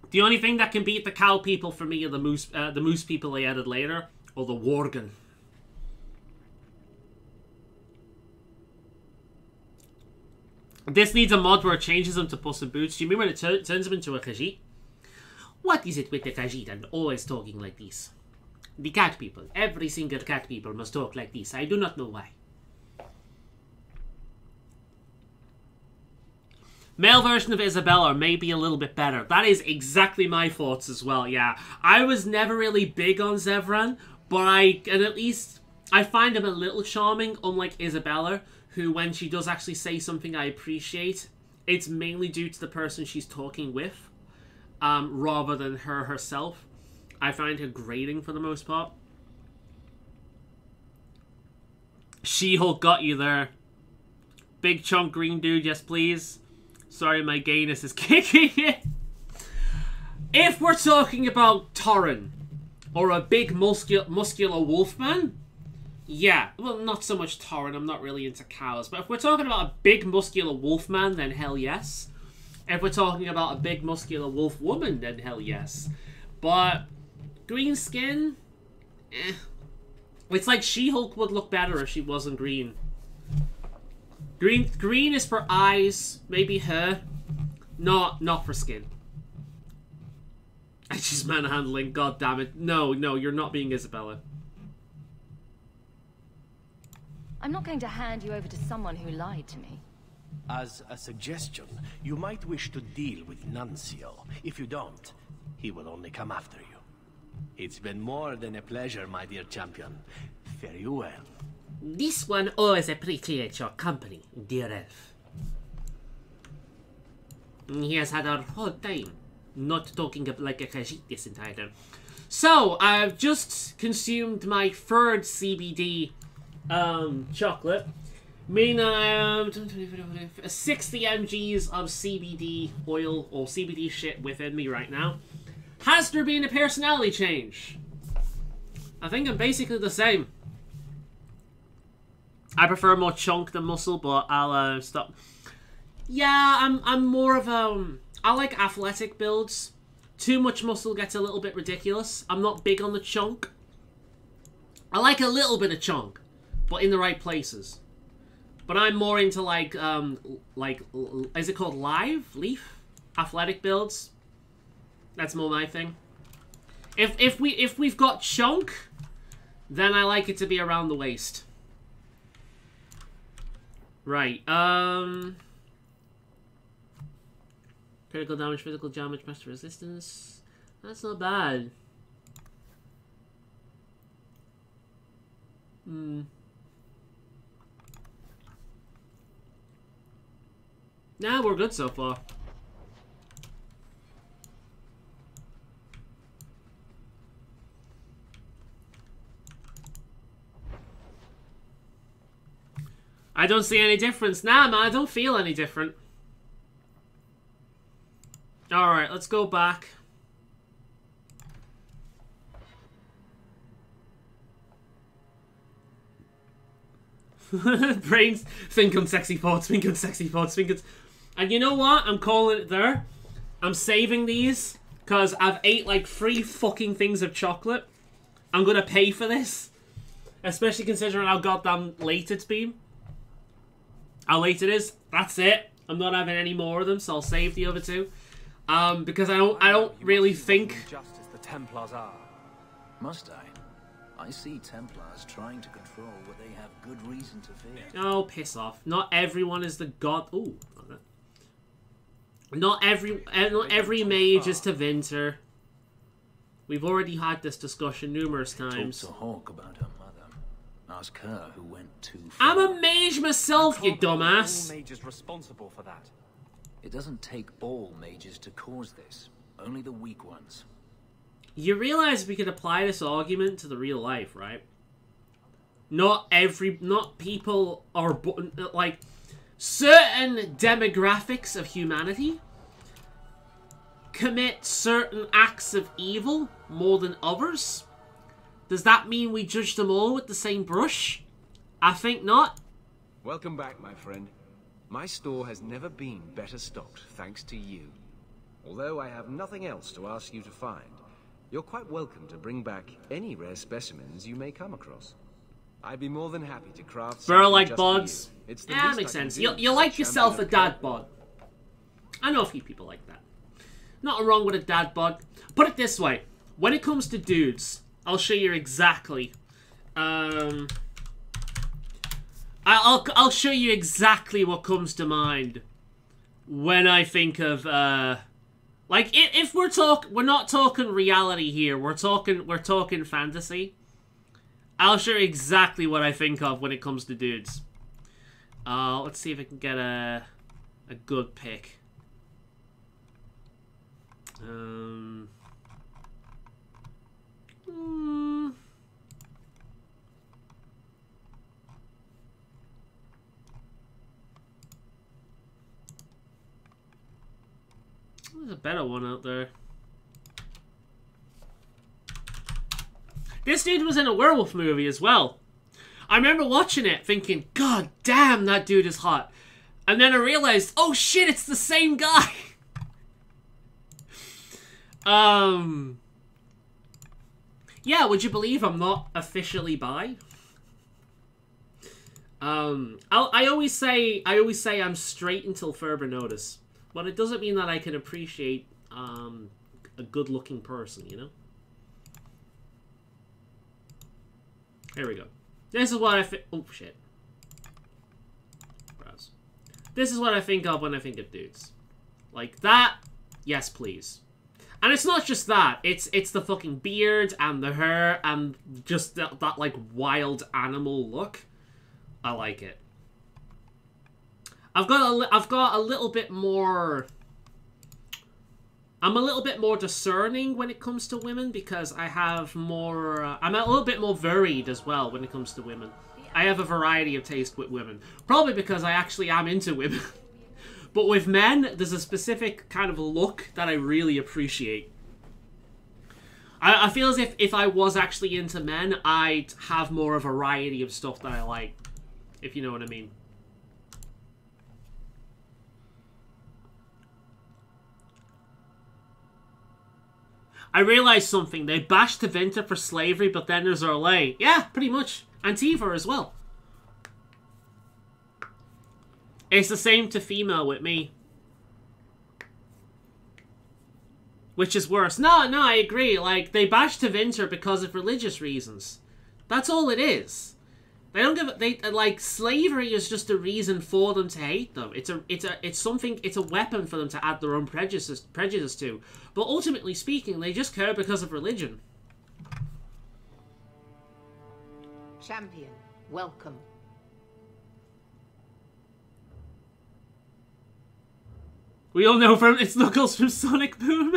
The only thing that can beat the cow people for me are the moose people they added later, or the Worgen. This needs a mod where it changes him to Puss in Boots. Do you mean when it turns him into a Khajiit? What is it with the Khajiit and always talking like this? The cat people. Every single cat people must talk like this. I do not know why. Male version of Isabella may be a little bit better. That is exactly my thoughts as well, yeah. I was never really big on Zevran, but I find him a little charming, unlike Isabella, who, when she does actually say something I appreciate, it's mainly due to the person she's talking with, rather than her herself. I find her grating for the most part. She-Hulk got you there. Big chunk green dude, yes please. Sorry, my gayness is kicking it. If we're talking about Torrin, or a big muscular wolfman, yeah. Well, not so much Torrin, I'm not really into cows. But if we're talking about a big muscular wolfman, then hell yes. If we're talking about a big muscular wolf woman, then hell yes. But green skin, eh. It's like She-Hulk would look better if she wasn't green. Green is for eyes, maybe hair, not for skin. I just manhandling, god damn it. No, you're not being Isabella. I'm not going to hand you over to someone who lied to me. As a suggestion, you might wish to deal with Nuncio. If you don't, he will only come after you. It's been more than a pleasure, my dear champion. Fare you well. This one always appreciates your company, dear elf. He has had a hard time not talking like a Khajiit this entire time. So, I've just consumed my third CBD chocolate. Meaning 60 mgs of CBD oil or CBD shit within me right now. Has there been a personality change? I think I'm basically the same. I prefer more chunk than muscle, but I'll stop. Yeah, I'm more of I like athletic builds. Too much muscle gets a little bit ridiculous. I'm not big on the chunk. I like a little bit of chunk, but in the right places. But I'm more into like is it called Leaf? Athletic builds. That's more my thing. If we've got chunk, then I like it to be around the waist. Right, critical damage, physical damage, master resistance. That's not bad. Nah, we're good so far. I don't see any difference. Nah, man, I don't feel any different. Alright, let's go back. Brains, think on sexy thoughts, think on sexy thoughts, think on... And you know what? I'm calling it there. I'm saving these, because I've ate like 3 fucking things of chocolate. I'm gonna pay for this. Especially considering how goddamn late it's been. How late it is. That's it. I'm not having any more of them, so I'll save the other 2. Because I don't really think... Just as the Templars are. Must I? I see Templars trying to control what they have good reason to fear. Oh, piss off. Not everyone is the god... Ooh. Not every mage is Tevinter. We've already had this discussion numerous times. Talk to Hawk about her mother. Ask her who went too far. I'm a mage myself, you dumbass. All mages responsible for that. It doesn't take all mages to cause this. Only the weak ones. You realize we could apply this argument to the real life, right? Not people are, like, certain demographics of humanity commit certain acts of evil more than others. Does that mean we judge them all with the same brush? I think not. Welcome back, my friend. My store has never been better stocked, thanks to you. Although I have nothing else to ask you to find, you're quite welcome to bring back any rare specimens you may come across. I'd be more than happy to craft Burr something like just for you. bods. It's the Yeah, least makes I can sense. do You as like champion yourself a of dad Colourful. bod. I know a few people like that. Nothing wrong with a dad bod. Put it this way. When it comes to dudes, I'll show you exactly. I'll show you exactly what comes to mind when I think of like if we're not talking reality here. We're talking fantasy. I'll show you exactly what I think of when it comes to dudes. Let's see if I can get a good pick. There's a better one out there. This dude was in a werewolf movie as well. I remember watching it thinking, God damn, that dude is hot. And then I realized, oh shit, it's the same guy. Yeah, would you believe I'm not officially bi? I always say I'm straight until further notice. But it doesn't mean that I can appreciate a good-looking person, you know? Here we go. This is what I think. Oh shit. Browse. This is what I think of when I think of dudes. Like that. Yes, please. And it's not just that. It's the fucking beard and the hair and just that like wild animal look. I like it. I've got a little bit more. I'm a little bit more discerning when it comes to women because I have more. I'm a little bit more varied as well when it comes to women. I have a variety of taste with women, probably because I actually am into women. But with men, there's a specific kind of look that I really appreciate. I feel as if I was actually into men, I'd have more of a variety of stuff that I like, if you know what I mean. I realized something. They bashed Tevinter for slavery, but then there's Orlais. Yeah, pretty much. Antifa as well. It's the same to female with me. Which is worse. No, I agree. Like, they bashed Tevinter because of religious reasons. That's all it is. They don't give it. Like, slavery is just a reason for them to hate them. It's a weapon for them to add their own prejudice to. But ultimately speaking, they just care because of religion. Champion, welcome. We all know from it's Knuckles from Sonic Boom.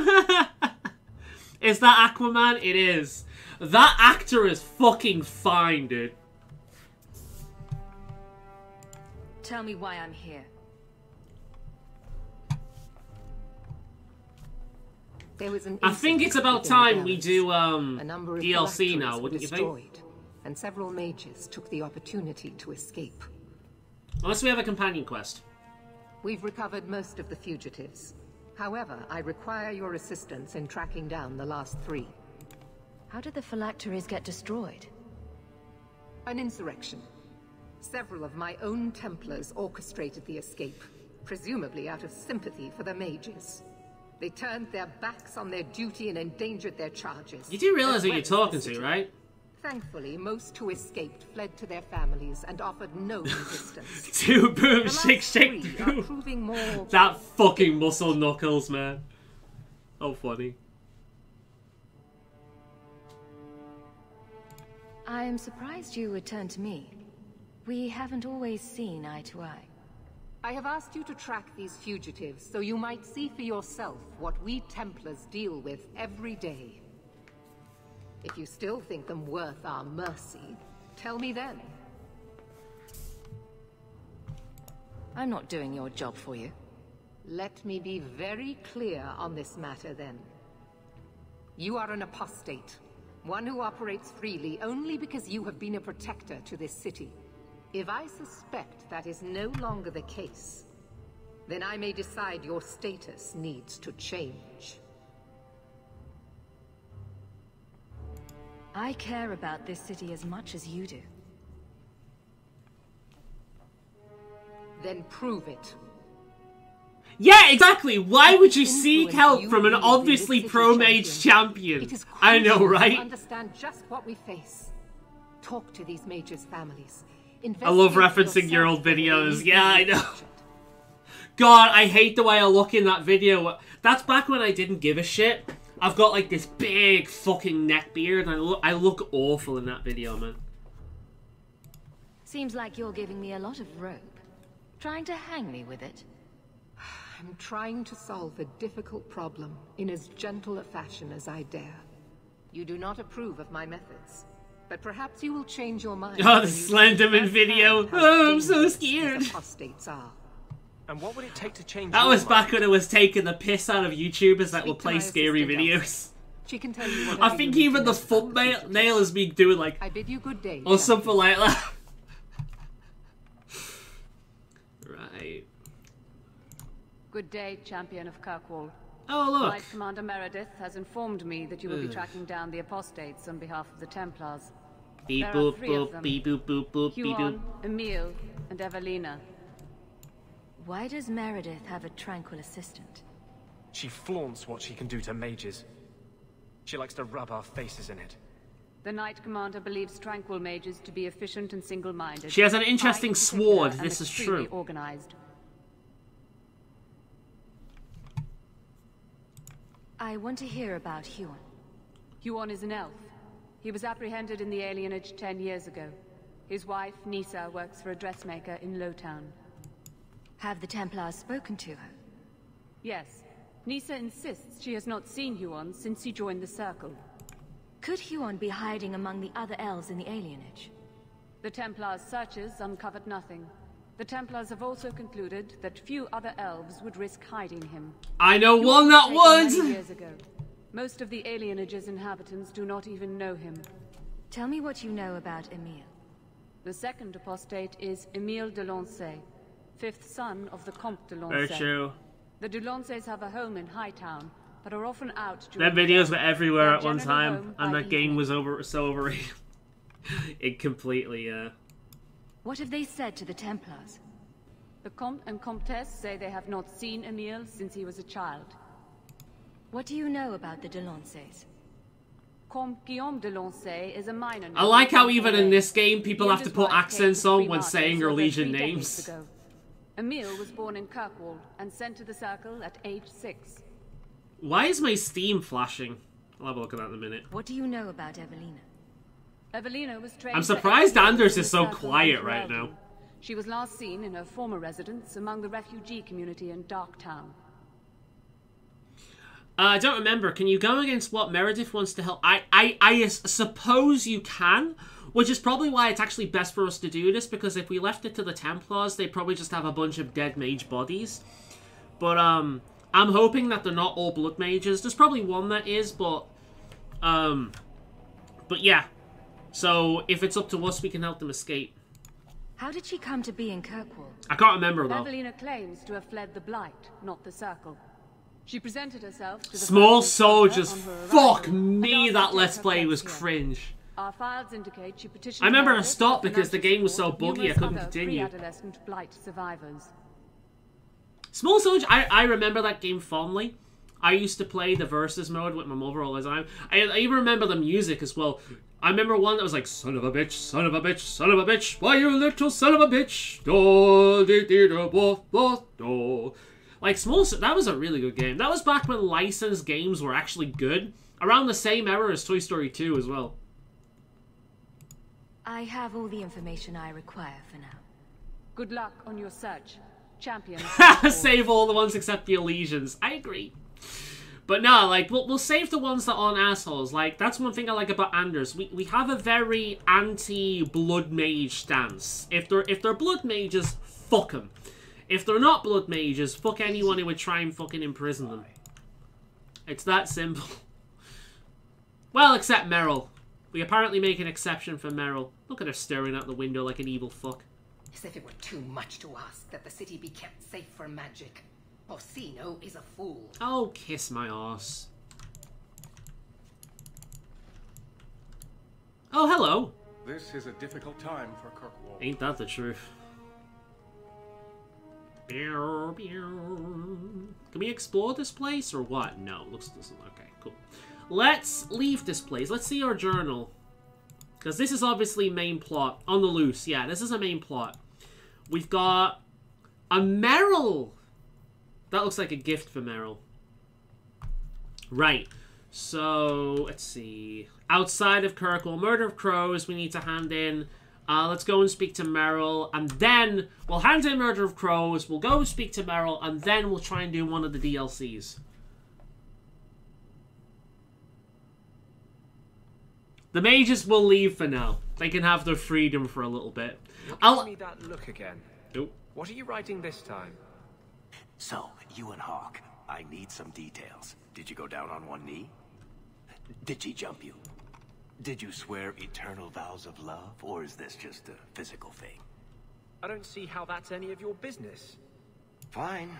Is that Aquaman? It is. That actor is fucking fine, dude. Tell me why I'm here. There was an I think it's about time we do a number of DLC now, phylacteries wouldn't you destroyed, think? and several mages took the opportunity to escape. Unless we have a companion quest. We've recovered most of the fugitives. However, I require your assistance in tracking down the last 3. How did the phylacteries get destroyed? An insurrection. Several of my own Templars orchestrated the escape, presumably out of sympathy for the mages. They turned their backs on their duty and endangered their charges. You do realize who you're talking to, right? Thankfully, most who escaped fled to their families and offered no resistance. Two boom, The shake, last shake, 3 are boom. proving more... That fucking muscle Knuckles, man. Oh, funny. I'm surprised you would turn to me. We haven't always seen eye to eye. I have asked you to track these fugitives so you might see for yourself what we Templars deal with every day. If you still think them worth our mercy, tell me then. I'm not doing your job for you. Let me be very clear on this matter then. You are an apostate, one who operates freely only because you have been a protector to this city. If I suspect that is no longer the case, then I may decide your status needs to change. I care about this city as much as you do. Then prove it. Yeah, exactly. Why would you seek help from an obviously pro-mage champion? I know, right? Understand just what we face. Talk to these mages' families. I love referencing your old videos. Yeah, I know. God, I hate the way I look in that video. That's back when I didn't give a shit. I've got like this big fucking neck beard, and I look awful in that video, man. Seems like you're giving me a lot of rope. Trying to hang me with it. I'm trying to solve a difficult problem in as gentle a fashion as I dare. You do not approve of my methods, but perhaps you will change your mind. Oh, the Slenderman video. Oh, I'm so scared. Apostates are. And what would it take to change That your was back mind? when I was taking the piss out of YouTubers that will Speak to play my scary assistant, videos. She can tell you I whatever think you need even to the know about thumbnail is me doing like, I bid you good day. or something like that. Right. Good day, champion of Kirkwall. Oh, look. Knight Commander Meredith has informed me that you will be Ugh. tracking down the apostates on behalf of the Templars. Beep There are boop 3 of boop, them. beep boop boop boop, beep boop. Huon, Emile, and Evelina. Why does Meredith have a tranquil assistant? She flaunts what she can do to mages. She likes to rub our faces in it. The Knight Commander believes tranquil mages to be efficient and single-minded. She has an interesting I, in particular, sword, am this is extremely true. organized. I want to hear about Huon. Huon is an elf. He was apprehended in the alienage 10 years ago. His wife, Nisa, works for a dressmaker in Lowtown. Have the Templars spoken to her? Yes. Nisa insists she has not seen Huon since he joined the Circle. Could Huon be hiding among the other elves in the alienage? The Templars' searches uncovered nothing. The Templars have also concluded that few other elves would risk hiding him. I know Huon one was that taken would! many years ago. Most of the alienage's inhabitants do not even know him. Tell me what you know about Emile. The second apostate is Emile de Lancey, 5th son of the Comte de Lancey. Very true. The de Lanceys have a home in Hightown, but are often out Their during videos the were day. everywhere They're at one generally time, home and by that game evening. was so overrated. It completely, What have they said to the Templars? The Comte and Comtesse say they have not seen Emile since he was a child. What do you know about the de Lanceys? Comte Guillaume de Lancey is a minor. I like how even in this game, He people and have to his put wife accents came to on free when markets saying your over Legion 3 decades names. ago. Emile was born in Kirkwall and sent to the Circle at age 6. Why is my Steam flashing? I'll have a look at that in a minute. What do you know about Evelina? Evelina was trained I'm for surprised 8 years Anders in is the so Circle quiet in right Ferelden. now. She was last seen in her former residence among the refugee community in Darktown. I don't remember. Can you go against what Meredith wants to help? I suppose you can, which is probably why it's actually best for us to do this, because if we left it to the Templars, they'd probably just have a bunch of dead mage bodies. But, I'm hoping that they're not all blood mages. There's probably one that is, but yeah. So, if it's up to us, we can help them escape. How did she come to be in Kirkwall? I can't remember, though. Evelina claims to have fled the Blight, not the Circle. She presented herself to the Small First Soldier Soldiers. on her Fuck arrival me, and that asked to Let's take her Play place was here. cringe. Our files indicate she petitioned I remember to Meredith stop for because the financial game was so support buggy I numerous couldn't other continue. pre-adolescent Blight survivors. Small Soldier, I remember that game fondly. I used to play the versus mode with my mother all the time. I even remember the music as well. I remember one that was like, son of a bitch, son of a bitch, son of a bitch, why you little son of a bitch, do, dee, dee, do, bo, bo, do. Like, that was a really good game. That was back when licensed games were actually good. Around the same era as Toy Story 2 as well. I have all the information I require for now. Good luck on your search, champion. Save all the ones except the Elysians. I agree. But no, like, we'll save the ones that aren't assholes. Like, that's one thing I like about Anders. We have a very anti-blood mage stance. If they're blood mages, fuck them. If they're not blood mages, fuck anyone who would try and fucking imprison them. It's that simple. Well, except Meryl. We apparently make an exception for Meryl. Look at her staring out the window like an evil fuck. As if it were too much to ask that the city be kept safe from magic. Orsino is a fool. Oh, kiss my arse. Oh, hello. This is a difficult time for Kirkwall. Ain't that the truth? Can we explore this place or what? No, looks doesn't. Okay, cool. Let's leave this place. Let's see our journal. Because this is obviously main plot. On the loose, yeah, this is a main plot. We've got a Meryl. That looks like a gift for Meryl. Right. So, let's see. Outside of Kirkwall, Murder of Crows, we need to hand in. Let's go and speak to Meryl, and then we'll hand in Murder of Crows, we'll go speak to Meryl, and then we'll try and do one of the DLCs. The mages will leave for now. They can have their freedom for a little bit. Give me that look again. Oh. What are you writing this time? So, you and Hawk, I need some details. Did you go down on one knee? Did she jump you? Did you swear eternal vows of love, or is this just a physical thing? I don't see how that's any of your business. Fine,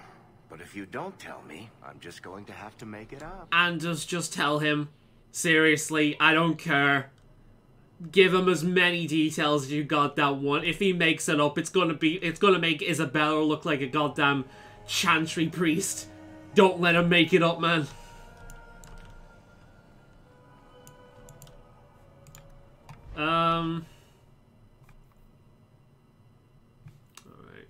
but if you don't tell me, I'm just going to have to make it up. And just tell him, seriously, I don't care. Give him as many details as you goddamn want. If he makes it up, it's gonna make Isabella look like a goddamn chantry priest. Don't let him make it up, man. Alright.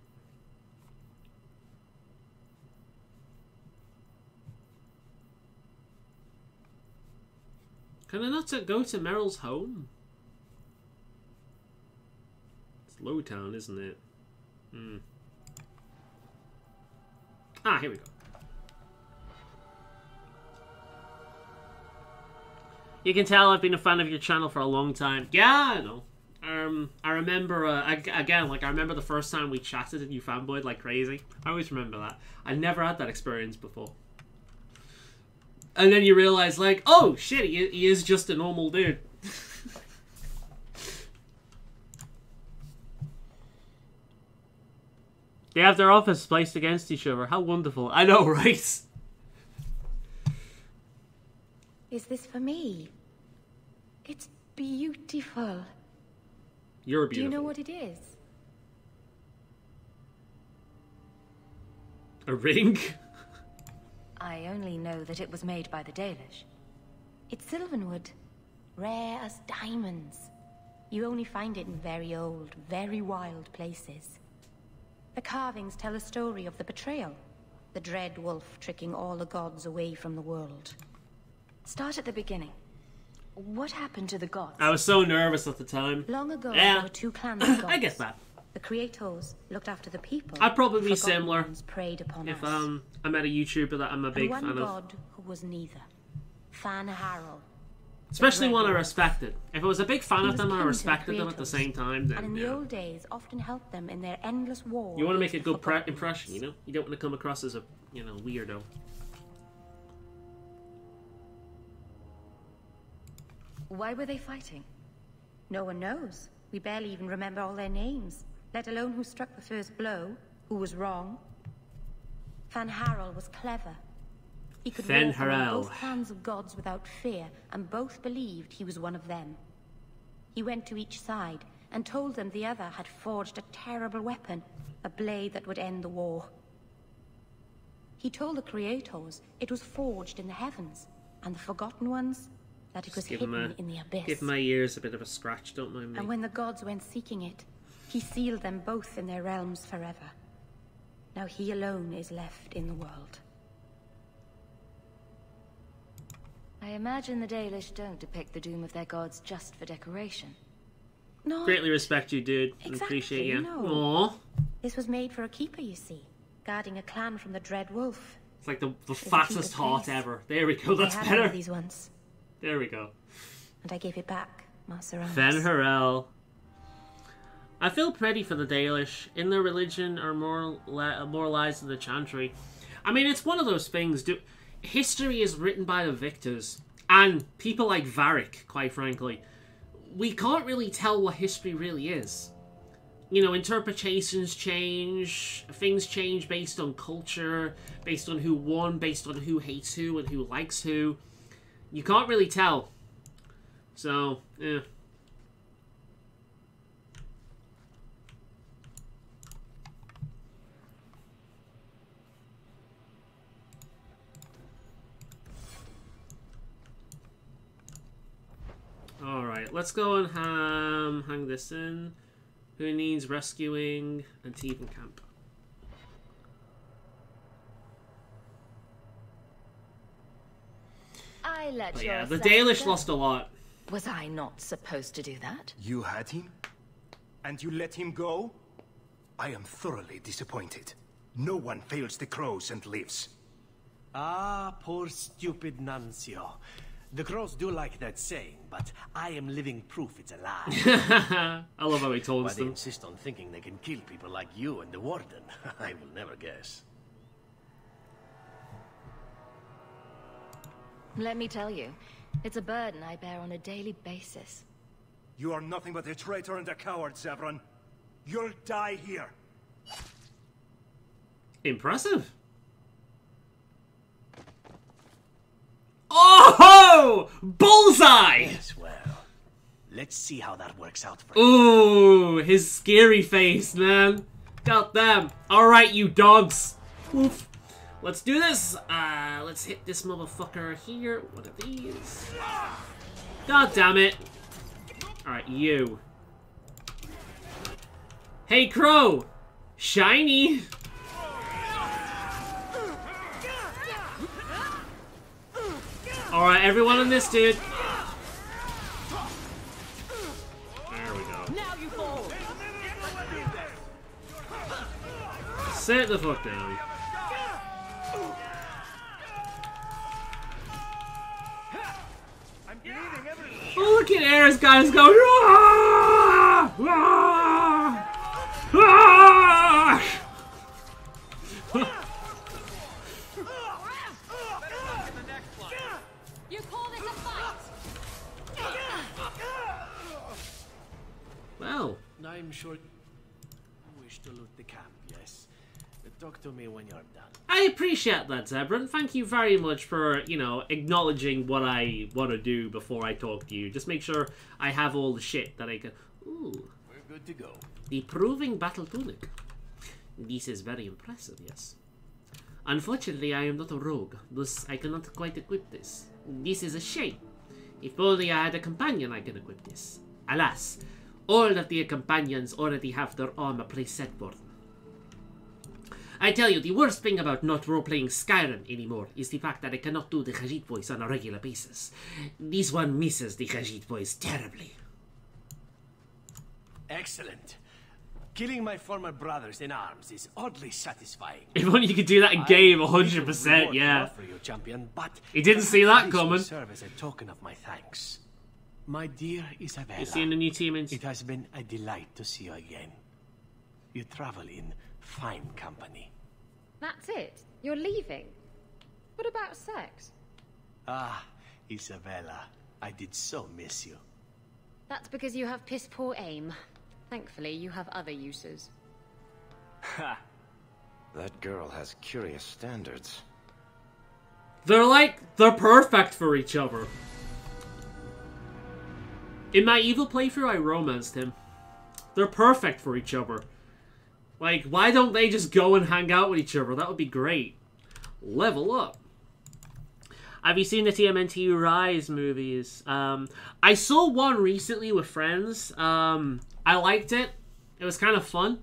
Can I not go to Meryl's home? It's Lowtown, isn't it? Ah, here we go. You can tell I've been a fan of your channel for a long time. Yeah, I know. I remember, again, like, I remember the first time we chatted and you fanboyed like crazy. I always remember that. I never had that experience before. And then you realize, like, oh, shit, he is just a normal dude. They have their office placed against each other. How wonderful. I know, right? Is this for me? It's beautiful. You're beautiful. Do you know what it is? A ring? I only know that it was made by the Dalish. It's sylvanwood. Rare as diamonds. You only find it in very old, very wild places. The carvings tell a story of the betrayal. The dread wolf tricking all the gods away from the world. Start at the beginning. What happened to the gods? I was so nervous at the time. Long ago, yeah. there were two clans of gods. I get that. The creators looked after the people. I'd probably be similar preyed upon if us. I met a YouTuber that I'm a big and fan one of. god who was neither. Fan Harrow. Especially one I respected. If I was a big fan He of was them, I kin to respected the them at the creators, same time. Then, and in the yeah. old days, often helped them in their endless war. You want to make a against good the forgotten impression, you know? You don't want to come across as a, weirdo. Why were they fighting? No one knows. We barely even remember all their names, let alone who struck the first blow, who was wrong. Fan Harald was clever. He could Fan walk among Harald. both clans of gods without fear, and both believed he was one of them. He went to each side and told them the other had forged a terrible weapon, a blade that would end the war. He told the creators it was forged in the heavens, and the Forgotten Ones that it was Just hidden in the abyss. Give my ears a bit of a scratch, don't mind me. And when the gods went seeking it, he sealed them both in their realms forever. Now he alone is left in the world. I imagine the Dalish don't depict the doom of their gods just for decoration. No. Greatly respect you, dude. Exactly, Appreciate you. no. Aww. This was made for a keeper, you see, guarding a clan from the Dread Wolf. It's like the Isn't fattest he the heart place? ever. There we go, that's I had better. one of these once, There we go. and I gave it back, Master Ramos. Fen Harel. I feel pretty for the Dalish. In their religion are more lies than the Chantry. I mean, it's one of those things. History is written by the victors. And people like Varric, quite frankly. We can't really tell what history really is. You know, interpretations change. Things change based on culture. Based on who won. Based on who hates who and who likes who. You can't really tell. So, yeah. Right, let's go and hang this in. Who needs rescuing? Antivan camp. I let But your yeah, the son Dalish go. lost a lot. Was I not supposed to do that? You had him? And you let him go? I am thoroughly disappointed. No one fails the crows and lives. Ah, poor stupid Nuncio. The crows do like that saying, but I am living proof it's a lie. I love how he told Why us they them. insist on thinking they can kill people like you and the Warden, I will never guess. Let me tell you, it's a burden I bear on a daily basis. You are nothing but a traitor and a coward, Zevran. You'll die here. Impressive. Oh! Bullseye! Yes, well, let's see how that works out for you. Ooh, his scary face, man. God damn. Alright, you dogs. Oof. Let's do this. Let's hit this motherfucker here. One of these. God damn it. Alright, you. Hey, Crow. Shiny. Alright, everyone on this, dude. There we go. Now you fall. Sit the fuck down. Oh, look at Ares guys going. "Ah! Ah! Ah!" You call this a fight? Well, I'm sure you wish to loot the camp, yes? Talk to me when you're done. I appreciate that, Zebran. Thank you very much for, you know, acknowledging what I want to do before I talk to you. Just make sure I have all the shit that I can... Ooh. We're good to go. The Proving Battle Tunic. This is very impressive, yes. Unfortunately, I am not a rogue, thus I cannot quite equip this. This is a shame. If only I had a companion I can equip this. Alas, all of the companions already have their armor preset for them. I tell you, the worst thing about not role-playing Skyrim anymore is the fact that I cannot do the Khajiit voice on a regular basis. This one misses the Khajiit voice terribly. Excellent. Killing my former brothers in arms is oddly satisfying. If only you could do that in game, 100%, yeah. For you, champion, but He didn't see that this will coming. serve as a token of my thanks. My dear Isabella, You seeing the new team in? It has been a delight to see you again. You travel in fine company. That's it? You're leaving? What about sex? Ah, Isabella, I did so miss you. That's because you have piss poor aim. Thankfully, you have other uses. Ha! That girl has curious standards. They're perfect for each other. In my evil playthrough, I romanced him. They're perfect for each other. Like, why don't they just go and hang out with each other? That would be great. Level up. Have you seen the TMNT Rise movies? I saw one recently with friends. I liked it. It was kind of fun.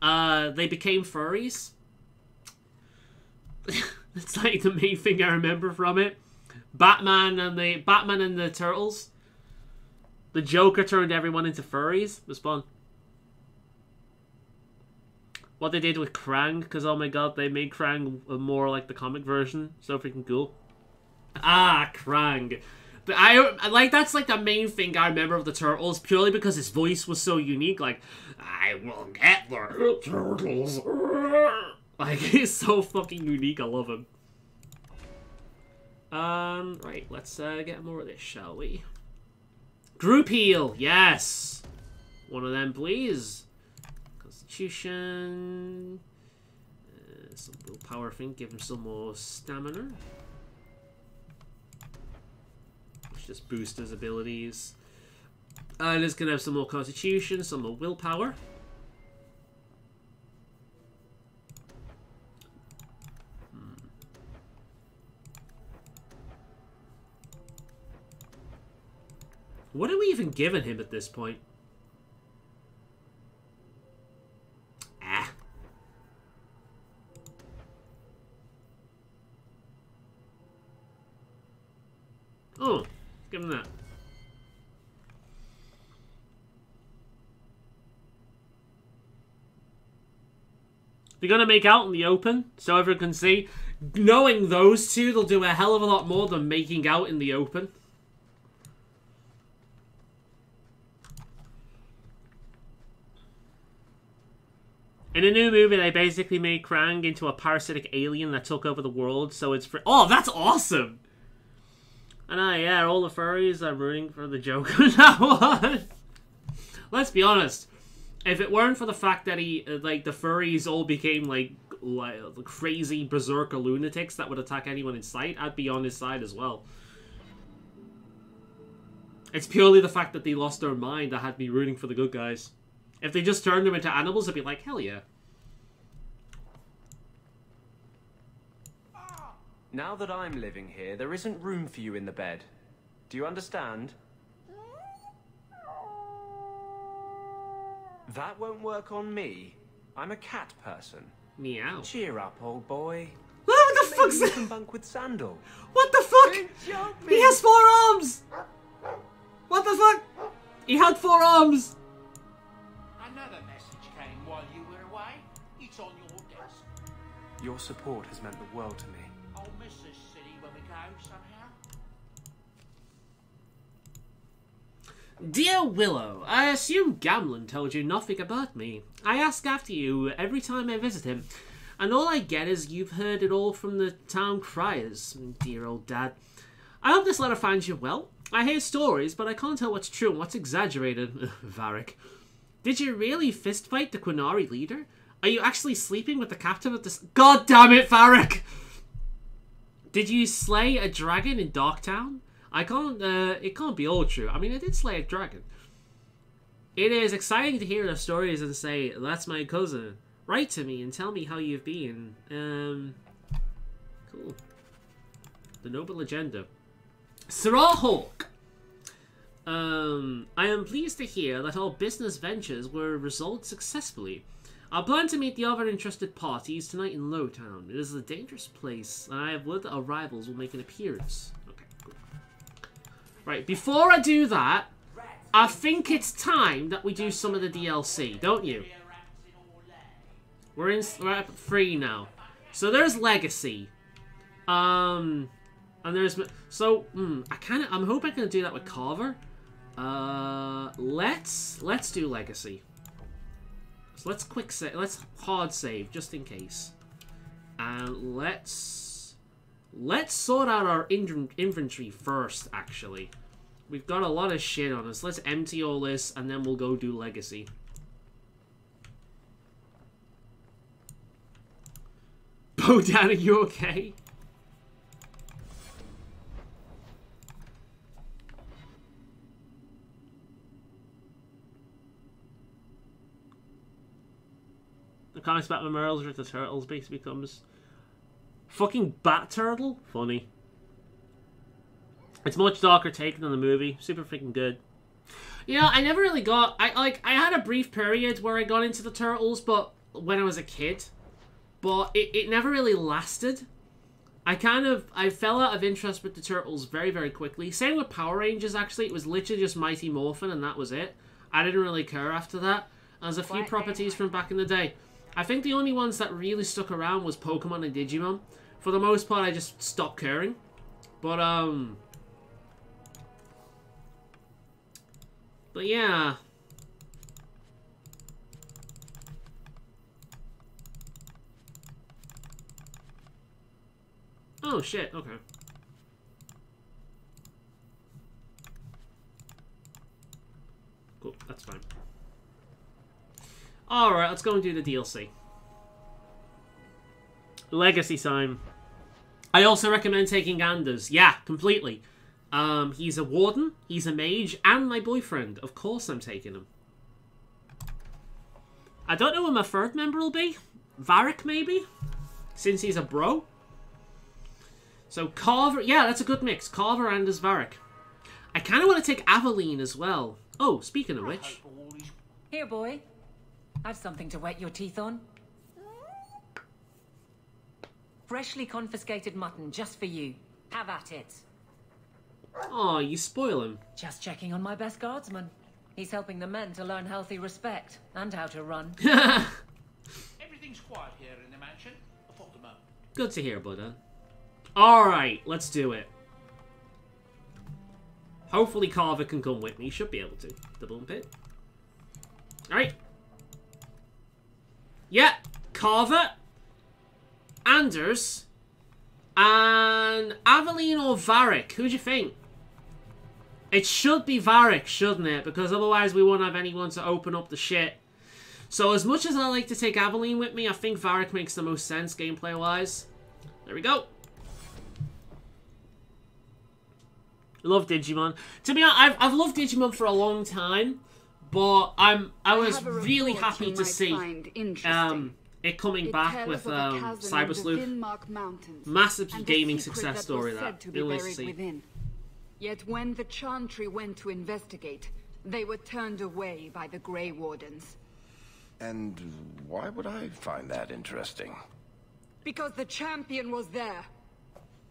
They became furries. It's like the main thing I remember from it. Batman and the Turtles. The Joker turned everyone into furries. It was fun. What they did with Krang, because oh my god, they made Krang more like the comic version. So freaking cool. Ah, Krang. But I like, that's like the main thing I remember of the Turtles, purely because his voice was so unique. Like, I will get the Turtles. Like, he's so fucking unique. I love him. Right, let's get more of this, shall we? Group heal, yes. One of them, please. Constitution. Some willpower thing, give him some more stamina. Which just boosts his abilities. And it's gonna have some more constitution, some more willpower. What are we even giving him at this point? Ah. Oh, let's give him that. They're gonna make out in the open, so everyone can see. Knowing those two, they'll do a hell of a lot more than making out in the open. In a new movie, they basically made Krang into a parasitic alien that took over the world, so it's free. Oh, that's awesome! And yeah, all the furries are rooting for the Joker in that one. Let's be honest. If it weren't for the fact that he, like, the furries all became, like crazy berserker lunatics that would attack anyone in sight, I'd be on his side as well. It's purely the fact that they lost their mind that had me rooting for the good guys. If they just turned them into animals, I'd be like, hell yeah. Now that I'm living here, there isn't room for you in the bed. Do you understand? That won't work on me. I'm a cat person. Meow. Cheer up, old boy. What the fuck's Maybe that? you can bunk with Sandal. What the fuck? He has 4 arms! What the fuck? He had 4 arms! Another message came while you were away. It's on your desk. Your support has meant the world to me. I'll miss this city when we go somehow. Dear Willow, I assume Gamlen told you nothing about me. I ask after you every time I visit him, and all I get is you've heard it all from the town criers. Dear old dad. I hope this letter finds you well. I hear stories, but I can't tell what's true and what's exaggerated. Varric. Did you really fistfight the Quinari leader? Are you actually sleeping with the captain of this? God damn it, Varric! Did you slay a dragon in Darktown? It can't be all true. I mean, I did slay a dragon. It is exciting to hear the stories and say, that's my cousin. Write to me and tell me how you've been. Cool. The Noble Agenda. Sirrah Hawk. I am pleased to hear that our business ventures were resolved successfully. I plan to meet the other interested parties tonight in Lowtown. It is a dangerous place, and I have word that our rivals will make an appearance. Okay, cool. Right, before I do that, I think it's time that we do some of the DLC, don't you? We're at 3 now. So there's Legacy. And there's... So, I'm hoping I can do that with Carver. Let's do Legacy. So let's quick save, let's hard save, just in case. And let's sort out our inventory first, actually. We've got a lot of shit on us. Let's empty all this, and then we'll go do Legacy. Bodan, are you okay? The comics Batman Merles with the turtles basically becomes fucking Bat Turtle. Funny. It's much darker take than the movie. Super freaking good. You know, I never really got... I had a brief period where I got into the turtles, but when I was a kid. But it never really lasted. I fell out of interest with the turtles very, very quickly. Same with Power Rangers, actually. It was literally just Mighty Morphin, and that was it. I didn't really care after that. There's a few properties from back in the day. I think the only ones that really stuck around was Pokemon and Digimon. For the most part, I just stopped caring. But yeah. Oh, shit. Okay. Cool. That's fine. Alright, let's go and do the DLC. Legacy time. I also recommend taking Anders. Yeah, completely. He's a warden, he's a mage, and my boyfriend. Of course I'm taking him. I don't know who my third member will be. Varric, maybe? Since he's a bro. So Carver... Yeah, that's a good mix. Carver, Anders, Varric. I kind of want to take Aveline as well. Oh, speaking of which. Here, boy. I've something to wet your teeth on. Freshly confiscated mutton just for you. Have at it. Oh, you spoil him. Just checking on my best guardsman. He's helping the men to learn healthy respect and how to run. Everything's quiet here in the mansion. For the moment. Good to hear, Buddha. Alright, let's do it. Hopefully Carver can come with me. He should be able to. The boom pit. Alright. Yeah, Carver, Anders, and Aveline or Varric. Who do you think? It should be Varric, shouldn't it? Because otherwise we won't have anyone to open up the shit. So as much as I like to take Aveline with me, I think Varric makes the most sense gameplay-wise. There we go. Love Digimon. To be honest, I've loved Digimon for a long time, but I was really happy to see it coming back with Cyber Sleuth. Massive gaming success story that. Really nice to see. Yet when the Chantry went to investigate, they were turned away by the Grey Wardens. And why would I find that interesting? Because the champion was there.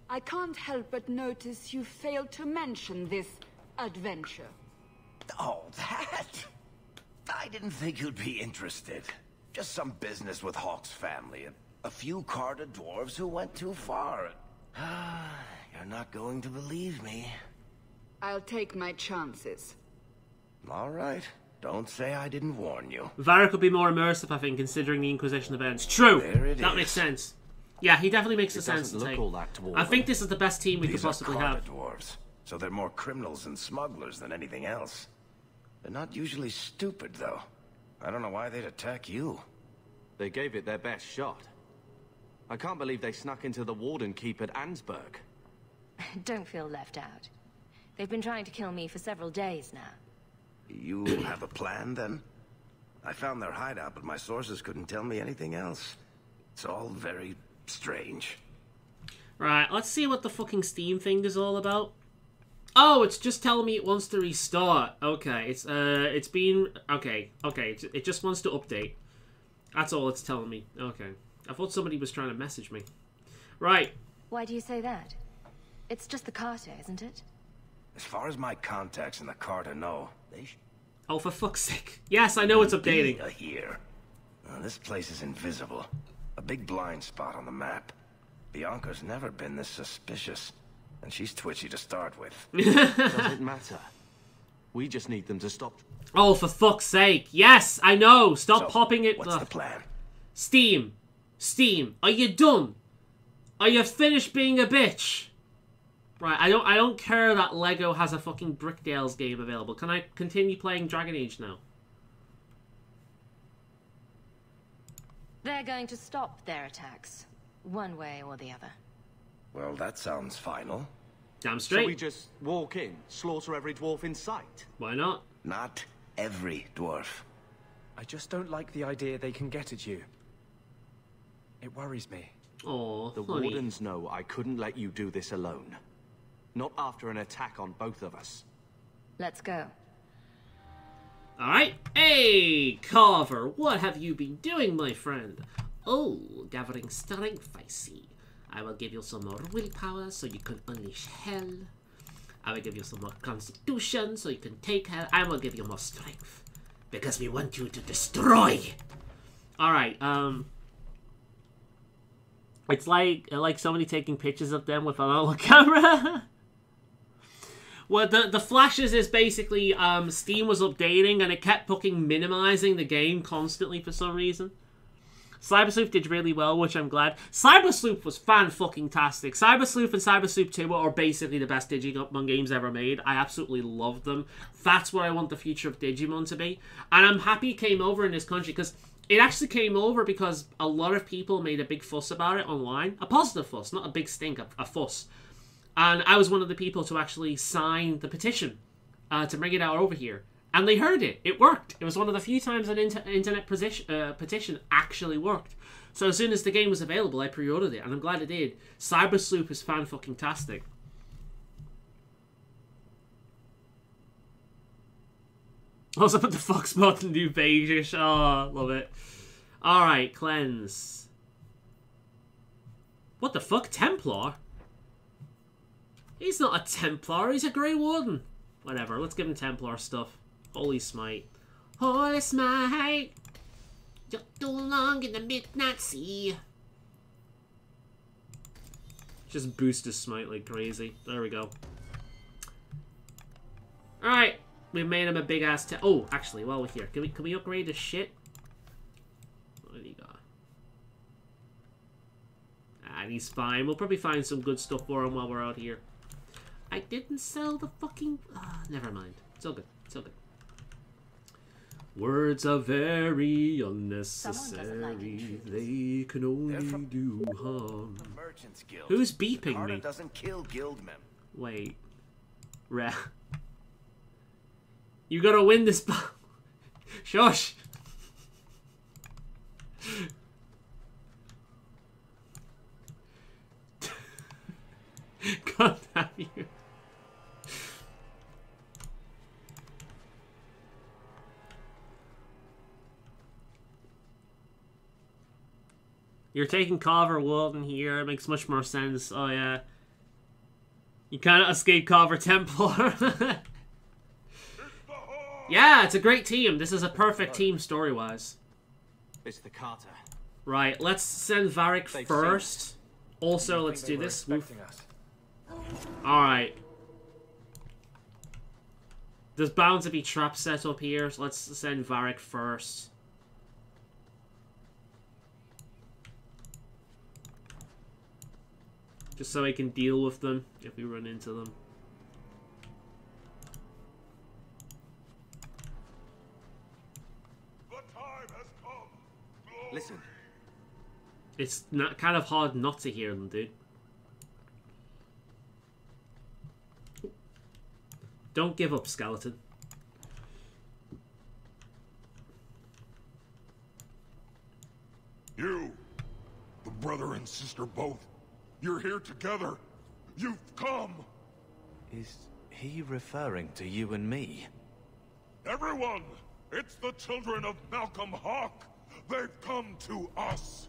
I can't help but notice you failed to mention this adventure. Oh, that? I didn't think you'd be interested. Just some business with Hawk's family and a few Carter dwarves who went too far. You're not going to believe me. I'll take my chances. All right. Don't say I didn't warn you. Varric would be more immersive, I think, considering the Inquisition events. True. That makes sense. Yeah, he definitely makes the sense to take. I think this is the best team we could possibly have. Dwarves, so they're more criminals and smugglers than anything else. They're not usually stupid, though. I don't know why they'd attack you. They gave it their best shot. I can't believe they snuck into the Warden Keep at Ansburg. Don't feel left out. They've been trying to kill me for several days now. You have a plan, then? I found their hideout, but my sources couldn't tell me anything else. It's all very strange. Right, let's see what the fucking Steam thing is all about. Oh, it's just telling me it wants to restart. Okay, it's been... Okay, it just wants to update. That's all it's telling me. Okay. I thought somebody was trying to message me. Right. Why do you say that? It's just the Carter, isn't it? As far as my contacts in the Carter know, they oh, for fuck's sake. Yes, I know it's updating. Here. This place is invisible. A big blind spot on the map. Bianca's never been this suspicious. And she's twitchy to start with. Doesn't matter. We just need them to stop. Oh, for fuck's sake. Yes, I know. Stop popping it. What's the plan? Steam. Steam. Are you done? Are you finished being a bitch? Right, I don't care that Lego has a fucking Brickdales game available. Can I continue playing Dragon Age now? They're going to stop their attacks, one way or the other. Well, that sounds final. Damn straight. So we just walk in, slaughter every dwarf in sight? Why not? Not every dwarf. I just don't like the idea they can get at you. It worries me. Oh, the Wardens know I couldn't let you do this alone. Not after an attack on both of us. Let's go. Alright. Hey, Carver, what have you been doing, my friend? Oh, gathering strength, I see. I will give you some more willpower so you can unleash hell. I will give you some more constitution so you can take hell. I will give you more strength. Because we want you to destroy. Alright, it's like somebody taking pictures of them with an old camera. Well, the flashes is basically Steam was updating and it kept fucking minimizing the game constantly for some reason. Cyber Sleuth did really well, which I'm glad. Cyber Sleuth was fan-fucking-tastic. Cyber Sleuth and Cyber Sleuth 2 are basically the best Digimon games ever made. I absolutely love them. That's what I want the future of Digimon to be. And I'm happy it came over in this country, because it actually came over because a lot of people made a big fuss about it online. A positive fuss, not a big stink, a fuss. And I was one of the people to actually sign the petition to bring it out over here. And they heard it. It worked. It was one of the few times an internet petition actually worked. So as soon as the game was available, I pre-ordered it. And I'm glad it did. Cyber Sleuth is fan-fucking-tastic. Also put the fox mod in New Beige. Oh, love it. Alright, cleanse. What the fuck? Templar? He's not a Templar, he's a Grey Warden. Whatever, let's give him Templar stuff. Holy Smite. Holy Smite! You're too long in the midnight sea. Just boost his Smite like crazy. There we go. Alright, we made him a big ass oh, actually, while we're here, can we upgrade his shit? What do you got? And he's fine. We'll probably find some good stuff for him while we're out here. I didn't sell the fucking... never mind. It's all good. It's all good. Words are very unnecessary. They can only do harm. Who's beeping me? Doesn't kill guildmen. Wait. Rare. You gotta win this battle. Shush. God damn you. You're taking Cover Walden here. It makes much more sense. Oh, yeah. You cannot escape Cover Templar. Yeah, it's a great team. This is a perfect team story-wise. It's the Carter. Right, let's send Varric first. Also, let's do this. Alright. There's bound to be traps set up here, so let's send Varric first. Just so I can deal with them if we run into them. Listen. It's not kind of hard not to hear them, dude. Don't give up, skeleton. You, the brother and sister both, you're here together. You've come. Is he referring to you and me? Everyone, it's the children of Malcolm Hawke. They've come to us.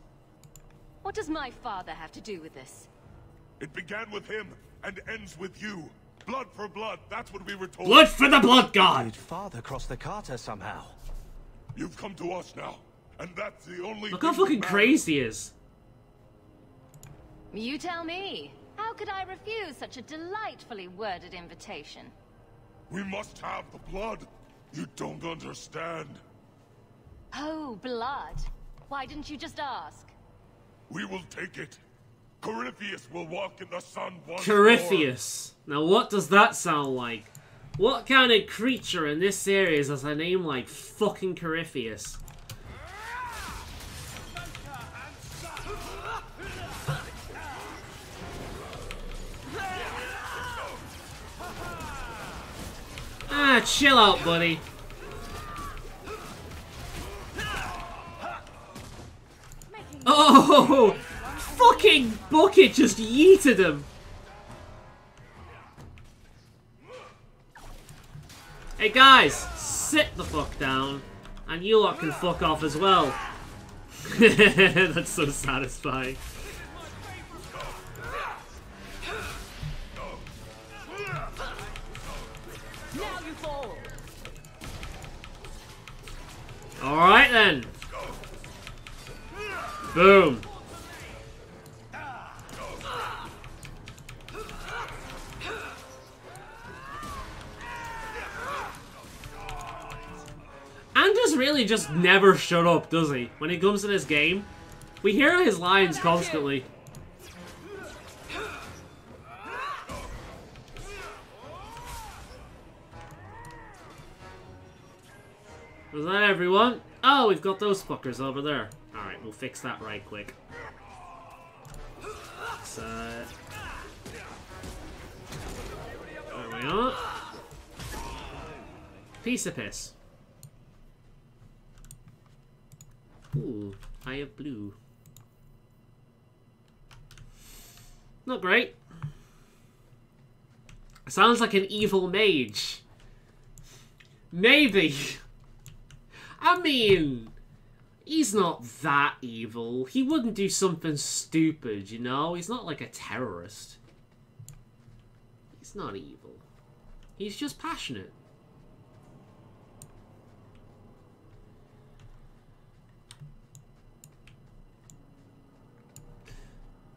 What does my father have to do with this? It began with him and ends with you. Blood for blood, that's what we were told. Blood for the blood god! Did father cross the Carter somehow? You've come to us now, and that's the only Look how fucking crazy he is. You tell me. How could I refuse such a delightfully worded invitation? We must have the blood. You don't understand. Oh, blood. Why didn't you just ask? We will take it. Corypheus will walk in the sun once Corypheus. Now what does that sound like? What kind of creature in this series has a name like fucking Corypheus? Ah, chill out, buddy. Oh! Fucking bucket just yeeted him! Hey guys, sit the fuck down. And you lot can fuck off as well. That's so satisfying. Alright then. Boom. Anders really just never shut up, does he? When he comes to this game, we hear his lines constantly. Was that everyone? Oh, we've got those fuckers over there. Alright, we'll fix that right quick. So, there we are. Piece of piss. Ooh, Eye of Blue. Not great. Sounds like an evil mage. Maybe. I mean, he's not that evil. He wouldn't do something stupid, you know? He's not like a terrorist. He's not evil. He's just passionate.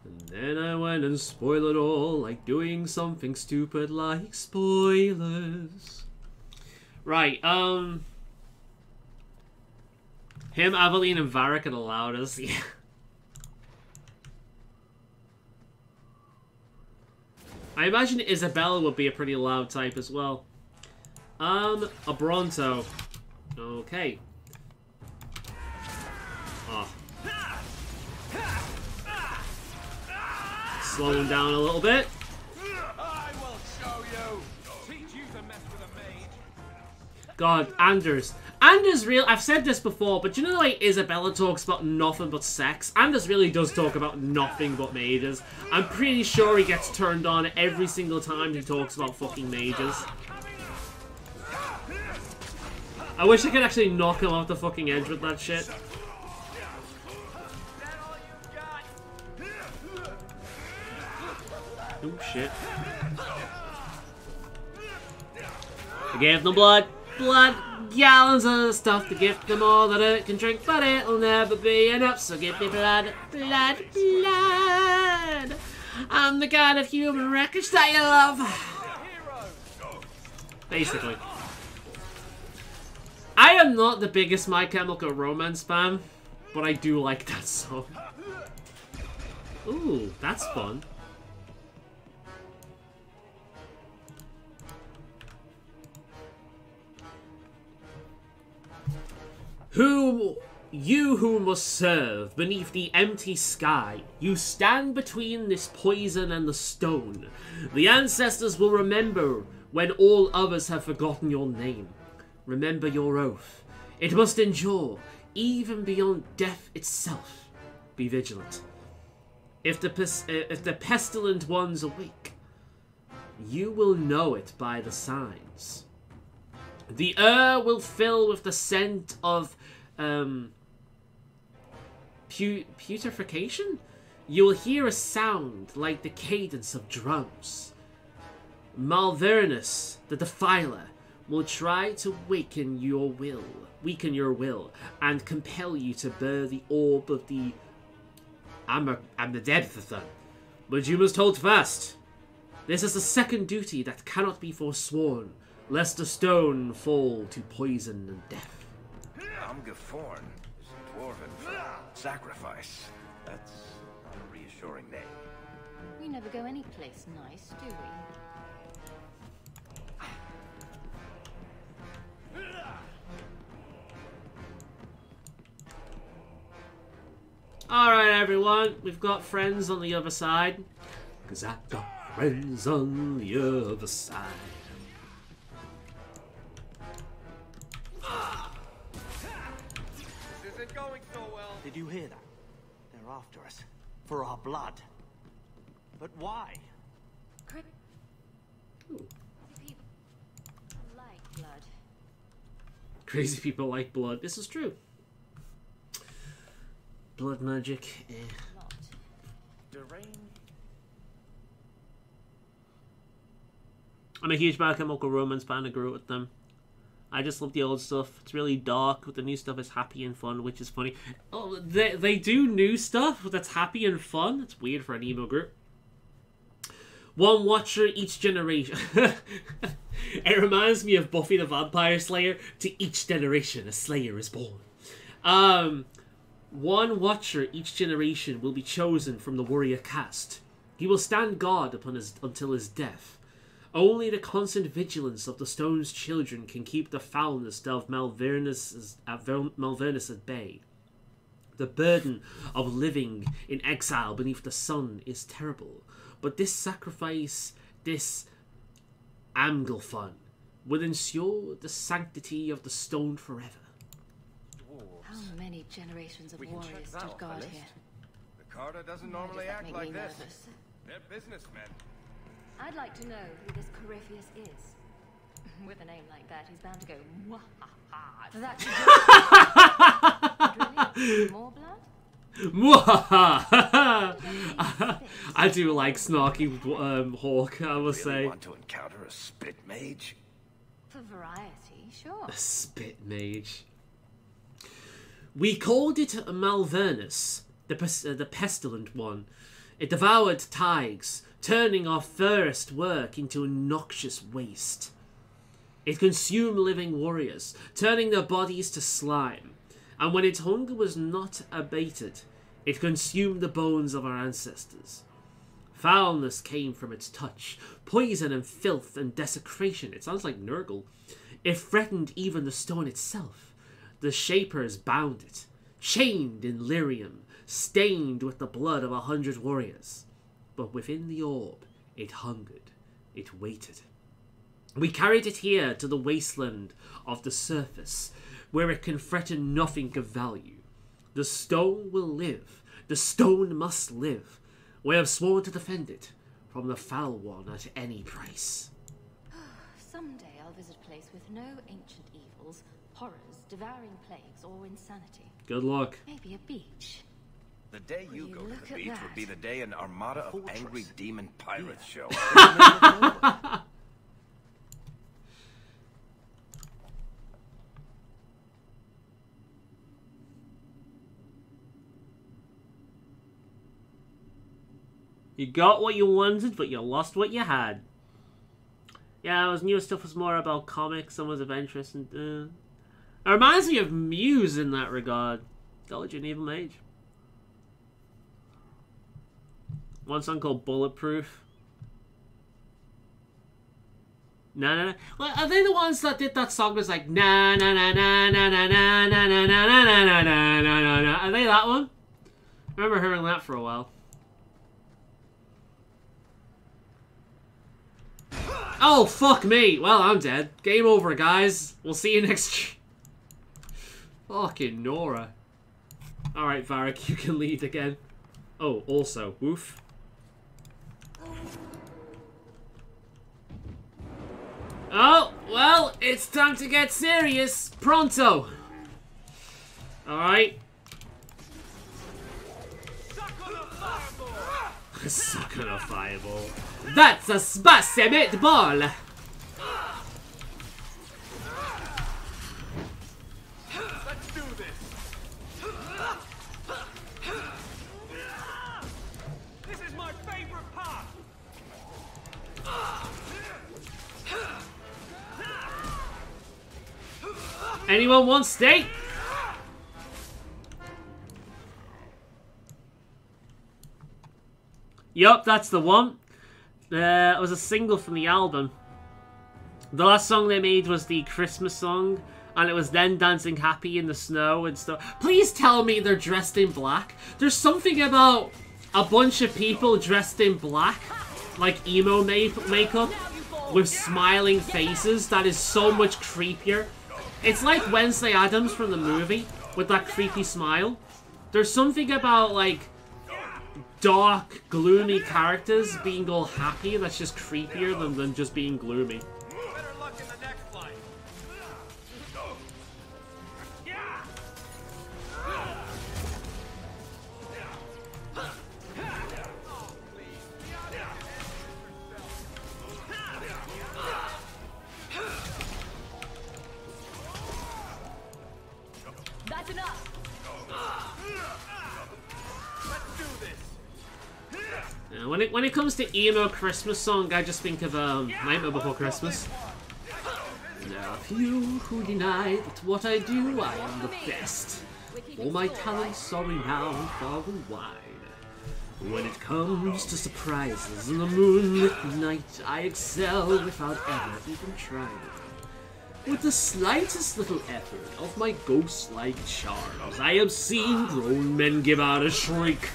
And then I went and spoiled it all, like doing something stupid like spoilers. Right, him, Aveline, and Varric are the loudest. Yeah. I imagine Isabella would be a pretty loud type as well. A Bronto. Okay. Oh. Slow him down a little bit. I will show you. Teach you to mess with a mage. God, Anders. Anders real. I've said this before, but you know the way Isabella talks about nothing but sex? Anders really does talk about nothing but mages. I'm pretty sure he gets turned on every single time he talks about fucking mages. I wish I could actually knock him off the fucking edge with that shit. Oh shit. I gave them blood. Gallons of stuff to give them all that it can drink, but it'll never be enough, so give me blood. I'm the kind of human wreckage that you love. Basically. I am not the biggest My Chemical Romance fan, but I do like that song. Ooh, that's fun. Who must serve beneath the empty sky, you stand between this poison and the stone. The ancestors will remember when all others have forgotten your name. Remember your oath. It must endure, even beyond death itself. Be vigilant. If the pestilent ones awake, you will know it by the signs. The air will fill with the scent of putrefaction? You will hear a sound like the cadence of drums. Malvernus, the Defiler, will try to weaken your will, and compel you to bear the orb of the Amnedebthan. But you must hold fast. This is the second duty that cannot be forsworn, lest the stone fall to poison and death. Amgaforn is dwarven for sacrifice. That's not a reassuring name. We never go any place nice, do we? Alright everyone, we've got friends on the other side. 'Cause I got friends on the other side. This isn't going so well. Did you hear that? They're after us. For our blood. But why? Like blood. Crazy people like blood. This is true. Blood magic. I'm a huge My Chemical Romance fan. I grew up with them. I just love the old stuff. It's really dark, but the new stuff is happy and fun, which is funny. Oh, they do new stuff that's happy and fun. It's weird for an emo group. One watcher each generation. It reminds me of Buffy the Vampire Slayer. To each generation, a Slayer is born. One watcher each generation will be chosen from the warrior caste. He will stand guard until his death. Only the constant vigilance of the Stone's children can keep the foulness of Malvernus at bay. The burden of living in exile beneath the sun is terrible, but this sacrifice, this Amglfun, will ensure the sanctity of the Stone forever. How many generations of warriors stood guard here? The Carter doesn't normally act like this. Nervous? They're businessmen. I'd like to know who this Corypheus is. With a name like that, he's bound to go mwahaha. That's really more blood? I do like snarky Hawk, I must say. Want to encounter a spit mage? For variety, sure. A spit mage. We called it Malvernus, the pestilent one. It devoured Tigers, turning our first work into a noxious waste. It consumed living warriors, turning their bodies to slime. And when its hunger was not abated, it consumed the bones of our ancestors. Foulness came from its touch, poison and filth and desecration. It sounds like Nurgle. It threatened even the stone itself. The Shapers bound it, chained in lyrium, stained with the blood of 100 warriors. But within the orb, it hungered, it waited. We carried it here to the wasteland of the surface, where it can threaten nothing of value. The stone will live. The stone must live. We have sworn to defend it from the foul one at any price. Someday I'll visit a place with no ancient evils, horrors, devouring plagues, or insanity. Good luck. Maybe a beach. The day you go to the beach would be the day an armada of angry demon pirates show. You got what you wanted, but you lost what you had. Yeah, his newer stuff was more about comics and was of interest. And, it reminds me of Muse in that regard. Told you, an evil mage. One song called Bulletproof. No. Well, are they the ones that did that song was like na na na na na na na na na na na na na na na? Are they that one? I remember hearing that for a while. Oh, fuck me. Well, I'm dead. Game over, guys. We'll see you next... Fucking Nora. Alright, Varric, you can lead again. Oh, also, woof. Oh, well, it's time to get serious. Pronto. Alright. Suck on a fireball. That's a spicy meatball! Let's do this! This is my favorite part! Anyone want steak? Yup, that's the one. It was a single from the album. The last song they made was the Christmas song, and it was them dancing happy in the snow and stuff. Please tell me they're dressed in black. There's something about a bunch of people dressed in black, like emo makeup, with smiling faces that is so much creepier. It's like Wednesday Addams from the movie, with that creepy smile. There's something about, like, dark, gloomy characters being all happy that's just creepier than just being gloomy. Better luck in the next fight. That's enough. Let's do this. When it comes to emo Christmas song, I just think of Nightmare Before Christmas. There are few who deny that what I do, I am the best. All my talents are renowned far and wide. When it comes to surprises in the moonlit night, I excel without ever even trying. With the slightest little effort of my ghost-like charms, I have seen grown men give out a shriek.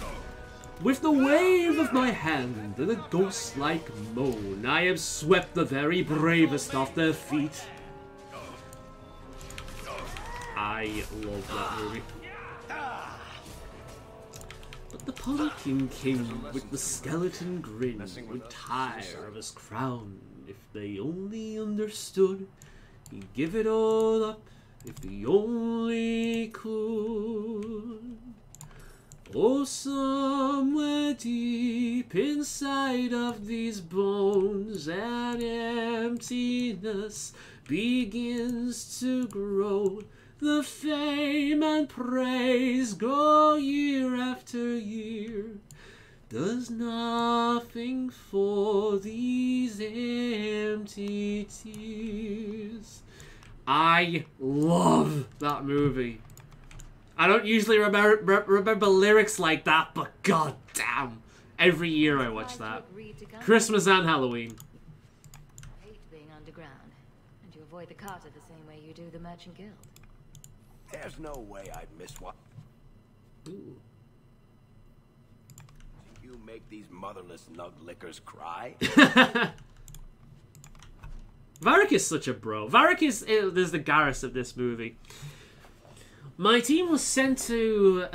With the wave of my hand and a ghost-like moan, I have swept the very bravest off their feet. I love that movie. But the Pumpkin King with the skeleton grin would tire of his crown If they only understood, he'd give it all up if he only could. Oh, somewhere deep inside of these bones, an emptiness begins to grow. The fame and praise grow year after year. Does nothing for these empty tears. I love that movie. I don't usually remember lyrics like that, but god damn. Every year I watch that. Christmas and Halloween. I hate being underground, and you avoid the Carter the same way you do the Merchant Guild. There's no way I'd miss one. Ooh. You make these motherless nug lickers cry? Varric is such a bro. Varric is the Garrus of this movie. My team was sent to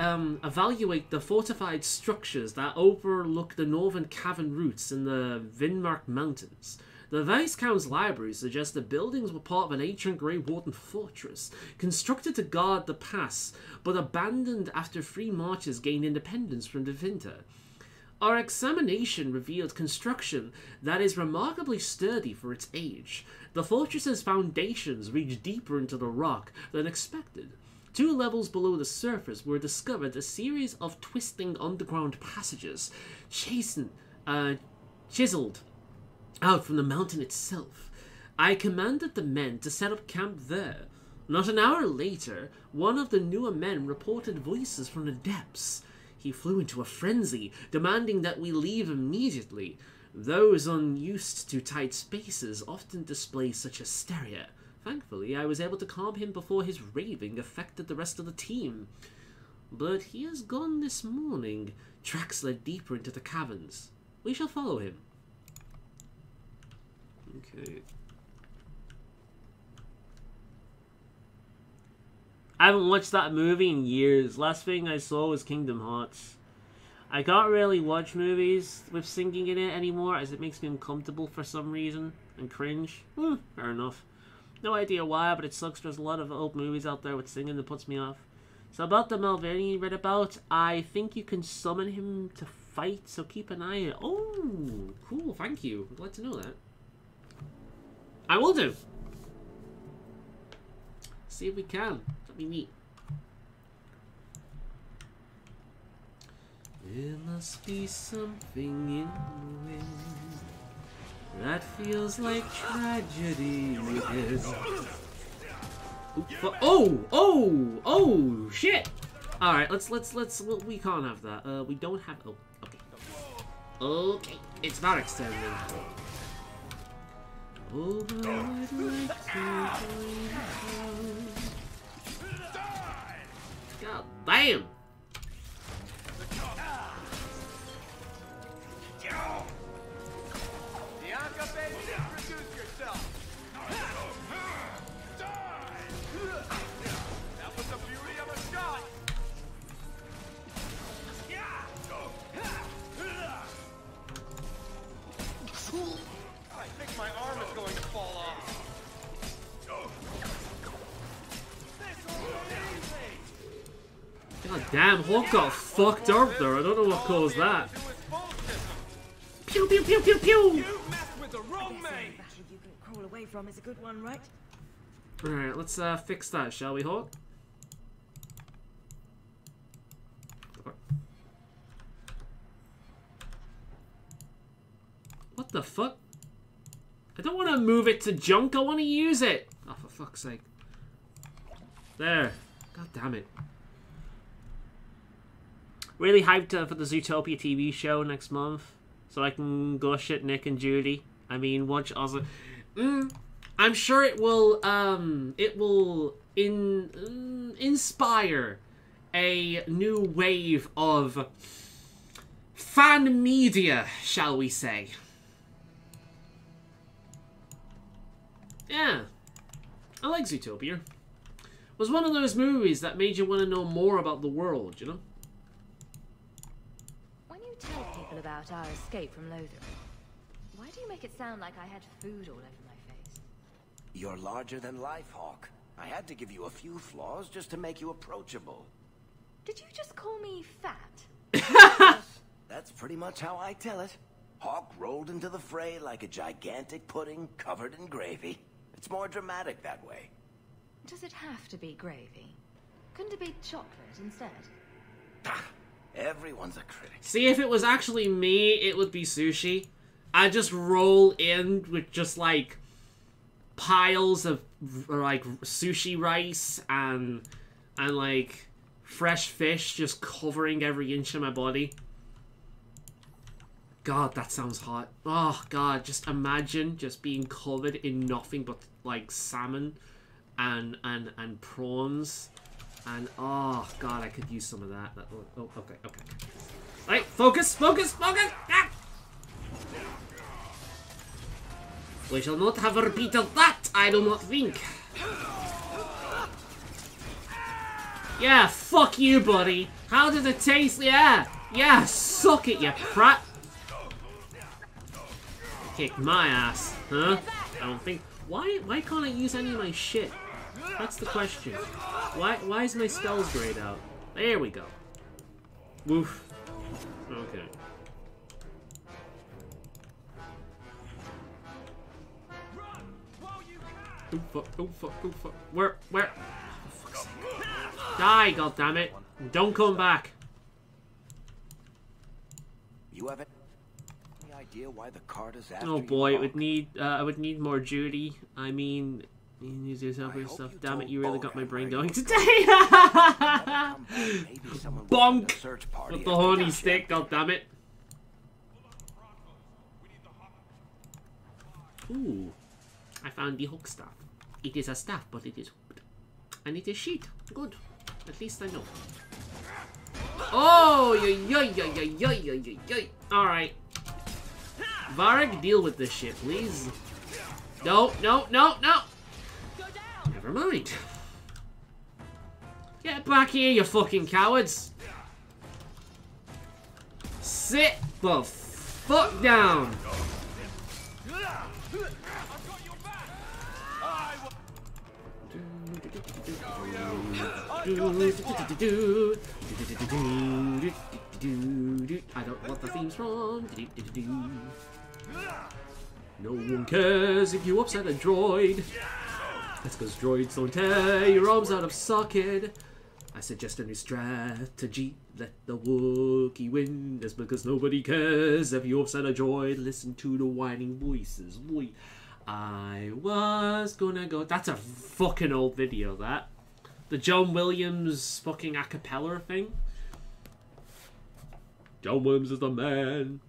evaluate the fortified structures that overlook the northern cavern routes in the Vinmark Mountains. The Viscount's library suggests the buildings were part of an ancient Grey Warden fortress, constructed to guard the pass, but abandoned after 3 marches gained independence from the Vinter. Our examination revealed construction that is remarkably sturdy for its age. The fortress's foundations reach deeper into the rock than expected. 2 levels below the surface were discovered a series of twisting underground passages, chiseled out from the mountain itself. I commanded the men to set up camp there. Not an hour later, one of the newer men reported voices from the depths. He flew into a frenzy, demanding that we leave immediately. Those unused to tight spaces often display such hysteria. Thankfully, I was able to calm him before his raving affected the rest of the team. But he has gone this morning. Tracks led deeper into the caverns. We shall follow him. Okay. I haven't watched that movie in years. Last thing I saw was Kingdom Hearts. I can't really watch movies with singing in it anymore, as it makes me uncomfortable for some reason and cringe. Fair enough. No idea why, but it sucks. There's a lot of old movies out there with singing that puts me off. So about the Malvini you read about, I think you can summon him to fight, so keep an eye out. Oh, cool, thank you. I'm glad to know that. I will do. See if we can. That'd be neat. There must be something in the wind that feels like tragedy. Oh, shit! Alright, let's, we can't have that. We don't have, oh, okay. Okay, it's not extended. Oh, but I'd like to God damn! Bianca, baby, introduce yourself. That was the beauty of a shot. I think my arm is going to fall off. God damn, Hawk got fucked up there. I don't know what caused that. Pew pew pew pew pew! You messed with the wrong man. You can crawl away from is a good one, right? Alright, let's fix that, shall we, Hawk? What the fuck? I don't want to move it to junk, I want to use it! Oh, for fuck's sake. There. God damn it. Really hyped for the Zootopia TV show next month. So I can gush at Nick and Judy. I mean, watch also. I'm sure it will inspire a new wave of fan media, shall we say. Yeah. I like Zootopia. It was one of those movies that made you want to know more about the world, you know? When you tell people about our escape from Lothar, Why do you make it sound like I had food all over my face? You're larger than life, Hawk. I had to give you a few flaws just to make you approachable. Did you just call me fat? That's pretty much how I tell it. Hawk rolled into the fray like a gigantic pudding covered in gravy. It's more dramatic that way. Does it have to be gravy? Couldn't it be chocolate instead? Everyone's a critic. See, if it was actually me, it would be sushi. I just roll in with just like piles of like sushi rice and like fresh fish just covering every inch of my body. God, that sounds hot. Oh God, just imagine just being covered in nothing but like salmon and prawns. And oh God, I could use some of that. Oh, okay. Right, focus. Ah! We shall not have a repeat of that, I do not think. Yeah, fuck you, buddy. How did it taste? Yeah, suck it, you prat. Kick my ass, huh? I don't think. Why can't I use any of my shit? That's the question. Why is my spells grayed out? There we go. Woof. Okay. Oh fuck. Where? Oh, for fuck's sake. Die, goddammit. Don't come back. You have any idea why the card is after Oh boy, you, it would need I would need more Judy. I mean, you need to do other stuff. Damn it, you really got my brain going today. Bonk with the horny stick, goddammit. Ooh, I found the hook staff. It is a staff, but it is hooked. And it is sheet. Good. At least I know. Oh, yoy. Alright. Varg, deal with this shit, please. No. Never mind. Get back here, you fucking cowards. Sit the fuck down. I don't know what the theme's from. No one cares if you upset a droid. That's because droids don't tear your arms out of socket. I suggest a new strategy. Let the Wookiee win. That's because nobody cares if you upset a droid. Listen to the whining voices. I was gonna go... That's a fucking old video, that. The John Williams fucking a cappella thing. John Williams is the man.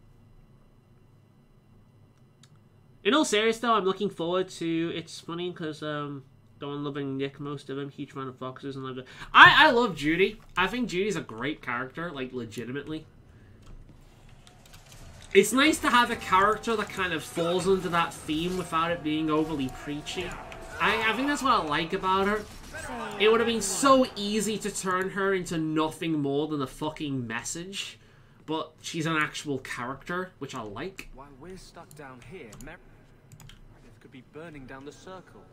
In all seriousness, though, I'm looking forward to... It's funny because Don loving Nick, most of him, huge fan of Foxes and love. I love Judy. I think Judy's a great character, like legitimately. It's nice to have a character that kind of falls into that theme without it being overly preachy. I think that's what I like about her. It would have been so easy to turn her into nothing more than a fucking message, but she's an actual character, which I like. While we're stuck down here, Meredith could be burning down the circle.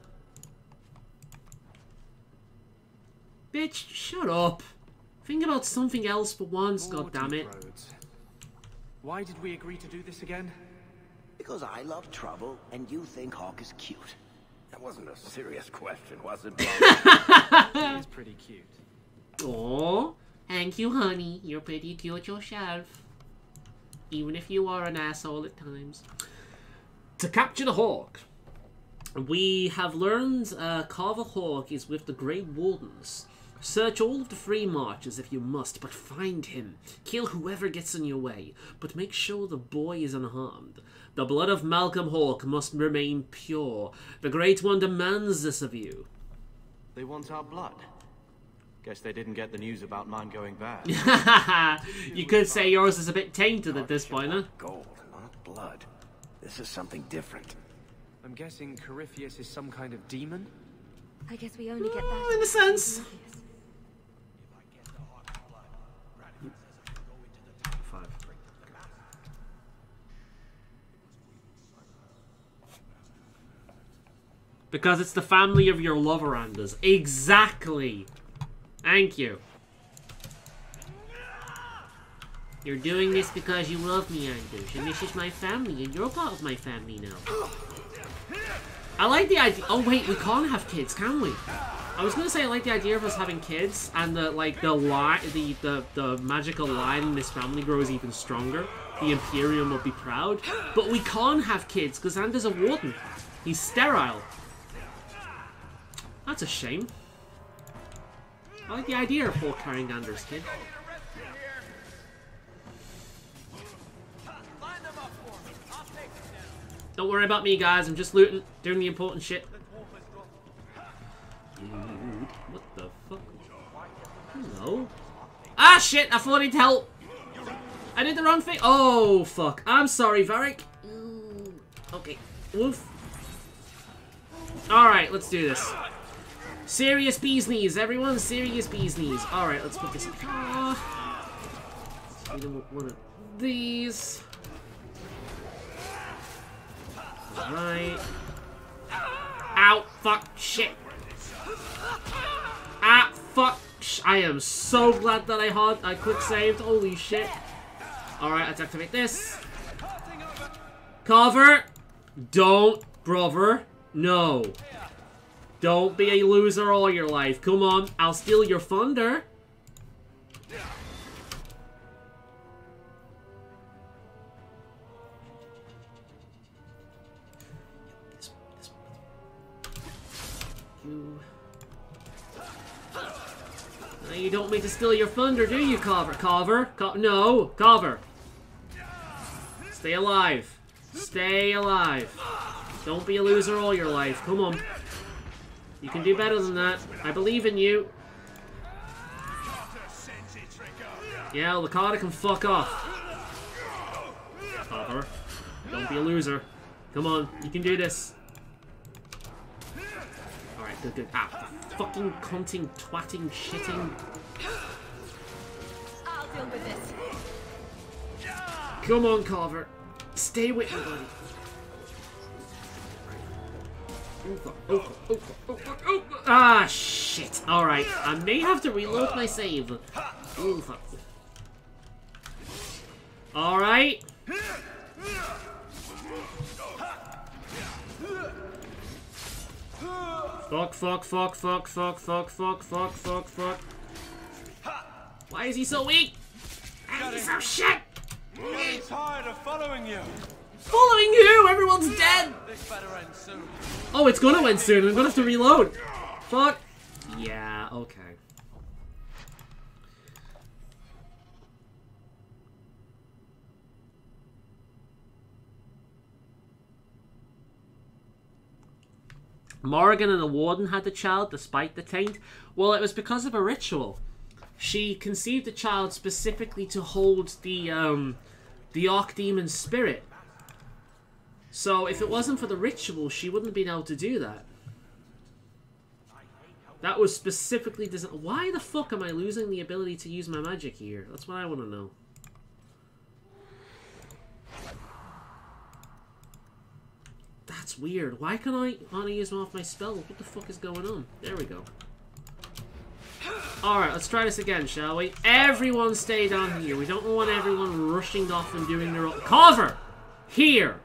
Bitch, shut up. Think about something else for once, goddammit. Why did we agree to do this again? Because I love trouble, and you think Hawk is cute. That wasn't a serious question, was it, He is pretty cute. Aww. Thank you, honey. You're pretty cute yourself. Even if you are an asshole at times. To capture the Hawk. We have learned Carver Hawk is with the Grey Wardens. Search all of the free marches if you must, but find him. Kill whoever gets in your way, but make sure the boy is unharmed. The blood of Malcolm Hawk must remain pure. The Great One demands this of you. They want our blood. Guess they didn't get the news about mine going bad. You could say yours is a bit tainted at this point, huh? Gold, not blood. This is something different. I'm guessing Corypheus is some kind of demon? I guess we only get that in a sense. Because it's the family of your lover, Anders. Exactly. Thank you. You're doing this because you love me, Anders. And this is my family, and you're part of my family now. I like the idea. Oh wait, we can't have kids, can we? I was gonna say I like the idea of us having kids, and the the magical line in this family grows even stronger. The Imperium will be proud, but we can't have kids because Anders a warden. He's sterile. That's a shame. I like the idea of Hawk carrying Anders' kid. Don't worry about me, guys. I'm just looting, doing the important shit. Dude, what the fuck? Hello? Ah, shit! I thought he'd help. I did the wrong thing. Oh, fuck. I'm sorry, Varric. Okay. Woof. Alright, let's do this. Serious bee's knees, everyone. Serious bee's knees. Alright, let's put this in. One of these. Alright. Ow, fuck, shit. Ah, fuck. I am so glad that I quick saved. Holy shit. Alright, let's activate this. Cover. Don't, brother. No. Don't be a loser all your life. Come on, I'll steal your thunder. You don't mean to steal your thunder, do you, Carver? Carver? No, Carver. Stay alive. Stay alive. Don't be a loser all your life. Come on. You can do better than that. I believe in you. Yeah, Lakata can fuck off. Carver. Don't be a loser. Come on, you can do this. Alright, good, good. Ah, fucking cunting, twatting, shitting. I'll deal with this. Come on, Carver. Stay with me, buddy. Ah, shit. Alright, I may have to reload my save. Alright. Fuck, fuck, fuck, fuck, fuck, fuck, fuck, fuck, fuck, fuck. Why is he so weak? Why is he so shit? I'm getting tired of following you. Following who? Everyone's dead! This better end soon. Oh, it's gonna end soon. I'm gonna have to reload. Fuck. Yeah, okay. Morrigan and the Warden had the child despite the taint. Well, it was because of a ritual. She conceived the child specifically to hold the Archdemon's spirit. So if it wasn't for the ritual, she wouldn't have been able to do that. That was specifically designed. Why the fuck am I losing the ability to use my magic here? That's what I want to know. That's weird. Why can I only use one of my spells? What the fuck is going on? There we go. Alright, let's try this again, shall we? Everyone stay down here. We don't want everyone rushing off and doing their own... Cover! Here!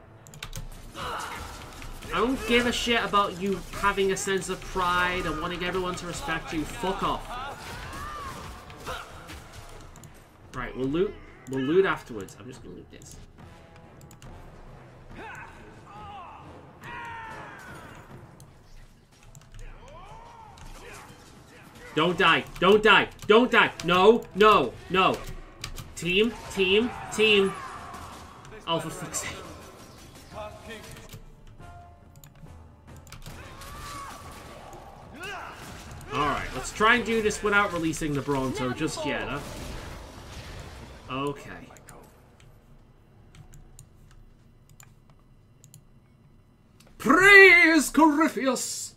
I don't give a shit about you having a sense of pride and wanting everyone to respect you. Fuck off. Right, we'll loot. We'll loot afterwards. I'm just gonna loot this. Don't die. Don't die. Don't die. No, no, no. Team, team, team. Oh, for fuck's sake. Alright, let's try and do this without releasing the Bronto just yet, huh? Okay. Praise Corypheus!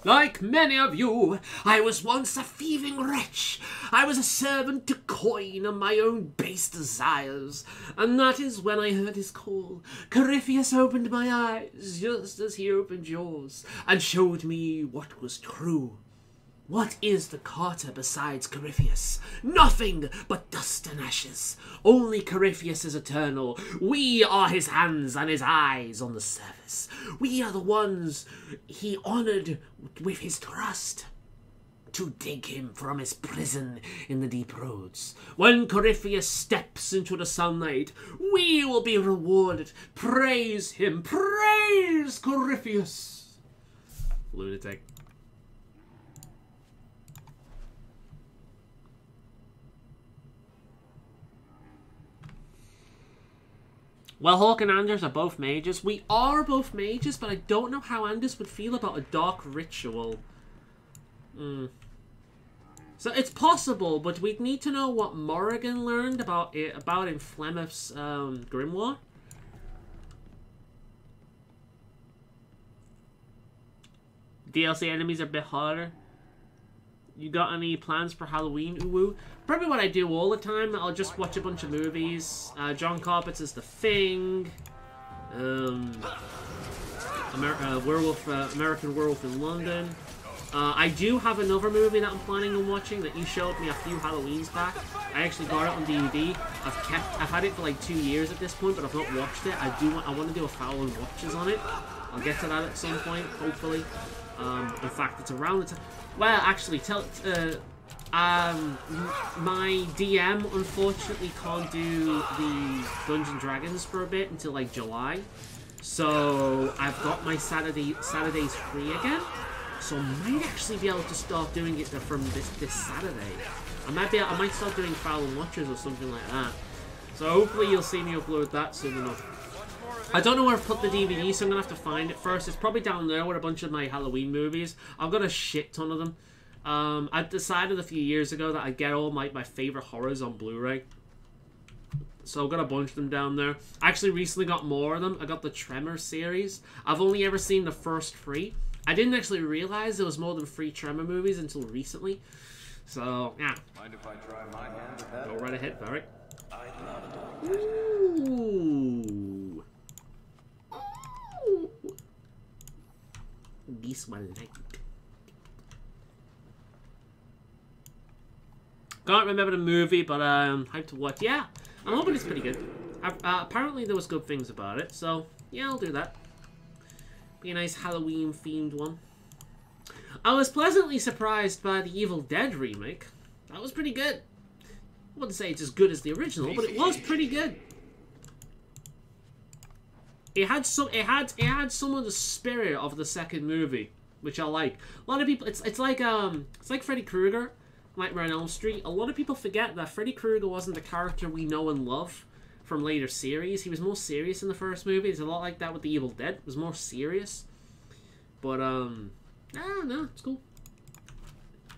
Like many of you, I was once a thieving wretch. I was a servant to coin and my own base desires. And that is when I heard his call. Corypheus opened my eyes, just as he opened yours, and showed me what was true. What is the Carter besides Corypheus? Nothing but dust and ashes. Only Corypheus is eternal. We are his hands and his eyes on the surface. We are the ones he honored with his trust to dig him from his prison in the deep roads. When Corypheus steps into the sunlight, we will be rewarded. Praise him. Praise Corypheus. Lunatic. Well, Hawk and Anders are both mages. We are both mages, but I don't know how Anders would feel about a dark ritual. So it's possible, but we'd need to know what Morrigan learned about in Flemeth's grimoire. DLC enemies are a bit harder. You got any plans for Halloween, Uwu? Probably what I do all the time. I'll just watch a bunch of movies. John Carpenter's The Thing. American Werewolf in London. I do have another movie that I'm planning on watching that you showed me a few Halloweens back. I actually got it on DVD. I've had it for like 2 years at this point, but I've not watched it. I want to do a Faolan watches on it. I'll get to that at some point, hopefully. In fact, it's around the time. Well, actually, my DM unfortunately can't do the Dungeons & Dragons for a bit until like July, so I've got my Saturdays free again. So I might actually be able to start doing it from this Saturday. I might start doing Faolan Watchers or something like that. So hopefully you'll see me upload that soon enough. I don't know where I've put the DVD, so I'm going to have to find it first. It's probably down there with a bunch of my Halloween movies. I've got a shit ton of them. I decided a few years ago that I'd get all my favorite horrors on Blu-ray. So I've got a bunch of them down there. I actually recently got more of them. I got the Tremor series. I've only ever seen the first 3. I didn't actually realize there was more than 3 Tremor movies until recently. So, yeah. Mind if I try my hand with that? Go right ahead, Barry. I'd love it. Ooh. This one light. Can't remember the movie, but hyped to watch. Yeah, I'm hoping it's pretty good. Apparently there was good things about it, so yeah, I'll do that. Be a nice Halloween themed one. I was pleasantly surprised by the Evil Dead remake. That was pretty good. I wouldn't say it's as good as the original, but it was pretty good. It had some of the spirit of the second movie, which I like. A lot of people, it's like Freddy Krueger, Nightmare on Elm Street. A lot of people forget that Freddy Krueger wasn't the character we know and love from later series. He was more serious in the first movie. It's a lot like that with the Evil Dead. It was more serious, but no, it's cool.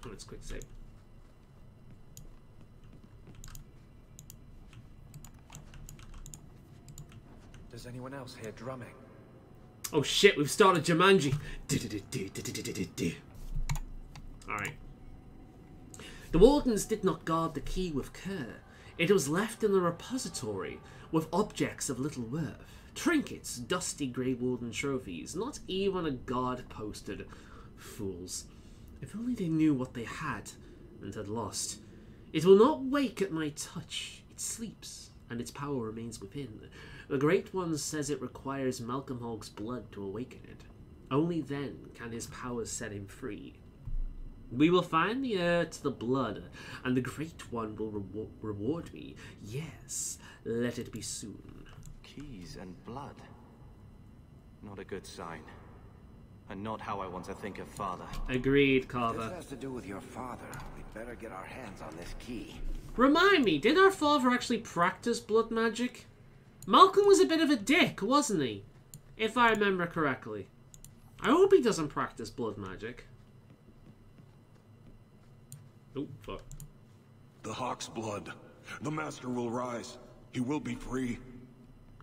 Oh, it's quick save. Does anyone else hear drumming? Oh shit, we've started Jumanji. Alright. The Wardens did not guard the key with care. It was left in the repository with objects of little worth. Trinkets, dusty Grey Warden trophies, not even a guard posted. Fools. If only they knew what they had and had lost. It will not wake at my touch. It sleeps, and its power remains within. The Great One says it requires Malcolm Hog's blood to awaken it. Only then can his powers set him free. We will find the heir to the blood, and the Great One will reward me. Yes, let it be soon. Keys and blood. Not a good sign. And not how I want to think of Father. Agreed, Carver. This has to do with your father. We'd better get our hands on this key. Remind me, did our father actually practice blood magic? Malcolm was a bit of a dick, wasn't he? If I remember correctly. I hope he doesn't practice blood magic. Oh, fuck. The Hawk's blood. The Master will rise. He will be free.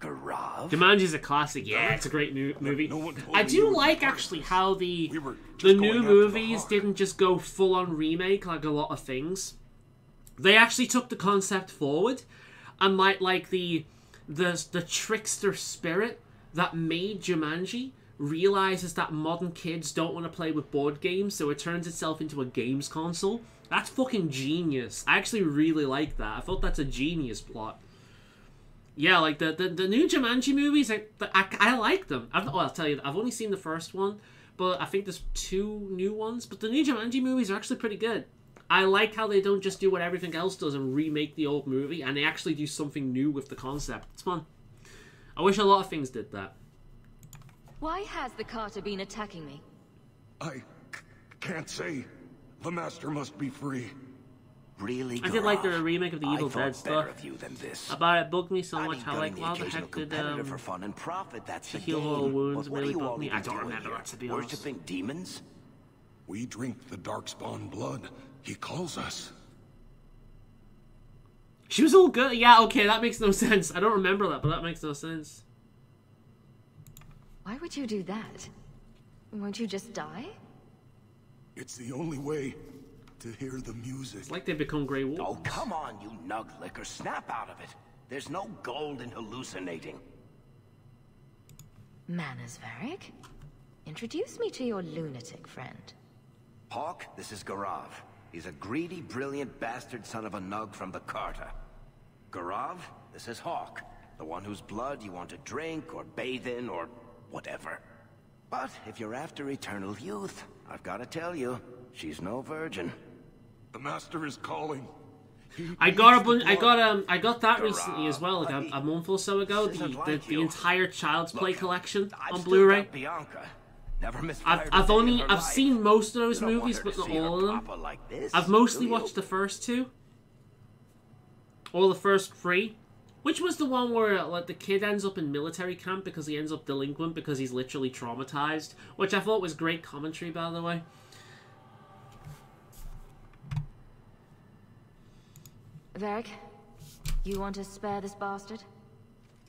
Gaurav? Jumanji's a classic. Yeah, it's a great movie. I do like actually how the new movies didn't just go full on remake like a lot of things. They actually took the concept forward, and like the trickster spirit that made Jumanji realizes that modern kids don't want to play with board games, so it turns itself into a games console. That's fucking genius. I actually really like that. I thought that's a genius plot. Yeah, like the new Jumanji movies, I like them. I'll tell you, I've only seen the first one, but I think there's 2 new ones. But the new Jumanji movies are actually pretty good. I like how they don't just do what everything else does and remake the old movie, and they actually do something new with the concept. It's fun. I wish a lot of things did that. Why has the Carter been attacking me? I can't say. The Master must be free. Really, I did like the remake of the Evil Dead stuff. Of you than this. About it bugged me so much. How like, why the heck did for fun and profit, that's the heal game. all wounds What really are you bugged me? all I don't doing remember here? that, to be honest. Worshipping demons? We drink the Darkspawn blood. He calls us. She was all good. Yeah, okay, that makes no sense. I don't remember that, but that makes no sense. Why would you do that? Won't you just die? It's the only way to hear the music. It's like they become Grey Wolves. Oh, come on, you nug licker. Snap out of it. There's no gold in hallucinating. Manners, Varric. Introduce me to your lunatic friend. Hawk, this is Gaurav. He's a greedy, brilliant bastard son of a nug from the Carter. Gaurav, this is Hawk. The one whose blood you want to drink or bathe in or whatever. But if you're after eternal youth, I've got to tell you, she's no virgin. The Master is calling. I got that recently as well, like a month or so ago. The entire Child's Play collection on Blu-ray. I've seen most of those movies, but not all of them. I've mostly watched the first 2, or the first 3. Which was the one where like the kid ends up in military camp because he ends up delinquent because he's literally traumatized, which I thought was great commentary, by the way. Varric, you want to spare this bastard?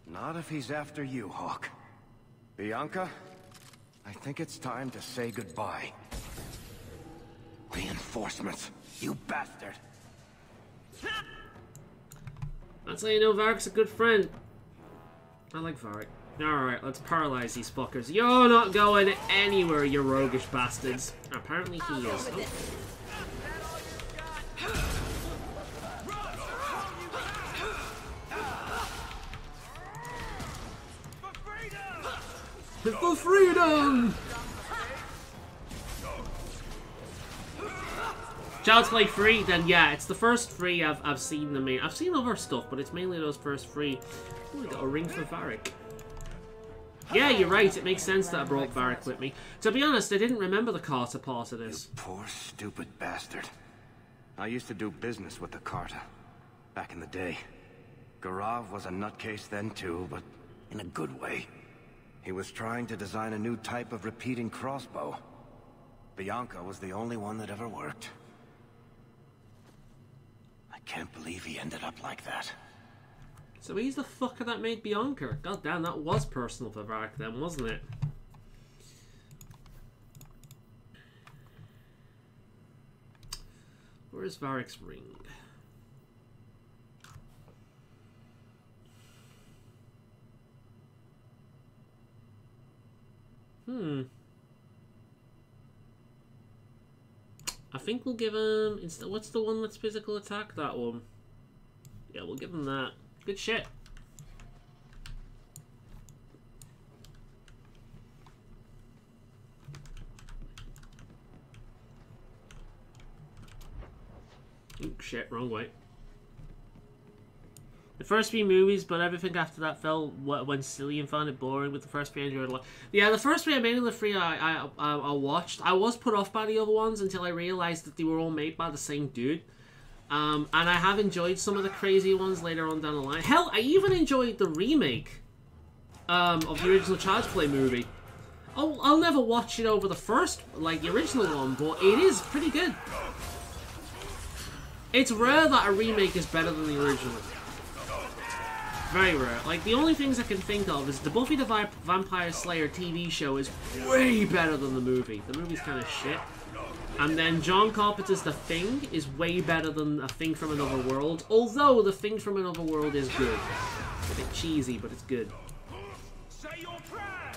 Not if he's after you, Hawk. Bianca, I think it's time to say goodbye. Reinforcements, you bastard! That's how you know Varric's a good friend. I like Varric. Alright, let's paralyze these fuckers. You're not going anywhere, you roguish bastards. Apparently he is. For freedom! Child's Play 3, then yeah, it's the first 3 I've seen the main. I've seen other stuff, but it's mainly those first 3. Ooh, I got a ring for Varric. Yeah, you're right, it makes sense that I brought Varric with me. To be honest, I didn't remember the Carter part of this. You poor, stupid bastard. I used to do business with the Carter. Back in the day. Gaurav was a nutcase then too, but in a good way. He was trying to design a new type of repeating crossbow. Bianca was the only one that ever worked. I can't believe he ended up like that. So he's the fucker that made Bianca. God damn, that was personal for Varric then, wasn't it? Where's Varric's ring? I think we'll give him... What's the one that's physical attack? That one. Yeah, we'll give him that. Good shit. Ooh, shit, wrong way. The first 3 movies, but everything after that went silly and found it boring. With the first 3 I enjoyed a lot. Yeah, the first 3 I mainly the 3 I watched. I was put off by the other ones until I realized that they were all made by the same dude. And I have enjoyed some of the crazy ones later on down the line. Hell, I even enjoyed the remake of the original Child's Play movie. I'll never watch it over the first, like the original one, but it is pretty good. It's rare that a remake is better than the original. Very rare. Like, the only things I can think of is the Buffy the Vampire Slayer TV show is way better than the movie. The movie's kind of shit. And then John Carpenter's The Thing is way better than A Thing from Another World. Although The Thing from Another World is good. It's a bit cheesy, but it's good. Say your prayers.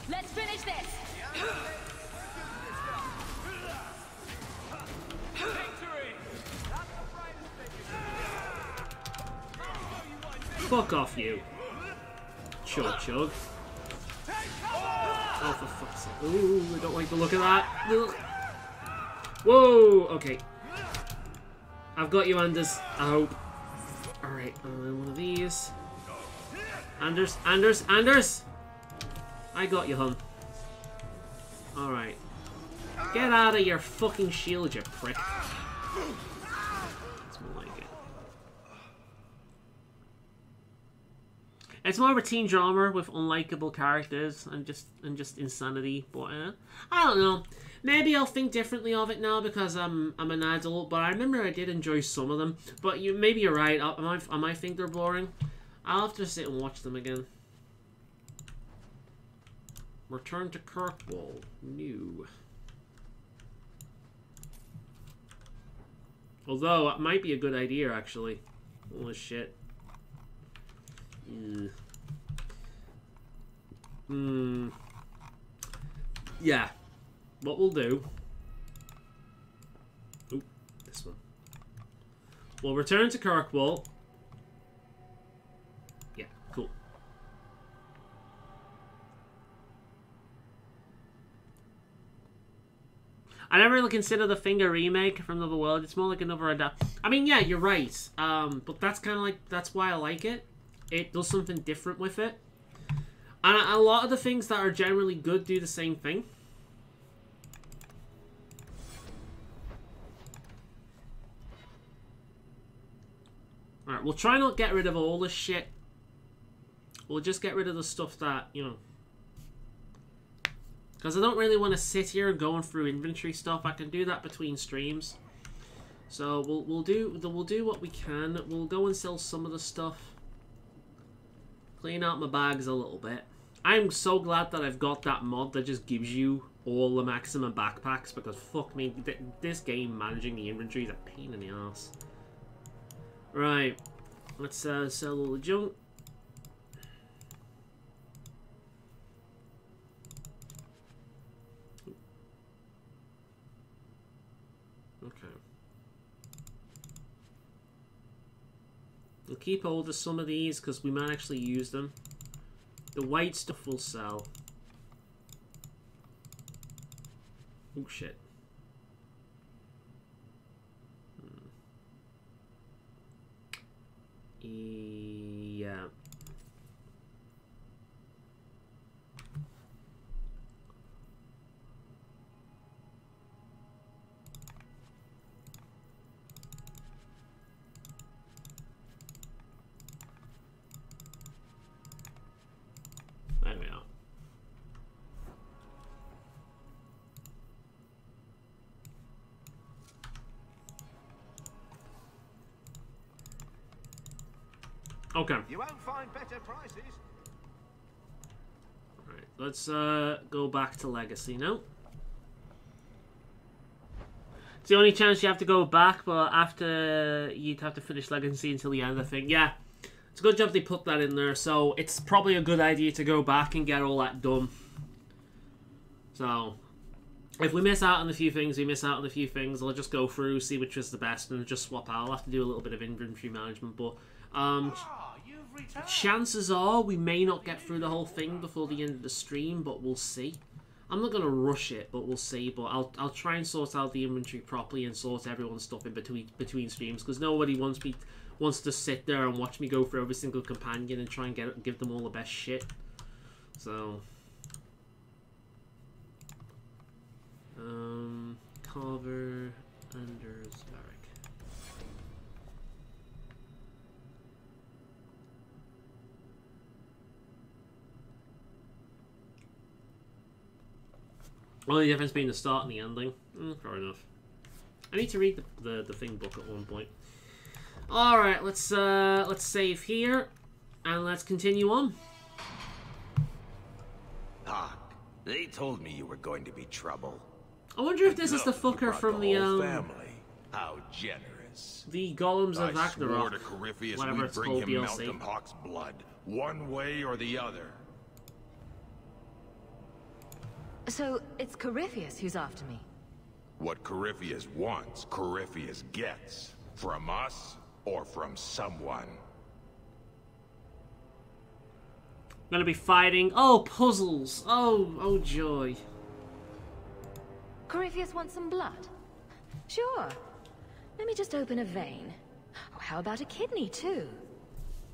Let's finish this! Fuck off, you. Chug, chug. Oh, for fuck's sake. Ooh, I don't like the look of that. Ugh. Whoa, okay. I've got you, Anders, I hope. Alright, one of these. Anders, Anders, Anders! I got you, hun. Alright. Get out of your fucking shield, you prick. That's more like it. It's more of a teen drama with unlikable characters and just insanity, but I don't know. Maybe I'll think differently of it now because I'm an adult. But I remember I did enjoy some of them. But maybe you're right. I might think they're boring. I'll have to sit and watch them again. Return to Kirkwall. New. Although it might be a good idea actually. Holy shit. Yeah. What we'll do... Oop, this one. We'll return to Kirkwall. Yeah, cool. I never really consider the Finger remake from Another World. It's more like another adapt. I mean, yeah, you're right. But that's kind of like... That's why I like it. It does something different with it. And a lot of the things that are generally good do the same thing. Alright, we'll try not get rid of all this shit. We'll just get rid of the stuff that, you know... Because I don't really want to sit here going through inventory stuff. I can do that between streams. So we'll do what we can. We'll go and sell some of the stuff. Clean out my bags a little bit. I'm so glad that I've got that mod that just gives you all the maximum backpacks, because fuck me, this game managing the inventory is a pain in the ass. Right, let's sell all the junk. Okay. We'll keep hold of some of these because we might actually use them. The white stuff will sell. Oh shit. Yeah. There we are. Okay. You won't find better prices. Alright, let's go back to Legacy now. It's the only chance you have to go back, but after you'd have to finish Legacy until the end, I think. Yeah, it's a good job they put that in there, so it's probably a good idea to go back and get all that done. So, if we miss out on a few things, we miss out on a few things. I'll just go through, see which is the best, and just swap out. I'll have to do a little bit of inventory management, but chances are we may not get through the whole thing before the end of the stream, but we'll see. I'm not gonna rush it, but we'll see. But I'll try and sort out the inventory properly and sort everyone's stuff in between streams, because nobody wants to sit there and watch me go through every single companion and try and give them all the best shit. So Carver, Anders, Varric. Only difference being the start and the ending. Fair enough. I need to read the thing book at one point. All right, let's save here, and let's continue on. They told me you were going to be trouble. I wonder if this is the fucker from the family. How generous. The Golems of I swore Ragnarok. to Corypheus Whatever we'd it's bring called, him DLC. Malcolm Hawk's blood, one way or the other. So, it's Corypheus who's after me? What Corypheus wants, Corypheus gets. From us, or from someone. I'm gonna be fighting. Oh, puzzles. Oh joy. Corypheus wants some blood? Sure. Let me just open a vein. Oh, how about a kidney, too?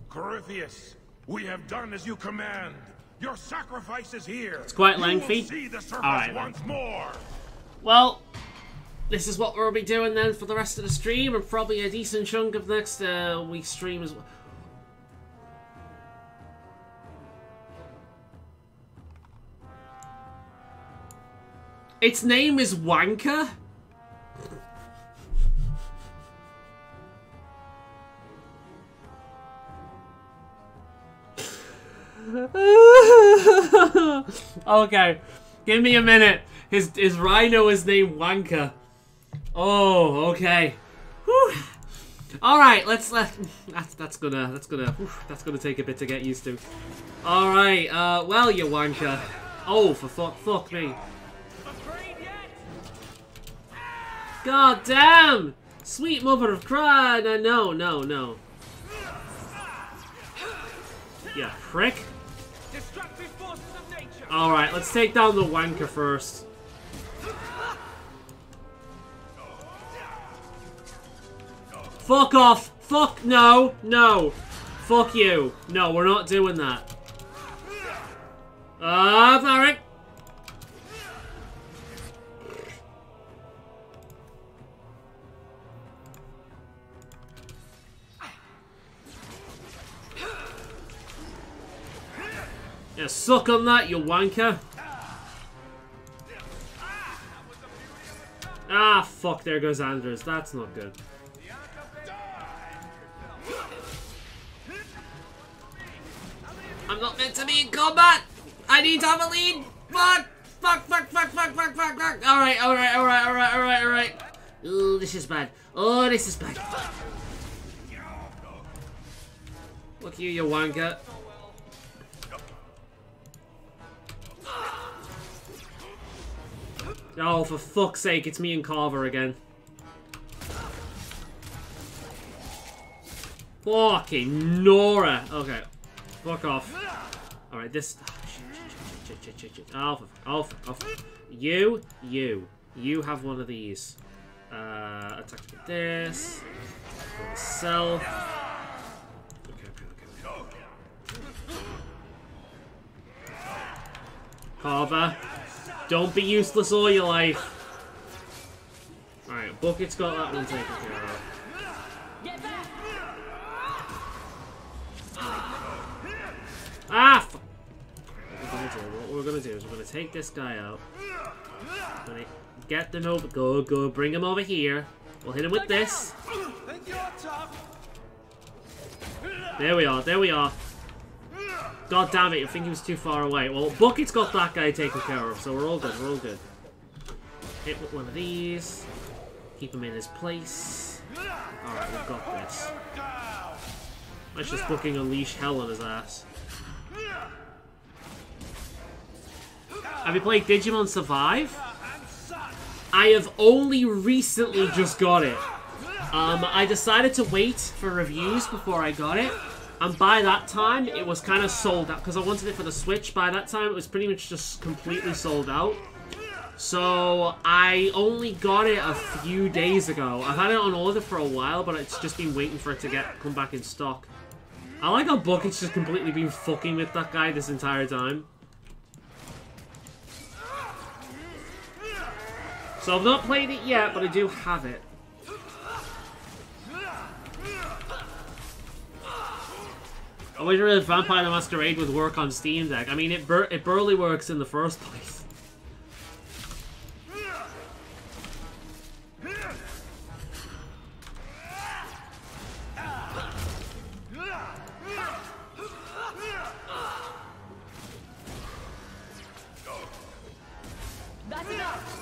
Corypheus, we have done as you command. Your sacrifice is here. It's quite lengthy. You will see the surface Alright, once more. Well, this is what we'll be doing then for the rest of the stream, and probably a decent chunk of next week's stream as well. Its name is Wanker? Okay, give me a minute. His rhino is named Wanker. Oh, okay. Whew. All right, that's gonna take a bit to get used to. All right, well, you Wanker. Oh, for fuck me. God damn! Sweet mother of crud! No. Yeah, prick. Alright, let's take down the Wanker first. Fuck off! Fuck no! Fuck you! No, we're not doing that. Varric! Yeah, suck on that, you wanker. Ah, fuck, there goes Anders. That's not good. I'm not meant to be in combat! I need to have a lead! Fuck! Alright. Ooh, this is bad. Oh, this is bad. Look you wanker. Oh, for fuck's sake, it's me and Carver again. Fucking Nora. Okay, fuck off. Alright, this... shit. Oh, You have one of these. Attack with this. Attack with self. Okay. Carver. Don't be useless all your life. Alright, Bucket's got that one taken care of. Ah! What we're gonna do is we're gonna take this guy out. We're gonna get them over. Go, bring him over here. We'll hit him with this. There we are. God damn it, I think he was too far away. Well, Bucket's got that guy taken care of, so we're all good, Hit with one of these. Keep him in his place. Alright, we've got this. Let's just fucking unleash hell on his ass. Have you played Digimon Survive? I have only recently just got it. I decided to wait for reviews before I got it. And by that time, it was kind of sold out. Because I wanted it for the Switch. By that time, it was pretty much just completely sold out. So, I only got it a few days ago. I've had it on order for a while, but it's just been waiting for it to come back in stock. I like how Bucket's just completely been fucking with that guy this entire time. So, I've not played it yet, but I do have it. I wish really Vampire the Masquerade would work on Steam Deck. I mean, it barely works in the first place.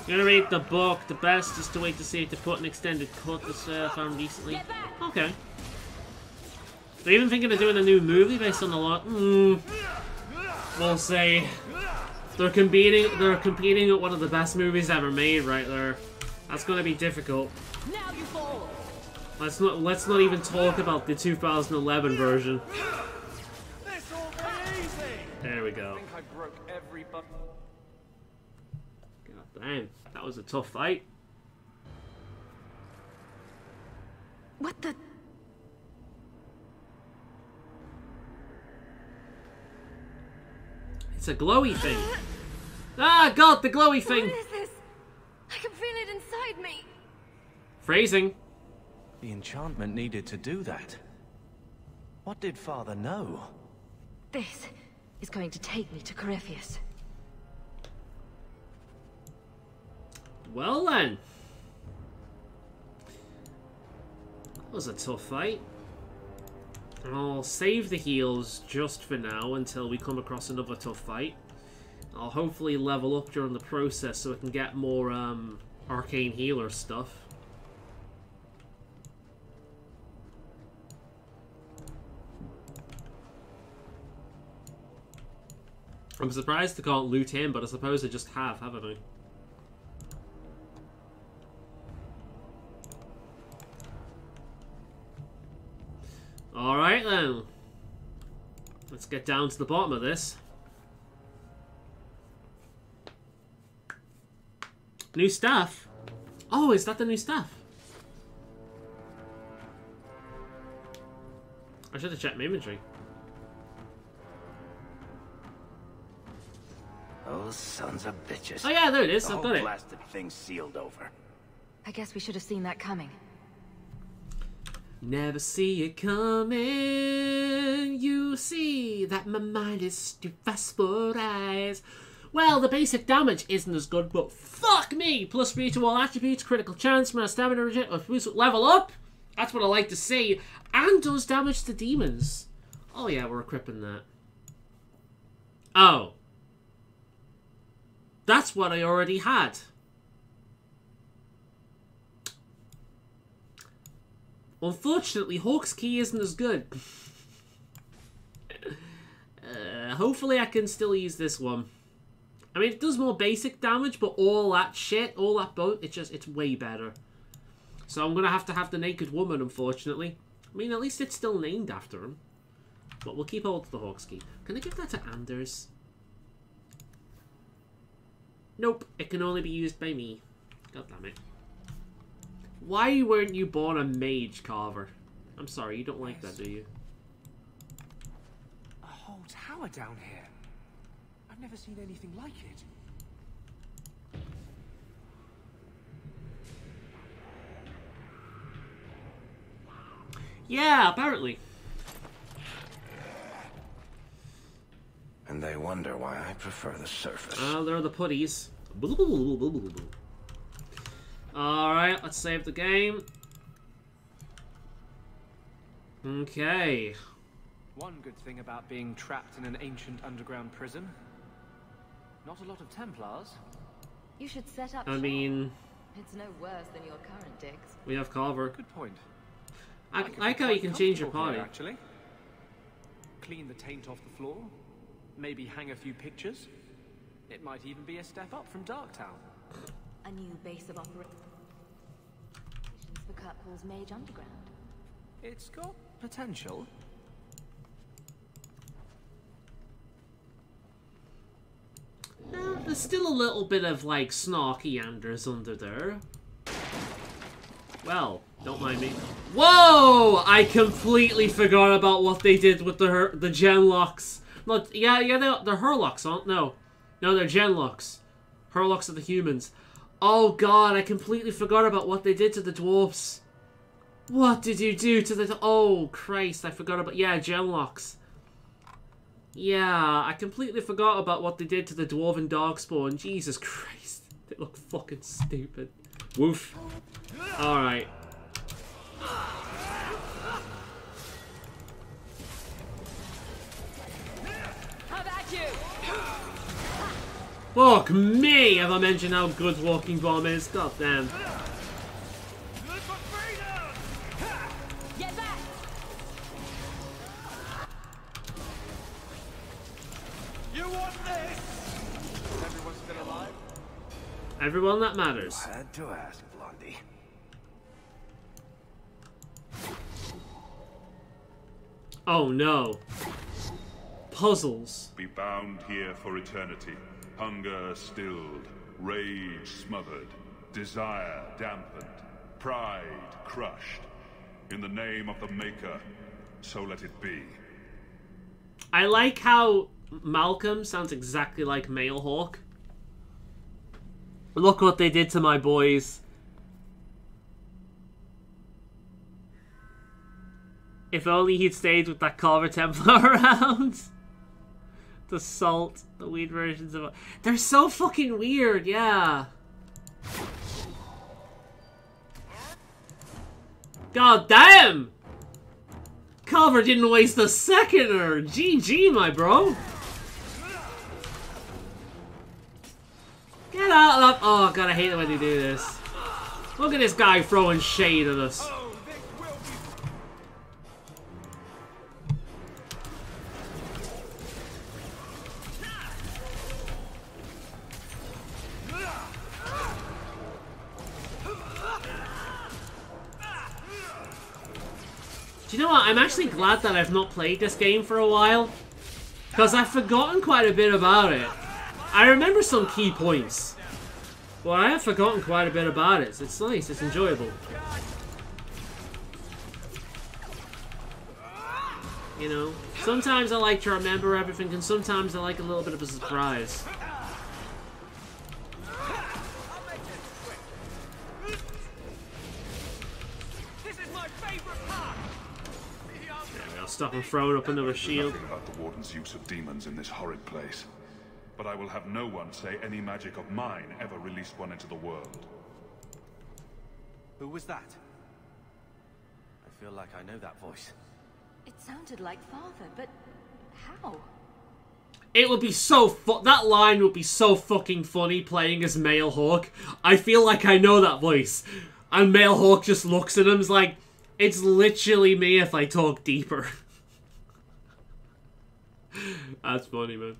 Gonna read the book. The best is to wait to see if they put an extended cut this found recently. Okay. They're even thinking of doing a new movie based on the lot. We'll say they're competing with one of the best movies ever made right there. That's gonna be difficult. Now you fall. Let's not even talk about the 2011 version. There we go. I think I broke every button. God damn, that was a tough fight. What the? It's a glowy thing. Ah, God, the glowy thing. What is this? I can feel it inside me. Phrasing. The enchantment needed to do that. What did Father know? This is going to take me to Corypheus. Well then. That was a tough fight. I'll save the heals just for now until we come across another tough fight. I'll hopefully level up during the process so I can get more arcane healer stuff. I'm surprised they can't loot him, but I suppose they just have, haven't they? Alright then. Let's get down to the bottom of this. New staff? Oh, is that the new staff? I should have checked my inventory. Those sons of bitches. Oh yeah, there it is. The I've whole got it. blasted thing's sealed over. I guess we should have seen that coming. Never see it coming. You see that my mind is too fast for eyes. Well, the basic damage isn't as good, but fuck me! Plus 3 to all attributes, critical chance, mana stamina regen, level up! That's what I like to see. And does damage to demons. Oh yeah, we're equipping that. Oh. That's what I already had. Unfortunately, Hawk's Key isn't as good. Hopefully I can still use this one. I mean, it does more basic damage, but all that shit, all that it's way better. So I'm going to have the Naked Woman, unfortunately. I mean, at least it's still named after him. But we'll keep hold of the Hawk's Key. Can I give that to Anders? Nope, it can only be used by me. God damn it. Why weren't you born a mage, Carver? I'm sorry, you don't like that, do you? A whole tower down here. I've never seen anything like it. Yeah, apparently. And they wonder why I prefer the surface. There are the putties. Alright, let's save the game. Okay. One good thing about being trapped in an ancient underground prison. Not a lot of Templars. You should set up I mean... It's no worse than your current digs. We have Carver. Good point. I like how you can change your party. Here, actually. Clean the taint off the floor. Maybe hang a few pictures. It might even be a step up from Darktown. A new base of operations for Kirkwall's Mage Underground. It's got potential. There's still a little bit of, like, snarky Anders under there. Well, don't mind me. Whoa! I completely forgot about what they did with the genlocks. Not, yeah, they're Herlocks, aren't no, they're genlocks. Herlocks are the humans. Oh god, I completely forgot about what they did to the dwarves. What did you do to the... Oh, Christ, I forgot about... Yeah, genlocks. Yeah, I completely forgot about what they did to the dwarven darkspawn. Jesus Christ. They look fucking stupid. Woof. Alright. How about you? Fuck me! Have I mentioned how good Walking Bomb is? God damn. Get back! You want this? Is everyone still alive? Everyone that matters. Had to ask, Blondie. Oh no. Puzzles. Be bound here for eternity. Hunger stilled, rage smothered, desire dampened, pride crushed. In the name of the Maker, so let it be. I like how Malcolm sounds exactly like Mailhawk. Look what they did to my boys. If only he'd stayed with that Culver Templar around. The salt, the weird versions of... They're so fucking weird, yeah. God damn! Culver didn't waste a second, or GG, my bro. Get out of that... Oh, God, I hate it when they do this. Look at this guy throwing shade at us. Do you know what? I'm actually glad that I've not played this game for a while. Because I've forgotten quite a bit about it. I remember some key points. But I have forgotten quite a bit about it. It's nice. It's enjoyable. You know? Sometimes I like to remember everything, and sometimes I like a little bit of a surprise. Stop him throwing up another shield. Nothing about the Warden's use of demons in this horrid place. But I will have no one say any magic of mine ever released one into the world. Who was that? I feel like I know that voice. It sounded like Father, but how? It would be so that line would be so fucking funny playing as Mailhawk. I feel like I know that voice. And Mailhawk just looks at him and is like, it's literally me if I talk deeper. That's funny, man.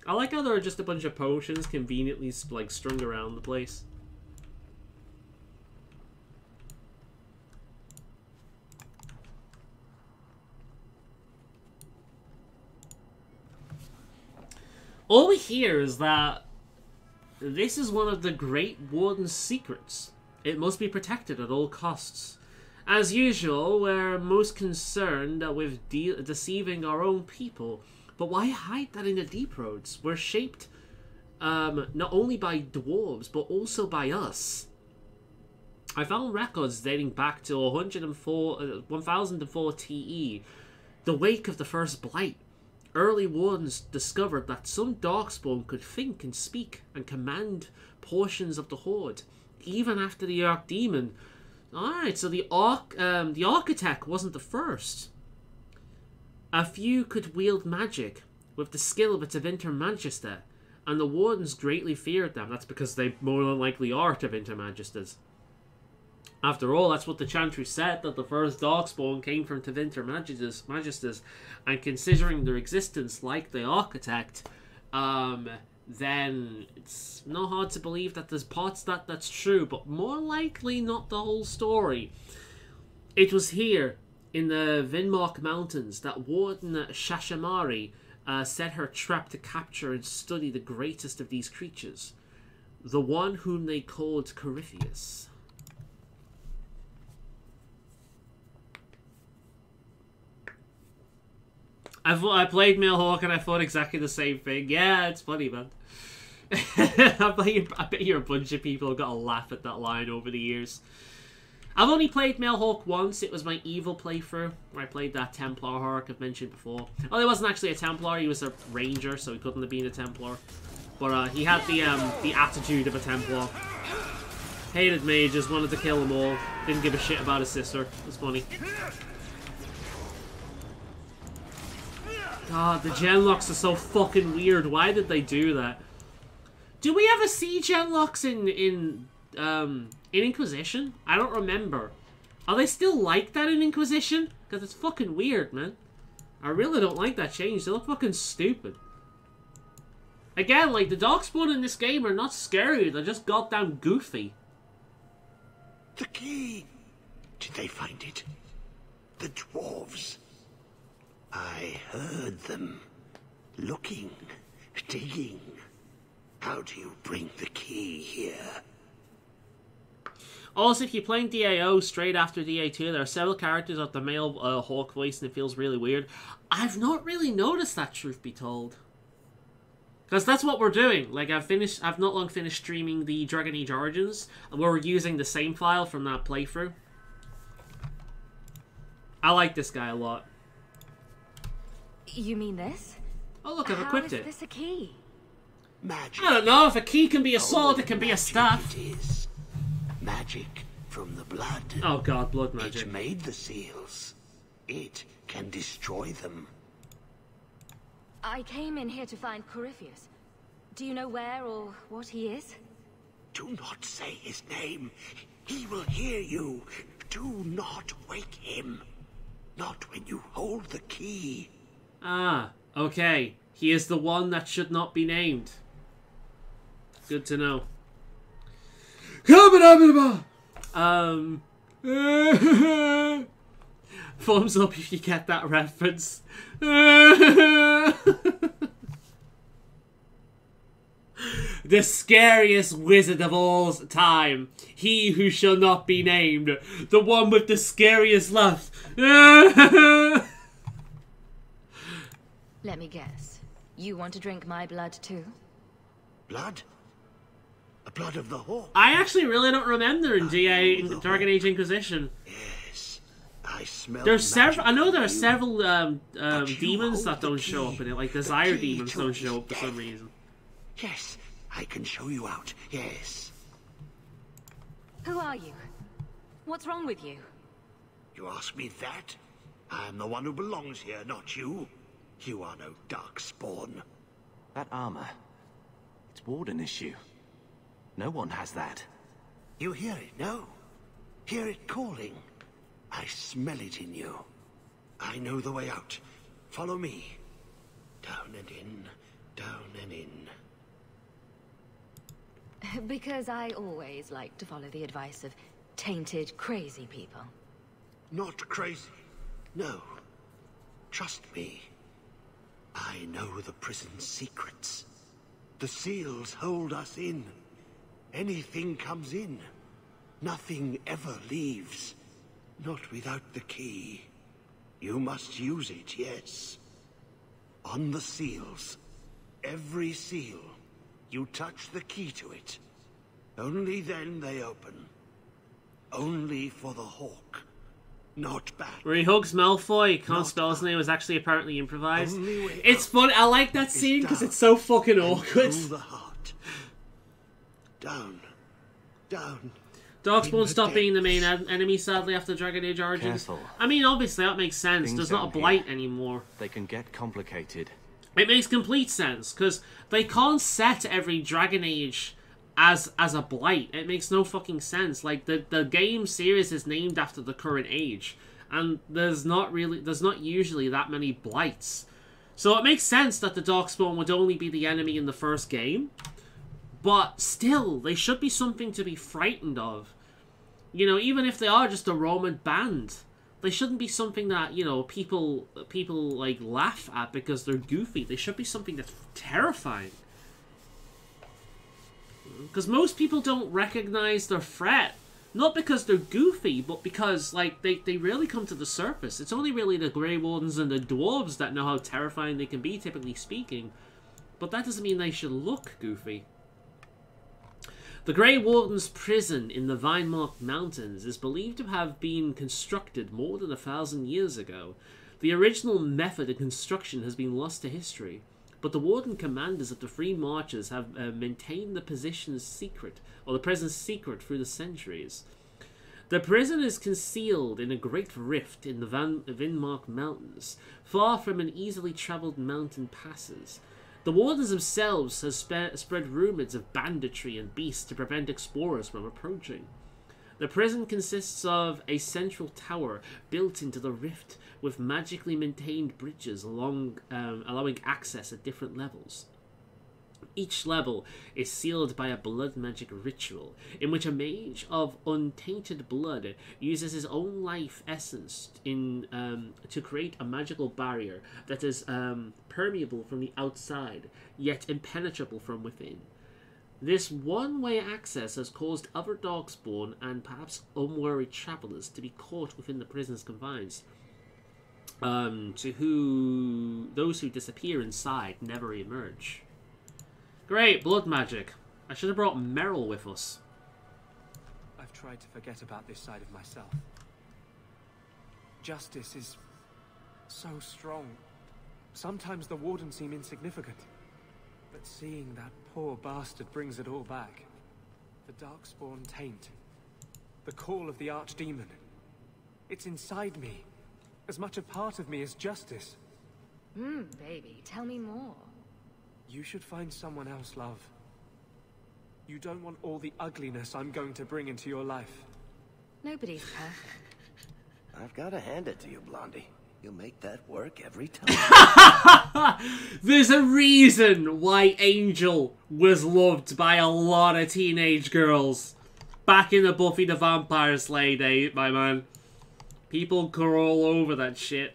I like how there are just a bunch of potions conveniently like strung around the place. All we hear is that this is one of the Great Warden's secrets. It must be protected at all costs. As usual, we're most concerned with deceiving our own people. But why hide that in the deep roads? We're shaped not only by dwarves, but also by us. I found records dating back to 1004 TE, the wake of the first Blight. Early Wardens discovered that some Darkspawn could think and speak and command portions of the Horde, even after the Archdemon. Alright, so the Architect wasn't the first. A few could wield magic with the skill of a Tevinter Magister, and the Wardens greatly feared them. That's because they more than likely are Tevinter Magisters. After all, that's what the Chantry said, that the first Darkspawn came from Tevinter Magisters, and considering their existence like the Architect, then it's not hard to believe that there's parts that's true, but more likely not the whole story. It was here, in the Vinmark Mountains, that Warden Shashamari set her trap to capture and study the greatest of these creatures, the one whom they called Corypheus. I played Mailhawk and I thought exactly the same thing. Yeah, it's funny, man. I bet you a bunch of people have got a laugh at that line over the years. I've only played Mailhawk once. It was my evil playthrough, where I played that Templar Hawk I've mentioned before. Oh, he wasn't actually a Templar, he was a Ranger, so he couldn't have been a Templar. But he had the attitude of a Templar. Hated mages, wanted to kill them all. Didn't give a shit about his sister. It was funny. God, the gen locks are so fucking weird. Why did they do that? Do we have a siege genlocks in Inquisition? I don't remember. Are they still like that in Inquisition? Because it's fucking weird, man. I really don't like that change. They look fucking stupid. Again, like, the Darkspawn in this game are not scary. They're just goddamn goofy. The key! Did they find it? The dwarves. I heard them. Looking. Digging. How do you bring the key here? Also, if you're playing DAO straight after DA2, there are several characters with the male Hawk voice and it feels really weird. I've not really noticed that, truth be told. Because that's what we're doing. Like, I've not long finished streaming the Dragon Age Origins, and we're using the same file from that playthrough. I like this guy a lot. You mean this? Oh look, I've equipped it. How is this a key? Magic. I don't know, if a key can be a sword, it can be a staff. It is. Magic from the blood. Oh god, blood magic. It made the seals. It can destroy them. I came in here to find Corypheus. Do you know where or what he is? Do not say his name. He will hear you. Do not wake him. Not when you hold the key. Ah, okay. He is the one that should not be named. Good to know. Thumbs up if you get that reference. The scariest wizard of all time. He who shall not be named. The one with the scariest laugh. Let me guess. You want to drink my blood too? Blood? The blood of the hawk? I actually really don't remember in Dragon Age Inquisition. Yes. I smell There's several. I know there are several demons that don't show up in it, like desire demons don't show up for some reason. Yes, I can show you out. Yes. Who are you? What's wrong with you? You ask me that? I'm the one who belongs here, not you. You are no darkspawn. That armor. It's Warden issue. No one has that. You hear it, no? Hear it calling. I smell it in you. I know the way out. Follow me. Down and in, down and in. Because I always like to follow the advice of tainted, crazy people. Not crazy. No. Trust me. I know the prison's secrets. The seals hold us in. Anything comes in. Nothing ever leaves. Not without the key. You must use it, yes. On the seals. Every seal. You touch the key to it. Only then they open. Only for the hawk. Not back. Where he hugs Malfoy, can't spell his name, was actually apparently improvised. It's fun. I like that scene because it's so fucking awkward. The heart. Down. Down. Darkspawn stopped being the main enemy, sadly, after Dragon Age Origins. Careful. I mean, obviously, that makes sense. Things There's not a down here. blight anymore. They can get complicated. It makes complete sense, because they can't set every Dragon Age as a blight. It makes no fucking sense. Like, the game series is named after the current age, and there's not usually that many blights. So it makes sense that the Darkspawn would only be the enemy in the first game, but still, they should be something to be frightened of. You know, even if they are just a Roman band, they shouldn't be something that, you know, people like laugh at because they're goofy. They should be something that's terrifying. Because most people don't recognize their threat. Not because they're goofy, but because, like, they rarely come to the surface. It's only really the Grey Wardens and the Dwarves that know how terrifying they can be, typically speaking. But that doesn't mean they should look goofy. The Grey Warden's prison in the Vine-Marked Mountains is believed to have been constructed more than 1,000 years ago. The original method of construction has been lost to history, but the Warden commanders of the Free Marchers have maintained the position's secret, or the prison's secret, through the centuries. The prison is concealed in a great rift in the Vine-Marked Mountains, far from an easily travelled mountain passes. The wardens themselves have spread rumours of banditry and beasts to prevent explorers from approaching. The prison consists of a central tower built into the rift with magically maintained bridges allowing access at different levels. Each level is sealed by a blood magic ritual, in which a mage of untainted blood uses his own life essence to create a magical barrier that is permeable from the outside, yet impenetrable from within. This one-way access has caused other Darkspawn and perhaps unwary travellers to be caught within the prison's confines. Those who disappear inside never emerge. Great, blood magic. I should have brought Meryl with us. I've tried to forget about this side of myself. Justice is so strong. Sometimes the wardens seem insignificant. But seeing that poor bastard brings it all back. The Darkspawn taint. The call of the Archdemon. It's inside me. As much a part of me as justice. Baby, tell me more. You should find someone else, love. You don't want all the ugliness I'm going to bring into your life. Nobody's perfect. I've got to hand it to you, Blondie. You make that work every time. There's a reason why Angel was loved by a lot of teenage girls. Back in the Buffy the Vampire Slayer days, my man. People go all over that shit.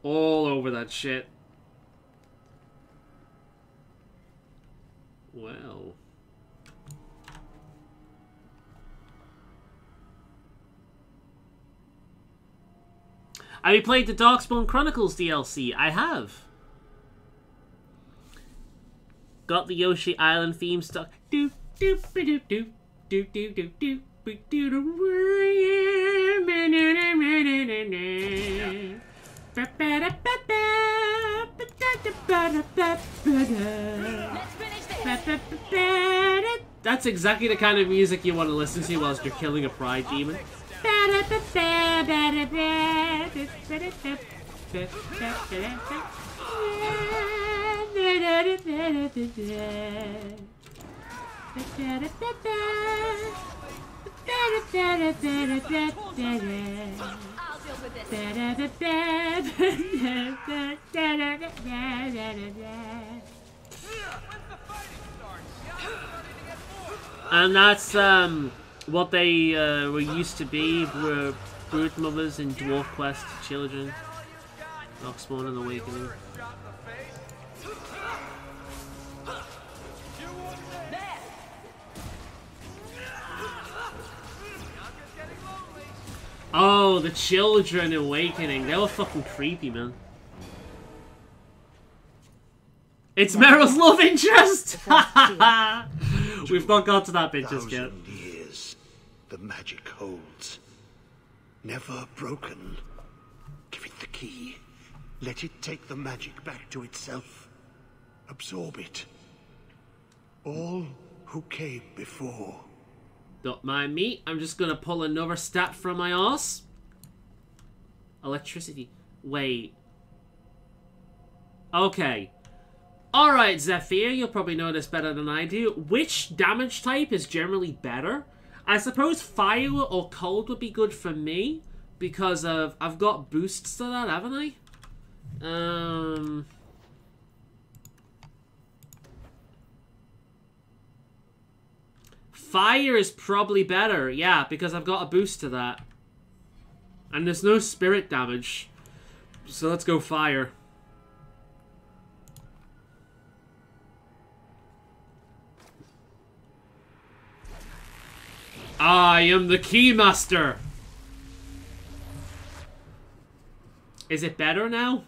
All over that shit. Well. Have you played the Darkspawn Chronicles DLC? I have. Got the Yoshi Island theme stuck. Do do do do do do do do do do do. That's exactly the kind of music you want to listen to whilst you're killing a pride demon. And that's what they were used to be, were brood mothers in Dwarf Quest children. Darkspawn and Awakening. Oh, the children awakening. They were fucking creepy, man. It's Meryl's love interest! We've not got to that bit just yet. Years the magic holds. Never broken. Give it the key. Let it take the magic back to itself. Absorb it. All who came before. Don't mind me, I'm just gonna pull another stat from my arse. Electricity. Wait. Okay. Alright, Zephyr, you'll probably know this better than I do. Which damage type is generally better? I suppose fire or cold would be good for me, because I've got boosts to that, haven't I? Fire is probably better, yeah, because I've got a boost to that. And there's no spirit damage. So let's go fire. I am the Keymaster! Is it better now?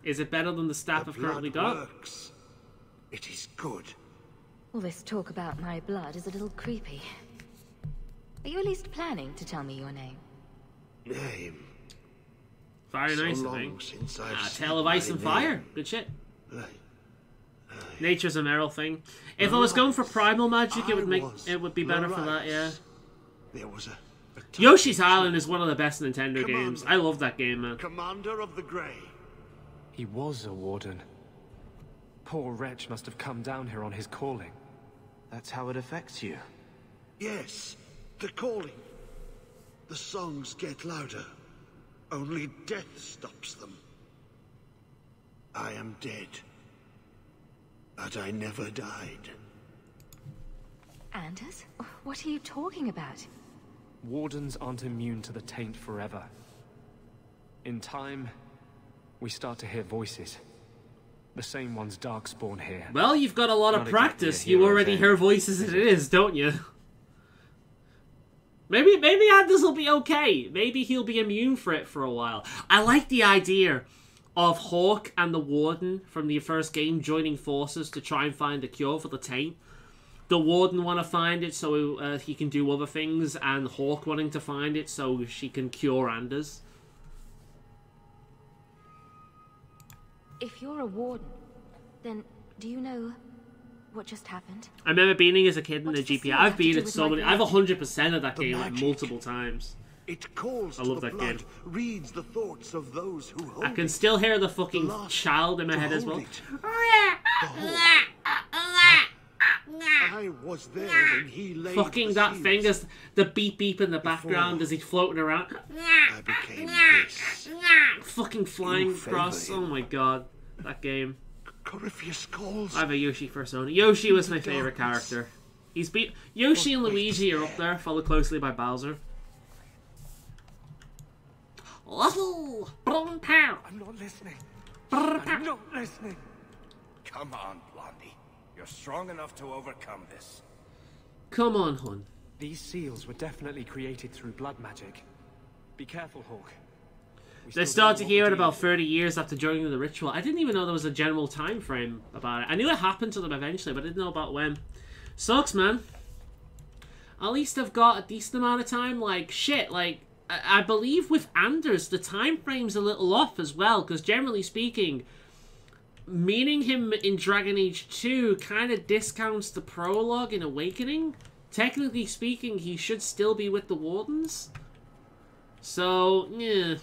Is it better than the staff I've currently got? Works. It is good. All this talk about my blood is a little creepy. Are you at least planning to tell me your name? Name? Fire and Ice, I think. Tale of Ice and Fire. Good shit. Nature's a Meryl thing. If I was going for primal magic, it would be better for that, yeah. There was a Yoshi's Island is one of the best Nintendo games. I love that game, man. Commander of the Grey. He was a warden. poor wretch must have come down here on his calling. That's how it affects you. Yes, the calling. The songs get louder. Only death stops them. I am dead. But I never died. Anders? What are you talking about? Wardens aren't immune to the taint forever. In time, we start to hear voices. The same ones Darkspawn hear. Well, you've got a lot of Not practice. exactly a You already hero's hear end. voices as it is, don't you? Maybe Anders will be okay. Maybe he'll be immune for it for a while. I like the idea of Hawk and the Warden from the first game joining forces to try and find a cure for the taint. The Warden want to find it so he can do other things, and Hawk wanting to find it so she can cure Anders. If you're a warden, then do you know what just happened? I remember beating as a kid in the does the GP. seal I've have to beat do it with so my many. I've blood? 100% of that The game like magic. multiple times. It calls I to love the that blood, game. reads the thoughts of those who hold I can it. still hear the fucking last child in my to head as hold well. it. I was there when he laid Fucking the that seals. thing is the beep beep in the background as he's floating around. I became this. Fucking flying You favor across. him. Oh my god. That game. Corypheus calls. I have a Yoshi for Sony. Yoshi was my favorite darkness. character. He's beat Yoshi and Luigi are up there, followed closely by Bowser. Little brown pow. I'm not listening. Brr, I'm not listening. Come on, Blondie. You're strong enough to overcome this. Come on, hun. These seals were definitely created through blood magic. Be careful, Hawk. We They still start don't to know hear what it we're about dealing 30 years after joining the ritual. I didn't even know there was a general time frame about it. I knew it happened to them eventually, but I didn't know about when. Sucks, man. At least I've got a decent amount of time. Like, shit, like, I believe with Anders, the time frame's a little off as well, because generally speaking, meeting him in Dragon Age 2 kind of discounts the prologue in Awakening. Technically speaking, he should still be with the Wardens. So, yeah.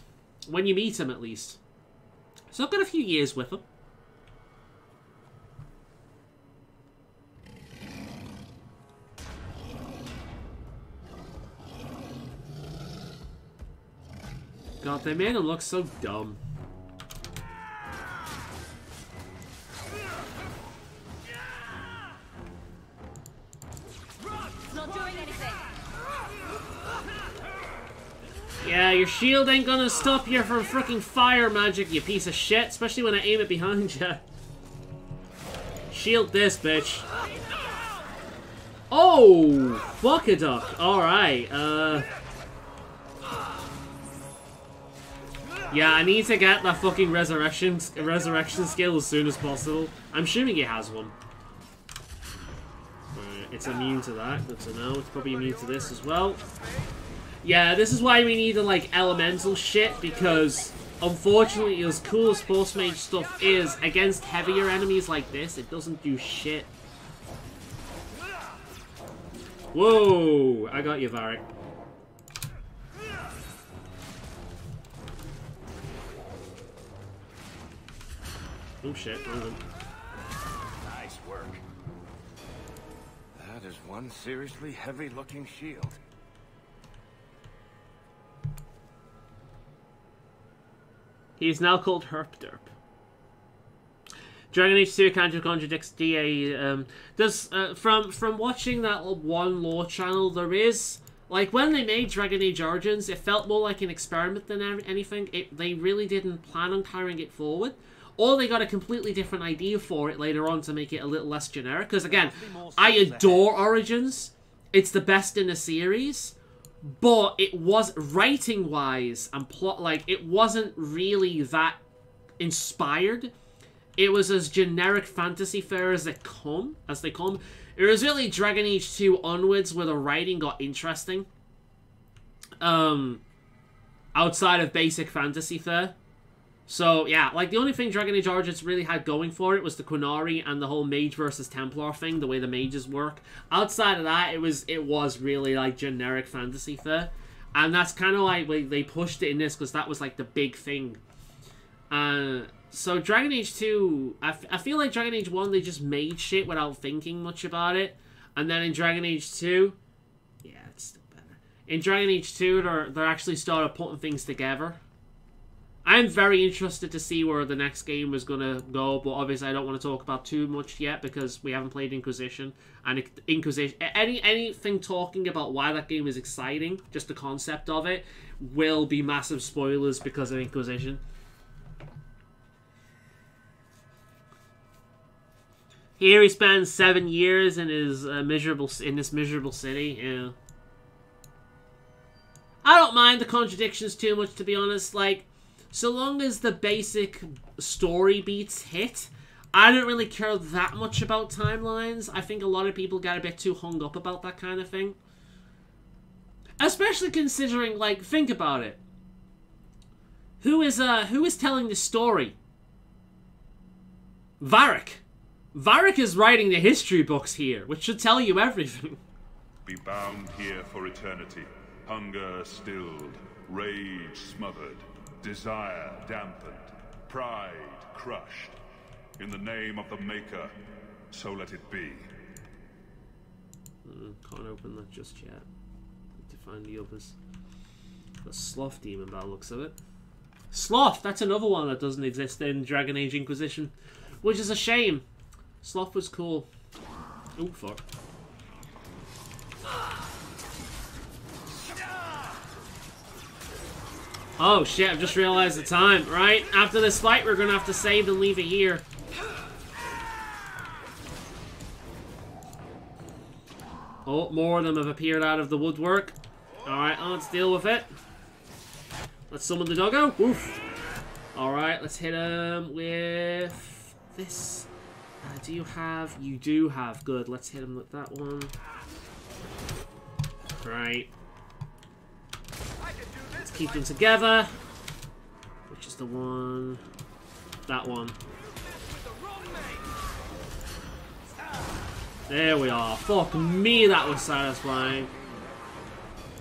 When you meet him, at least. So I've got a few years with him. God, they made him look so dumb. It's not doing anything. Yeah, your shield ain't gonna stop you from freaking fire magic, you piece of shit. Especially when I aim it behind you. Shield this, bitch. Oh! Fuck a duck. Alright, yeah, I need to get that fucking resurrection skill as soon as possible. I'm assuming he has one. It's immune to that. Good to know. It's probably immune to this as well. Yeah, this is why we need the, like, elemental shit, because unfortunately, as cool as Force Mage stuff is, against heavier enemies like this, it doesn't do shit. Whoa! I got you, Varric. Oh shit, hold on. Nice work. That is one seriously heavy-looking shield. He is now called Herpderp. Dragon Age 2 kind of contradicts DA. From watching that one lore channel, there is, like, when they made Dragon Age Origins, it felt more like an experiment than anything. They really didn't plan on carrying it forward. Or they got a completely different idea for it later on to make it a little less generic. Because again, I adore Origins. It's the best in the series. But it was, writing-wise and plot, like, it wasn't really that inspired. It was as generic fantasy fare as they come. It was really Dragon Age 2 onwards where the writing got interesting. Outside of basic fantasy fare. So, yeah, like, the only thing Dragon Age Origins really had going for it was the Qunari and the whole Mage versus Templar thing, the way the mages work. Outside of that, it was really, like, generic fantasy fare. And that's kind of like they pushed it in this, because that was, like, the big thing. So Dragon Age 2, I feel like Dragon Age 1, they just made shit without thinking much about it. And then in Dragon Age 2, yeah, it's still better. In Dragon Age 2, they're actually started putting things together. I'm very interested to see where the next game is going to go, but obviously I don't want to talk about too much yet because we haven't played Inquisition. And Inquisition, anything talking about why that game is exciting, just the concept of it, will be massive spoilers because of Inquisition. Here he spends 7 years in his this miserable city. Yeah. I don't mind the contradictions too much, to be honest. Like, so long as the basic story beats hit, I don't really care that much about timelines. I think a lot of people get a bit too hung up about that kind of thing. Especially considering, like, think about it. Who is telling the story? Varric. Varric is writing the history books here, which should tell you everything. Be bound here for eternity. Hunger stilled, rage smothered, desire dampened, pride crushed. In the name of the Maker, so let it be. Can't open that just yet. Need to find the others. The Sloth Demon by the looks of it. Sloth! That's another one that doesn't exist in Dragon Age Inquisition. Which is a shame. Sloth was cool. Oh, fuck. Oh, shit, I've just realized the time. Right, after this fight, we're gonna have to save and leave it here. Oh, more of them have appeared out of the woodwork. Alright, let's deal with it. Let's summon the doggo. Oof. Alright, let's hit him with this. Do you have? You do have. Good. Let's hit him with that one. Right. Let's keep them together. Which is the one? That one. There we are. Fuck me, that was satisfying.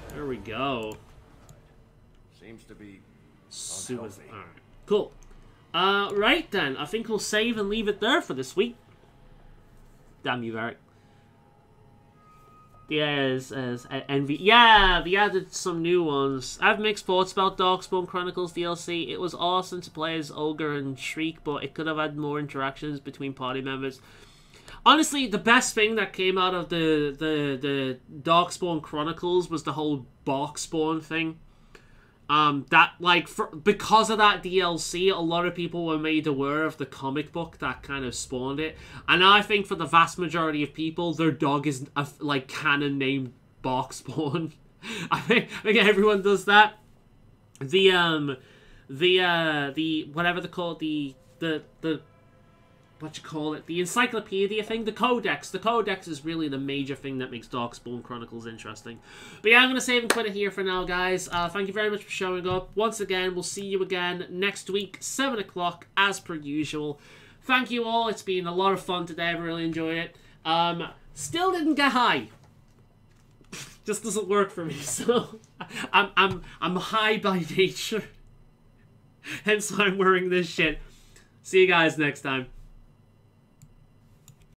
There we go. Seems to be super. Alright. Cool. Right then. I think we'll save and leave it there for this week. Damn you, Varric. Yes, Envy. Yeah, they added some new ones. I have mixed thoughts about Darkspawn Chronicles DLC. It was awesome to play as Ogre and Shriek, but it could have had more interactions between party members. Honestly, the best thing that came out of the Darkspawn Chronicles was the whole Barkspawn thing. Because of that DLC, a lot of people were made aware of the comic book that kind of spawned it. And I think for the vast majority of people, their dog is like canon named Barkspawn. I think everyone does that. The whatever they call it, the what you call it, the encyclopedia thing, the codex. The codex is really the major thing that makes Darkspawn Chronicles interesting. But yeah, I'm going to save and quit it here for now, guys. Thank you very much for showing up. Once again, we'll see you again next week, 7 o'clock, as per usual. Thank you all. It's been a lot of fun today. I really enjoyed it. Still didn't get high. Just doesn't work for me, so I'm high by nature. Hence why I'm wearing this shit. See you guys next time.